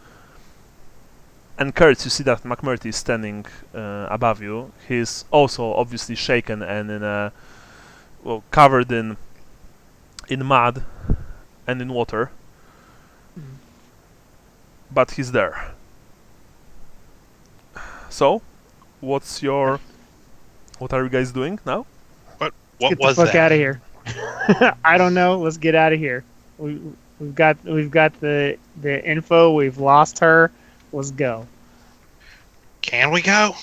And Kurtz, you see that McMurty is standing above you. He's also obviously shaken and covered in mud and in water. But he's there. So, what are you guys doing now? What Get was the fuck that? out of here. I don't know. Let's get out of here. We've got the info. We've lost her. Let's go. Can we go?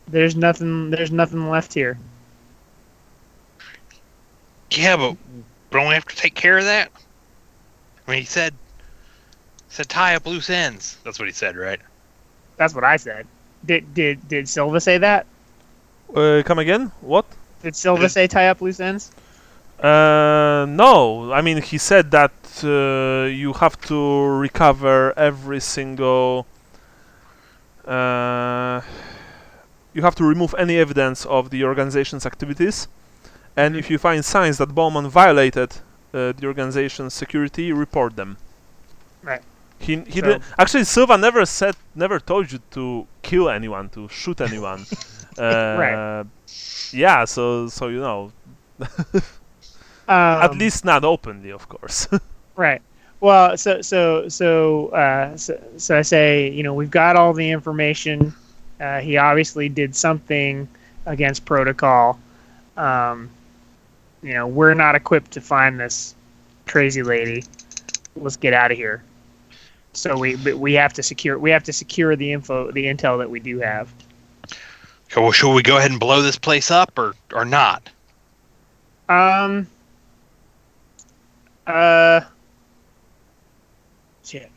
There's nothing left here. Yeah, but don't we have to take care of that? I mean, he said tie up loose ends. That's what he said, right? That's what I said. Did Silva say that? Come again? What? Did Silva say tie up loose ends? No. I mean, he said that you have to recover every single... you have to remove any evidence of the organization's activities, and if you find signs that Bowman violated the organization's security, report them. Right. Actually, Silva never told you to kill anyone, to shoot anyone. Right. Yeah, so you know. At least not openly, of course. Right. Well, so I say, we've got all the information. He obviously did something against protocol. We're not equipped to find this crazy lady. Let's get out of here. So we have to secure the intel that we do have. Okay, well, should we go ahead and blow this place up or not? Shit.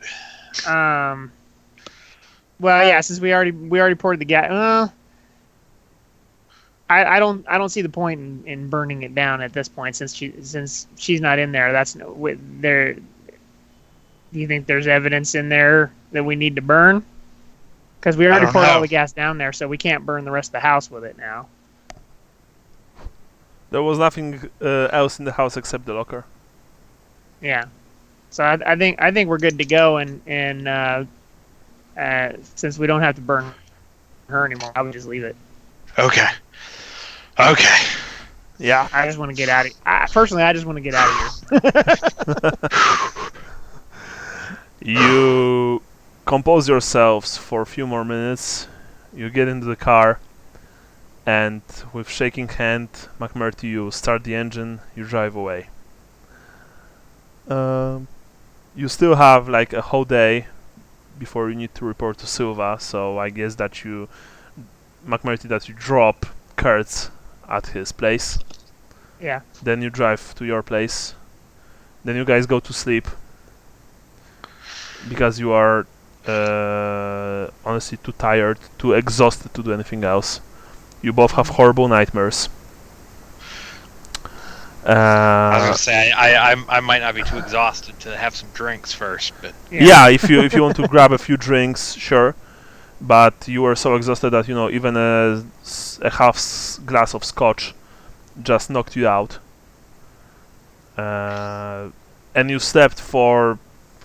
Well, yeah, since we already poured the gas. I don't see the point in burning it down at this point since she's not in there. There. Do you think there's evidence in there that we need to burn? Because we already poured all the gas down there, so we can't burn the rest of the house with it now. There was nothing else in the house except the locker. Yeah, so I think we're good to go, and since we don't have to burn her anymore, I would just leave it. Okay. Yeah. I just want to get out of here. Personally, I just want to get out of here. You compose yourselves for a few more minutes. You get into the car, and with shaking hand, McMurty, you start the engine. You drive away. You still have like a whole day before you need to report to Silva. So I guess that McMurty, that you drop Kurtz at his place. Yeah. Then you drive to your place. Then you guys go to sleep. Because you are honestly too tired, too exhausted to do anything else. You both have horrible nightmares. I was gonna say I might not be too exhausted to have some drinks first, but yeah, if you want to grab a few drinks, sure. But you were so exhausted that even a half glass of scotch just knocked you out. And you slept for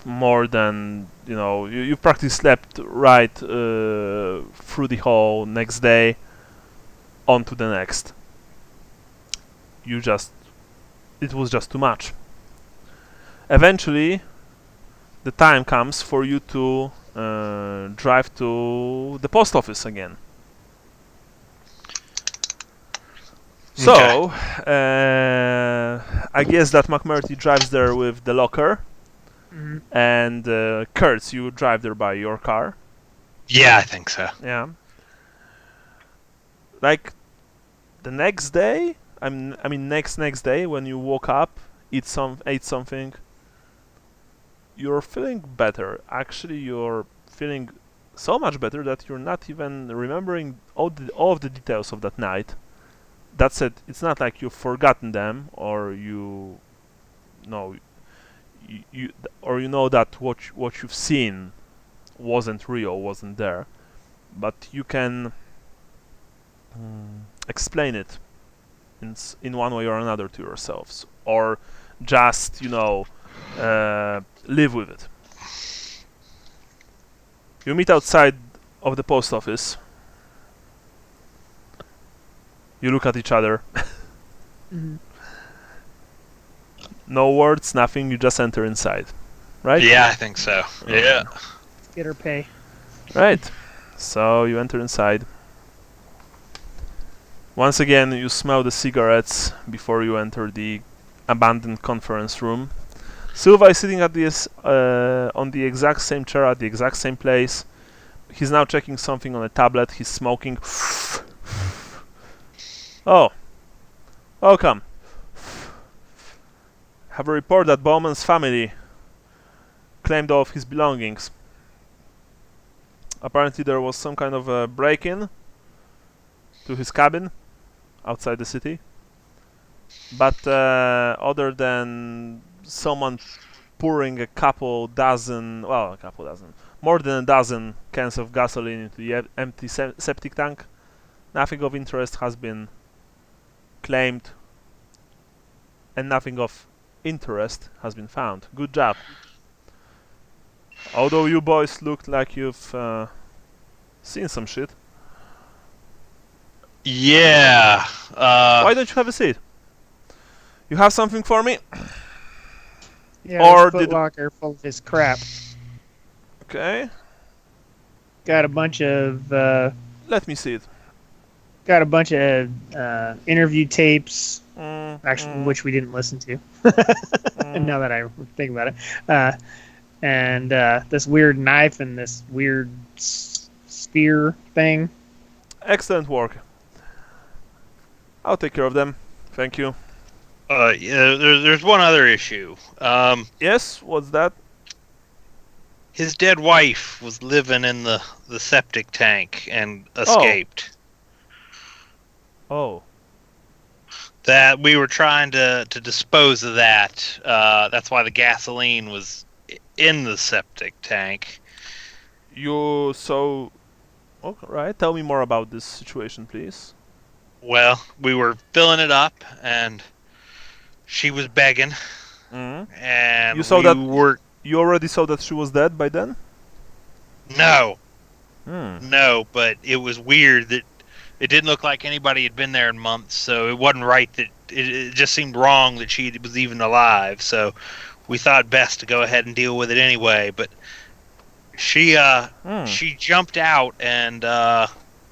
more than you practically slept right through the whole next day on to the next. It was just too much. Eventually the time comes for you to drive to the post office again. So I guess that McMurty drives there with the locker. Mm-hmm. And Kurtz, you drive there by your car. Yeah, I think so. Yeah. Like the next day, next day when you woke up, ate something, you're feeling better. Actually, you're feeling so much better that you're not even remembering all of the details of that night. That said, it's not like you've forgotten them or you know that what you've seen wasn't real, wasn't there, but you can explain it in one way or another to yourselves, or just live with it. You meet outside of the post office. You look at each other. Mm-hmm. No words, nothing, you just enter inside. Right? Yeah, I think so. Yeah. Get her pay. Right. So you enter inside. Once again, you smell the cigarettes before you enter the abandoned conference room. Silva is sitting at on the exact same chair at the exact same place. He's now checking something on a tablet. He's smoking. Oh. Welcome. Have a report that Bowman's family claimed all of his belongings. Apparently there was some kind of a break-in to his cabin outside the city. But other than someone pouring more than a dozen cans of gasoline into the empty septic tank, nothing of interest has been claimed, and nothing of interest has been found. Good job. Although you boys looked like you've seen some shit. Yeah. Why don't you have a seat? You have something for me? Yeah, or his Foot Locker full of his crap. Okay. Got a bunch of Let me see it. Got a bunch of interview tapes, actually, which we didn't listen to. Now that I think about it, and this weird knife and this weird spear thing. Excellent work. I'll take care of them. Thank you. Yeah, there's one other issue. Yes, what's that? His dead wife was living in the septic tank and escaped. Oh. That we were trying to dispose of that. That's why the gasoline was in the septic tank. All right, tell me more about this situation, please. Well, we were filling it up, and she was begging. And you already saw that she was dead by then? No. No, but it was weird that it didn't look like anybody had been there in months, so it wasn't right that it just seemed wrong that she was even alive. So we thought best to go ahead and deal with it anyway. But she jumped out and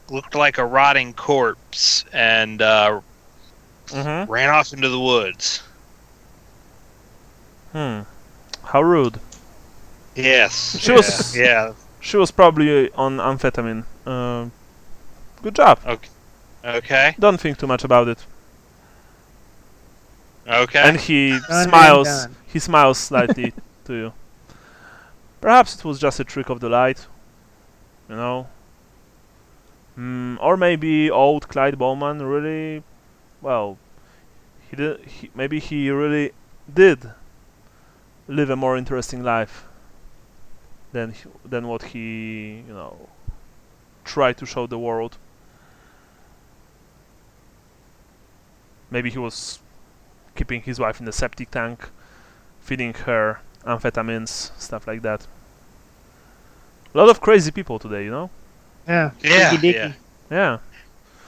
looked like a rotting corpse and ran off into the woods. How rude. Yes. She was probably on amphetamine. Good job. Okay. Don't think too much about it. Okay. And he smiles. He smiles slightly to you. Perhaps it was just a trick of the light, you know. Or maybe old Clyde Bowman really, well, maybe he really did live a more interesting life than what he, tried to show the world. Maybe he was keeping his wife in the septic tank, feeding her amphetamines, stuff like that. A lot of crazy people today, Yeah. Yeah.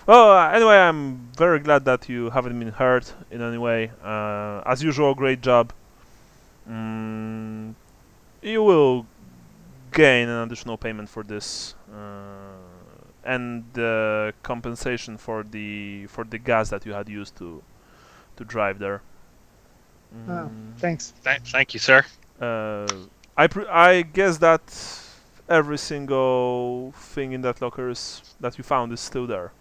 Well, anyway, I'm very glad that you haven't been hurt in any way. As usual, great job. You will gain an additional payment for this, and the compensation for the gas that you had used to drive there. Oh, thanks. Thank you, sir. I guess that every single thing in that locker that you found is still there.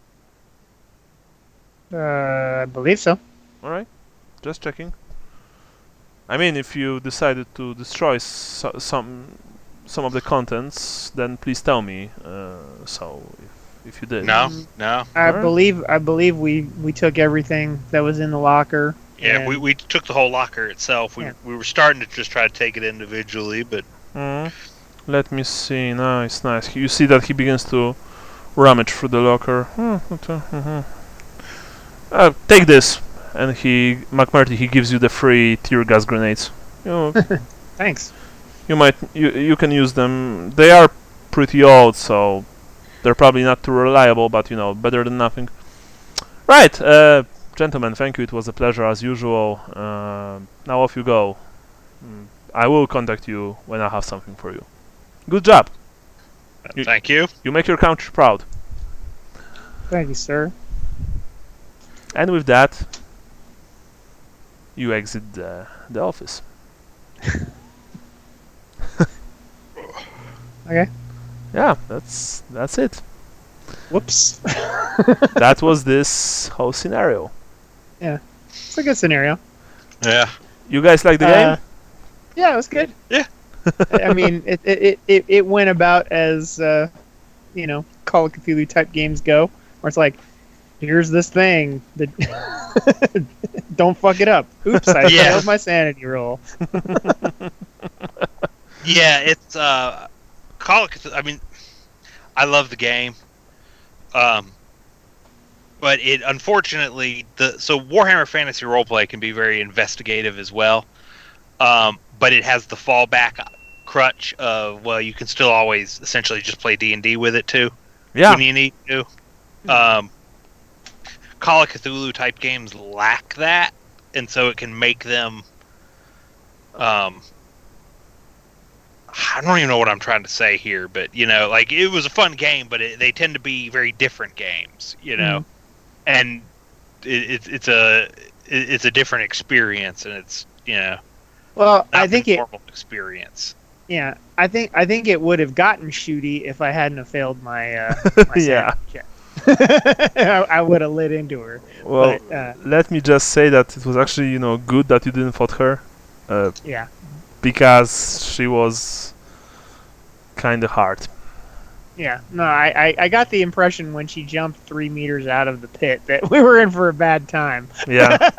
I believe so. All right, just checking. I mean, if you decided to destroy some of the contents, then please tell me. So if you did. No. I believe we took everything that was in the locker. Yeah, we took the whole locker itself. We were starting to just try to take it individually, but. Let me see. Nice. You see that he begins to rummage through the locker. Take this, and McMurtry, he gives you the free tear gas grenades. Thanks. You can use them. They are pretty old, so they're probably not too reliable, but better than nothing. Right, gentlemen, thank you. It was a pleasure as usual. Now off you go. I will contact you when I have something for you. Good job. Thank you. You make your country proud. Thank you, sir. And with that, you exit the office. Okay. Yeah, that's it. Whoops. That was this whole scenario. Yeah, it's a good scenario. Yeah. You guys like the game? Yeah, it was good. Yeah. I mean, it went about as Call of Cthulhu type games go, where it's like, here's this thing that don't fuck it up. Oops, I failed my sanity roll. Yeah, it's Call of Cthulhu. I mean, I love the game, but it unfortunately so Warhammer Fantasy Roleplay can be very investigative as well, but it has the fallback crutch of you can still always essentially just play D&D with it too. Yeah. When you need to. Call of Cthulhu type games lack that, and so it can make them I don't even know what I'm trying to say here, but like it was a fun game, but they tend to be very different games, and it's a different experience, and it's Well, not I think a normal experience. Yeah, I think it would have gotten shooty if I hadn't have failed my Yeah. check. I would have lit into her. Well, But, let me just say that it was actually good that you didn't fought her. Yeah. Because she was kind of hard. Yeah, no, I got the impression when she jumped 3 meters out of the pit that we were in for a bad time. Yeah.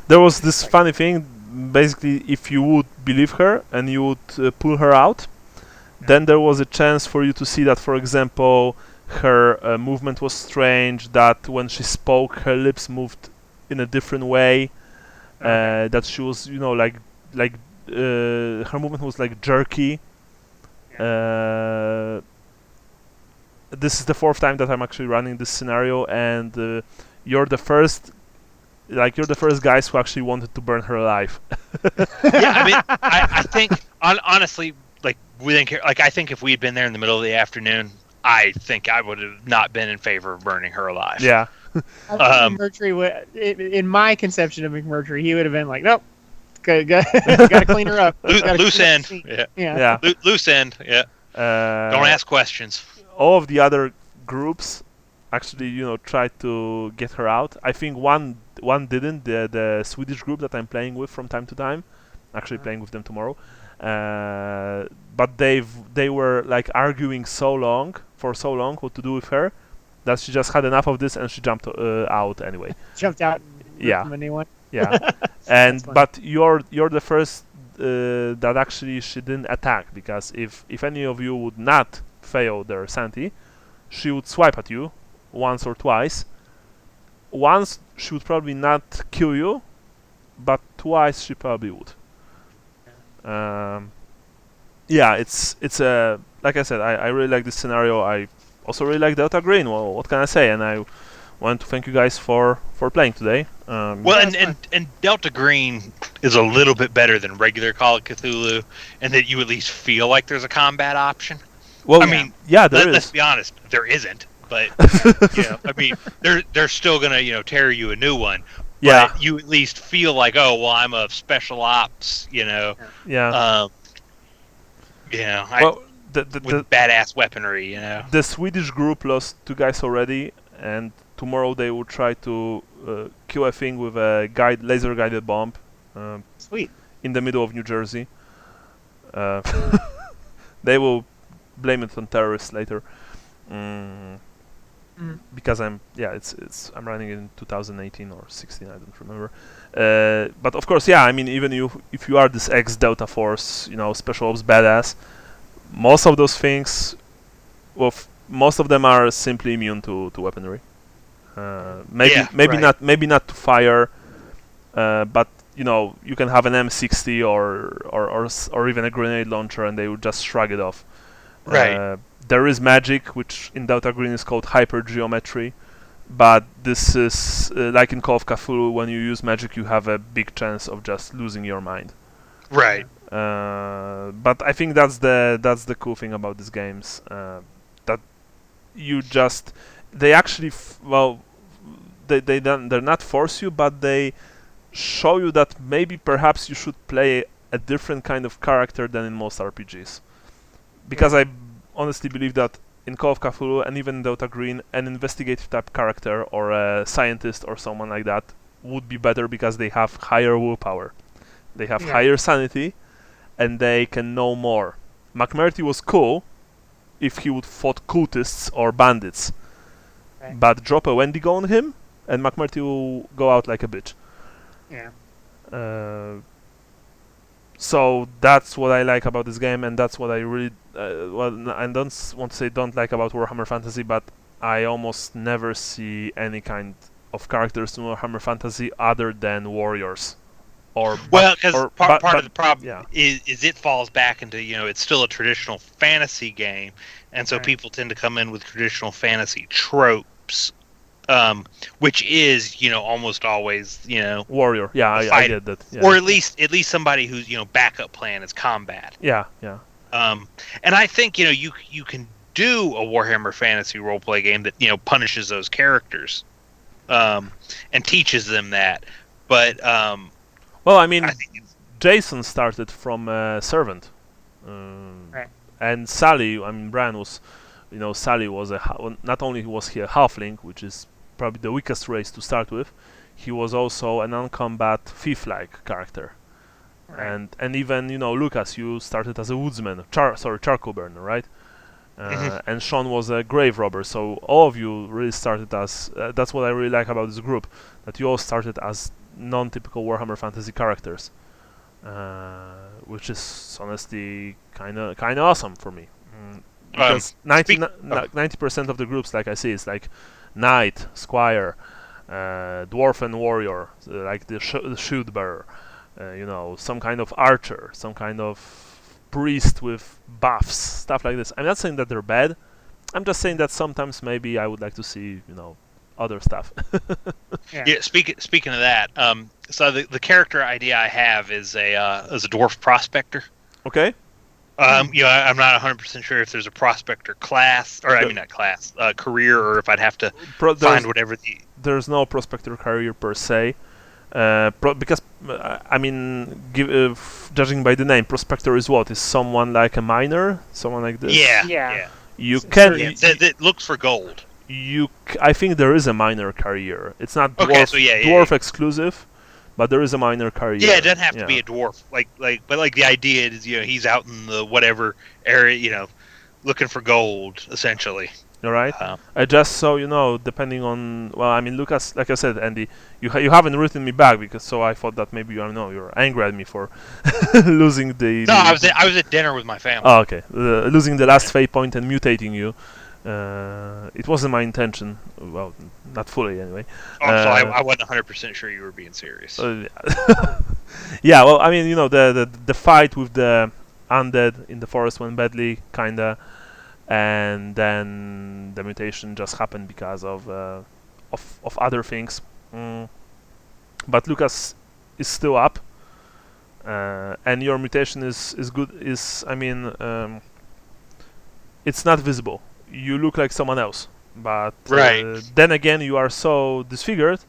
There was this funny thing. Basically, if you would believe her and you would pull her out, then there was a chance for you to see that, for example, her movement was strange, that when she spoke, her lips moved in a different way, that she was, like her movement was like jerky. This is the 4th time that I'm actually running this scenario, and you're the first guys who actually wanted to burn her alive. Yeah, I mean, I think honestly, like we didn't care. Like I think if we had been there in the middle of the afternoon, I think I would have not been in favor of burning her alive. Yeah. McMurtry in my conception of McMurtry, he would have been like, nope, got to clean her up. Loose end. Yeah. Loose end. Yeah. Don't ask questions. All of the other groups actually, tried to get her out. I think one didn't. The Swedish group that I'm playing with from time to time, actually playing with them tomorrow. But they were like arguing for so long what to do with her, that she just had enough of this and she jumped out anyway. Jumped out. Yeah. From a new one. Yeah. And but you're the first that actually she didn't attack, because if any of you would not fail their sanity, she would swipe at you once or twice. Once she would probably not kill you, but twice she probably would. Yeah, it's a, like I said, I really like this scenario. I also really like Delta Green. Well, what can I say? And I want to thank you guys for playing today. Well, and Delta Green is a little bit better than regular Call of Cthulhu, and that you at least feel like there's a combat option. Well, I mean, yeah, there is. Let's be honest, there isn't. But I mean, they're still gonna tear you a new one. Yeah. But you at least feel like, oh well, I'm a special ops. Yeah. Well, with badass weaponry. The Swedish group lost 2 guys already, and tomorrow they will try to kill a thing with a laser guided bomb. Sweet. In the middle of New Jersey. They will blame it on terrorists later. Because I'm running it in 2018 or 16, I don't remember. But of course, yeah, I mean, even if you are this ex-Delta Force, special ops badass, most of those things, most of them are simply immune to weaponry. Maybe not to fire, but you can have an M60 or even a grenade launcher, and they will just shrug it off. Right. There is magic, which in Delta Green is called hypergeometry, but this is like in Call of Cthulhu. When you use magic, you have a big chance of just losing your mind. Right. But I think that's the cool thing about these games, that they actually they're not force you, but they show you that maybe perhaps you should play a different kind of character than in most RPGs. Because I honestly believe that in Call of Cthulhu and even in Delta Green, an investigative type character or a scientist or someone like that would be better, because they have higher willpower, they have higher sanity, and they can know more. McMurtry was cool if he would fought cultists or bandits, but drop a Wendigo on him and McMurtry will go out like a bitch. Yeah. So that's what I like about this game, and that's what I really I don't want to say don't like about Warhammer Fantasy, but I almost never see any kind of characters in Warhammer Fantasy other than warriors. Because part of the problem is it falls back into it's still a traditional fantasy game, and so people tend to come in with traditional fantasy tropes, which is almost always warrior. Yeah, I get that. Yeah. Or at least somebody whose backup plan is combat. Yeah. And I think you can do a Warhammer Fantasy roleplay game that punishes those characters, and teaches them that. But well, I mean, I think Jason started from servant, Right. and Sally. I mean, Brian was, Sally was not only was he a halfling, which is probably the weakest race to start with, he was also an uncombat thief-like character. Right. And even Lucas, you started as a woodsman, charcoal burner, right? And Sean was a grave robber. So all of you really started as. That's what I really like about this group, that you all started as non-typical Warhammer Fantasy characters, which is honestly kind of awesome for me. Because 90% of the groups, like I see, is like knight, squire, dwarf and warrior, like the shield bearer. Some kind of archer, some kind of priest with buffs, stuff like this. I'm not saying that they're bad. I'm just saying that sometimes maybe I would like to see, other stuff. Yeah. Speaking of that, so the character idea I have is a dwarf prospector. Okay. I'm not 100% sure if there's a prospector class, or I mean not class, career, or if I'd have to find whatever the. There's no prospector career per se. Because I mean, judging by the name, prospector is what? Is someone like a miner, someone like this? Yeah. You can. It looks for gold. I think there is a miner career. It's not dwarf, dwarf exclusive, but there is a miner career. Yeah, it doesn't have to be a dwarf. But the idea is, he's out in the whatever area, looking for gold, essentially. All right. Just so depending on, well, I mean, Lucas, like I said, Andy, you haven't written me back so I thought that maybe you're angry at me for losing the. No, I was at dinner with my family. Oh, okay. Losing the last fate point and mutating you. It wasn't my intention. Well, not fully anyway. So I wasn't 100% sure you were being serious. Yeah. Well, I mean, the fight with the undead in the forest went badly, kinda. And then the mutation just happened because of other things. But Lucas is still up, and your mutation is good. It's not visible. You look like someone else, but then again, you are so disfigured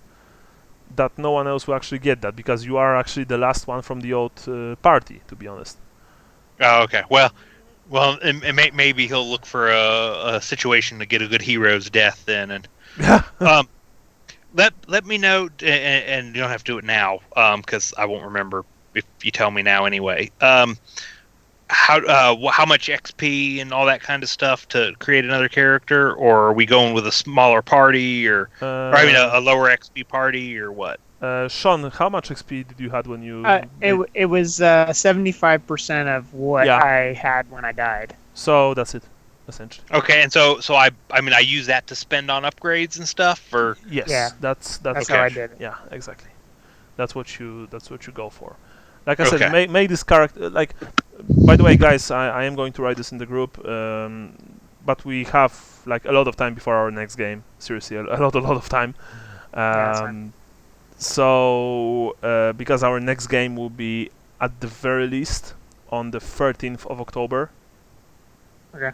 that no one else will actually get that, because you are actually the last one from the old party, to be honest. Oh, okay. Well, and maybe he'll look for a situation to get a good hero's death then, and let me know, and you don't have to do it now, because I won't remember if you tell me now anyway. How much XP and all that kind of stuff to create another character, or are we going with a smaller party, or I mean a lower XP party, or what? Sean, how much XP did you have when you? It was 75% of what I had when I died. So that's it, essentially. Okay, and so I use that to spend on upgrades and stuff, or yes, yeah, that's how I did it. Yeah, exactly. That's what you go for. Like I said, make this character like. By the way, guys, I am going to write this in the group, but we have like a lot of time before our next game. Seriously, a lot of time. So, because our next game will be at the very least on the 13th of October. Okay.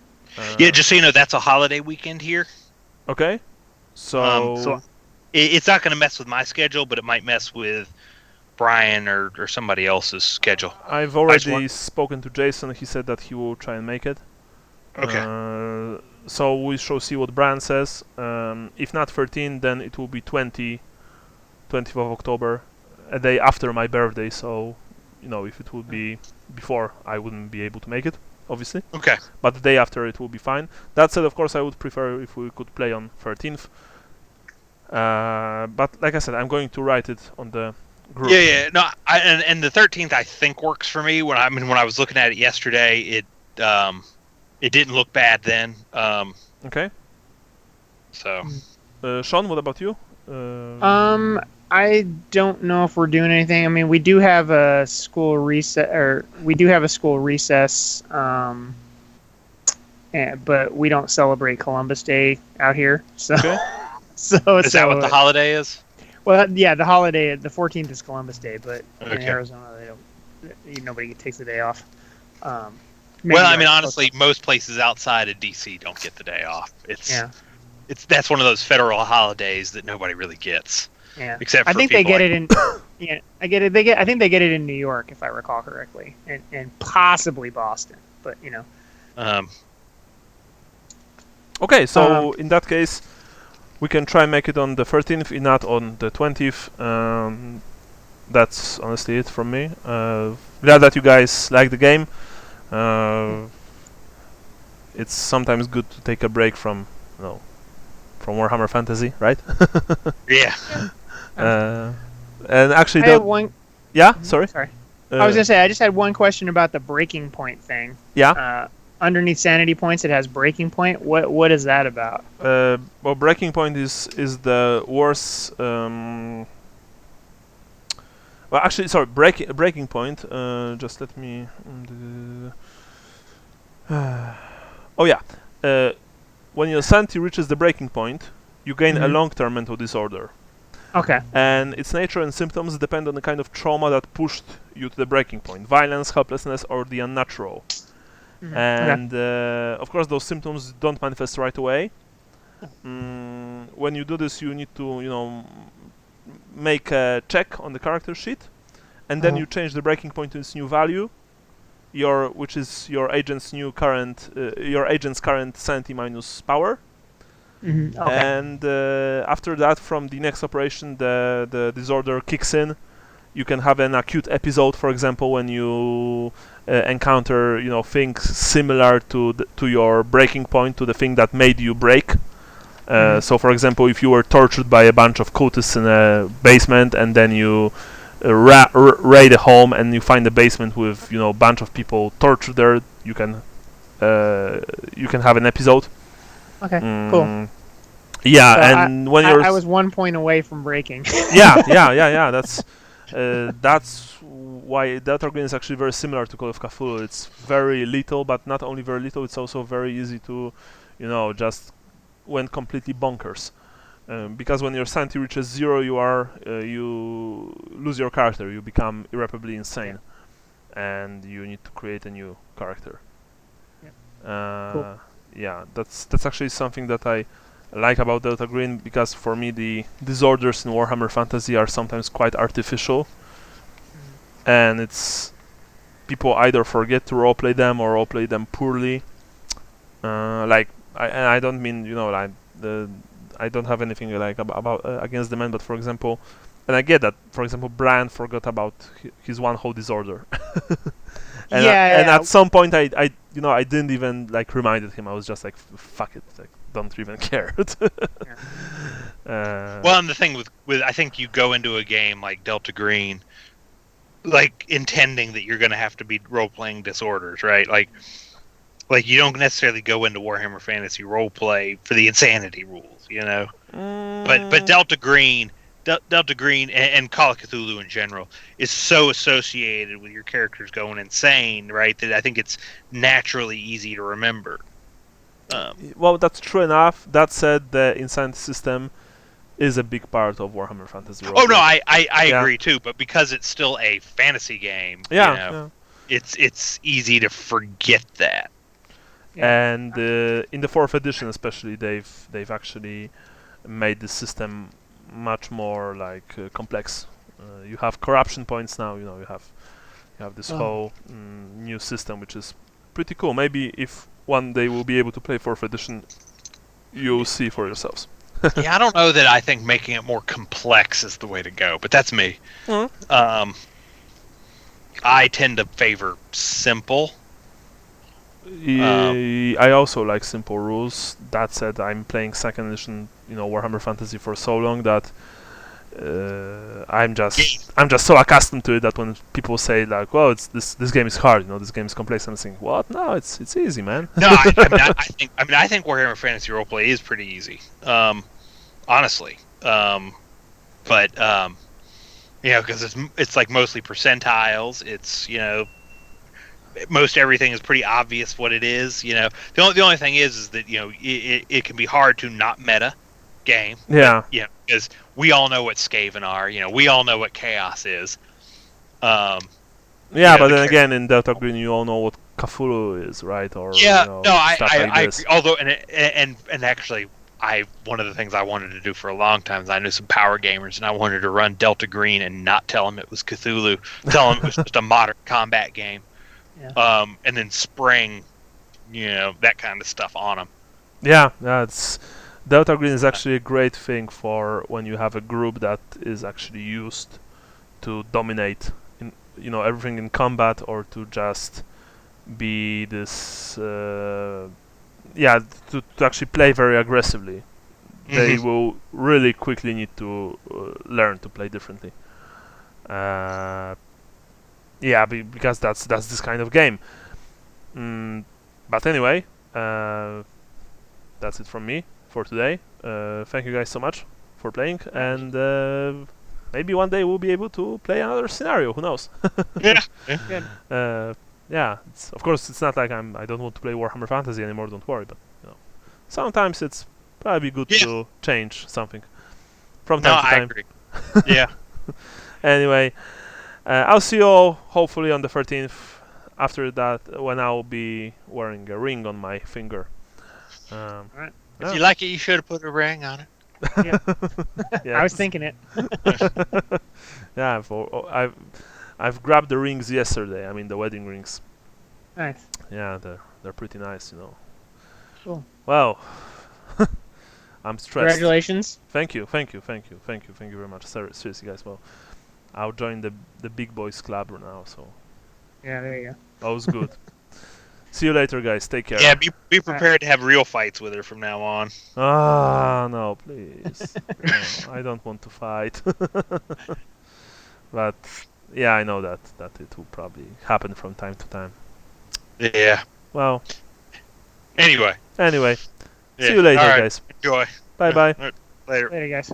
Yeah, just so you know, that's a holiday weekend here. Okay. So it's not going to mess with my schedule, but it might mess with Brian or somebody else's schedule. I've already spoken to Jason. He said that he will try and make it. Okay. So we shall see what Brian says. If not 13, then it will be 20th of October, a day after my birthday. So, if it would be before, I wouldn't be able to make it, obviously. Okay. But the day after, it will be fine. That said, of course, I would prefer if we could play on 13th. But like I said, I'm going to write it on the group. Yeah. No, and the 13th I think works for me. When I was looking at it yesterday, it didn't look bad then. Okay. So. Sean, what about you? I don't know if we're doing anything. I mean, we do have a school recess, but we don't celebrate Columbus Day out here. So, okay. Is that what the holiday is? Well, yeah, the holiday, the 14th is Columbus Day, but in Arizona, nobody takes the day off. Well, I mean, honestly, most places outside of DC don't get the day off. That's one of those federal holidays that nobody really gets. Yeah, except for I think they get it in. Yeah, I think they get it in New York, if I recall correctly, and possibly Boston. But Okay, so in that case, we can try and make it on the 13th, if not on the 20th. That's honestly it from me. Glad that you guys like the game. It's sometimes good to take a break from, from Warhammer Fantasy, right? Yeah. And actually, I have one. Yeah, sorry. I was gonna say I just had one question about the breaking point thing. Yeah. Underneath sanity points, it has breaking point. What is that about? Well, breaking point is the worst. Well, actually, sorry, breaking point. Just let me. Oh yeah. When your sanity reaches the breaking point, you gain a long-term mental disorder. Okay. And its nature and symptoms depend on the kind of trauma that pushed you to the breaking point: violence, helplessness, or the unnatural. And of course, those symptoms don't manifest right away. When you do this, you need to, make a check on the character sheet, and then you change the breaking point to its new value, which is your agent's current sanity minus power. Okay. And after that, from the next operation, the disorder kicks in. You can have an acute episode, for example, when you encounter things similar to your breaking point, to the thing that made you break. So, for example, if you were tortured by a bunch of cultists in a basement, and then you raid a home and you find a basement with a bunch of people tortured there, you can have an episode. Okay, cool. Yeah, so and when you're... I was 1 point away from breaking. Yeah. That's why Delta Green is actually very similar to Call of Cthulhu. It's very little, but not only very little, it's also very easy to, just went completely bonkers. Because when your sanity reaches 0, you lose your character. You become irreparably insane, and you need to create a new character. Cool. Yeah, that's actually something that I like about Delta Green, because for me the disorders in Warhammer Fantasy are sometimes quite artificial, and it's people either forget to roleplay them or roleplay them poorly. I don't mean I don't have anything about against the man, but for example, and I get that, for example, Bran forgot about his one whole disorder. And at some point I didn't even reminded him. I was just like, fuck it, don't even care. Well, and the thing with I think you go into a game like Delta Green intending that you're going to have to be role-playing disorders, right? Like you don't necessarily go into Warhammer Fantasy role-play for the insanity rules, But Delta Green and Call of Cthulhu in general is so associated with your characters going insane, right, that I think it's naturally easy to remember. Well, that's true enough. That said, the insanity system is a big part of Warhammer Fantasy role. Oh no, I agree too, but because it's still a fantasy game, it's easy to forget that. And in the 4th edition especially, they've actually made the system much more complex. You have corruption points now. You have this whole new system, which is pretty cool. Maybe if one day we'll be able to play 4th edition, you'll see for yourselves. Yeah, I don't know that I think making it more complex is the way to go, but that's me. I tend to favor simple. I also like simple rules. That said, I'm playing 2nd edition, Warhammer Fantasy for so long that I'm just so accustomed to it that when people say "Well, this game is hard," this game is complex, I'm saying, "What? No, it's easy, man." No, I think Warhammer Fantasy Roleplay is pretty easy, honestly. But because it's mostly percentiles. It's most everything is pretty obvious what it is. The only thing is that it can be hard to not meta game. Yeah. Because we all know what Skaven are. We all know what chaos is. But then again, in Delta Green, you all know what Cthulhu is, right? Or yeah, you know, no, stuff like I this. agree. Although, and actually, one of the things I wanted to do for a long time is I knew some power gamers, and I wanted to run Delta Green and not tell them it was Cthulhu, tell them it was just a modern combat game, and then spring, that kind of stuff on them. Yeah, that's Delta Green is actually a great thing for when you have a group that is actually used to dominate in everything in combat, or to just be this to actually play very aggressively. They will really quickly need to learn to play differently. Because that's this kind of game. But anyway, that's it from me for today. Thank you guys so much for playing, and maybe one day we'll be able to play another scenario. Who knows? Of course, it's not like I don't want to play Warhammer Fantasy anymore. Don't worry, but sometimes it's probably good to change something from time to time. I agree. Yeah. Anyway, I'll see you all hopefully on the 13th. After that, when I'll be wearing a ring on my finger. All right. If you like it, you should have put a ring on it. I was thinking it. Yeah, I've grabbed the rings yesterday. I mean the wedding rings. Nice. Yeah, they're pretty nice, Cool. Well, I'm stressed. Congratulations. Thank you very much. Seriously, guys. Well, I'll join the big boys club now. So. Yeah, there you go. That was good. See you later, guys. Take care. Yeah, be prepared to have real fights with her from now on. No, please. No, I don't want to fight. But yeah, I know that it will probably happen from time to time. Yeah. Well. Anyway. See you later, guys. Enjoy. Bye. Later. Later, guys.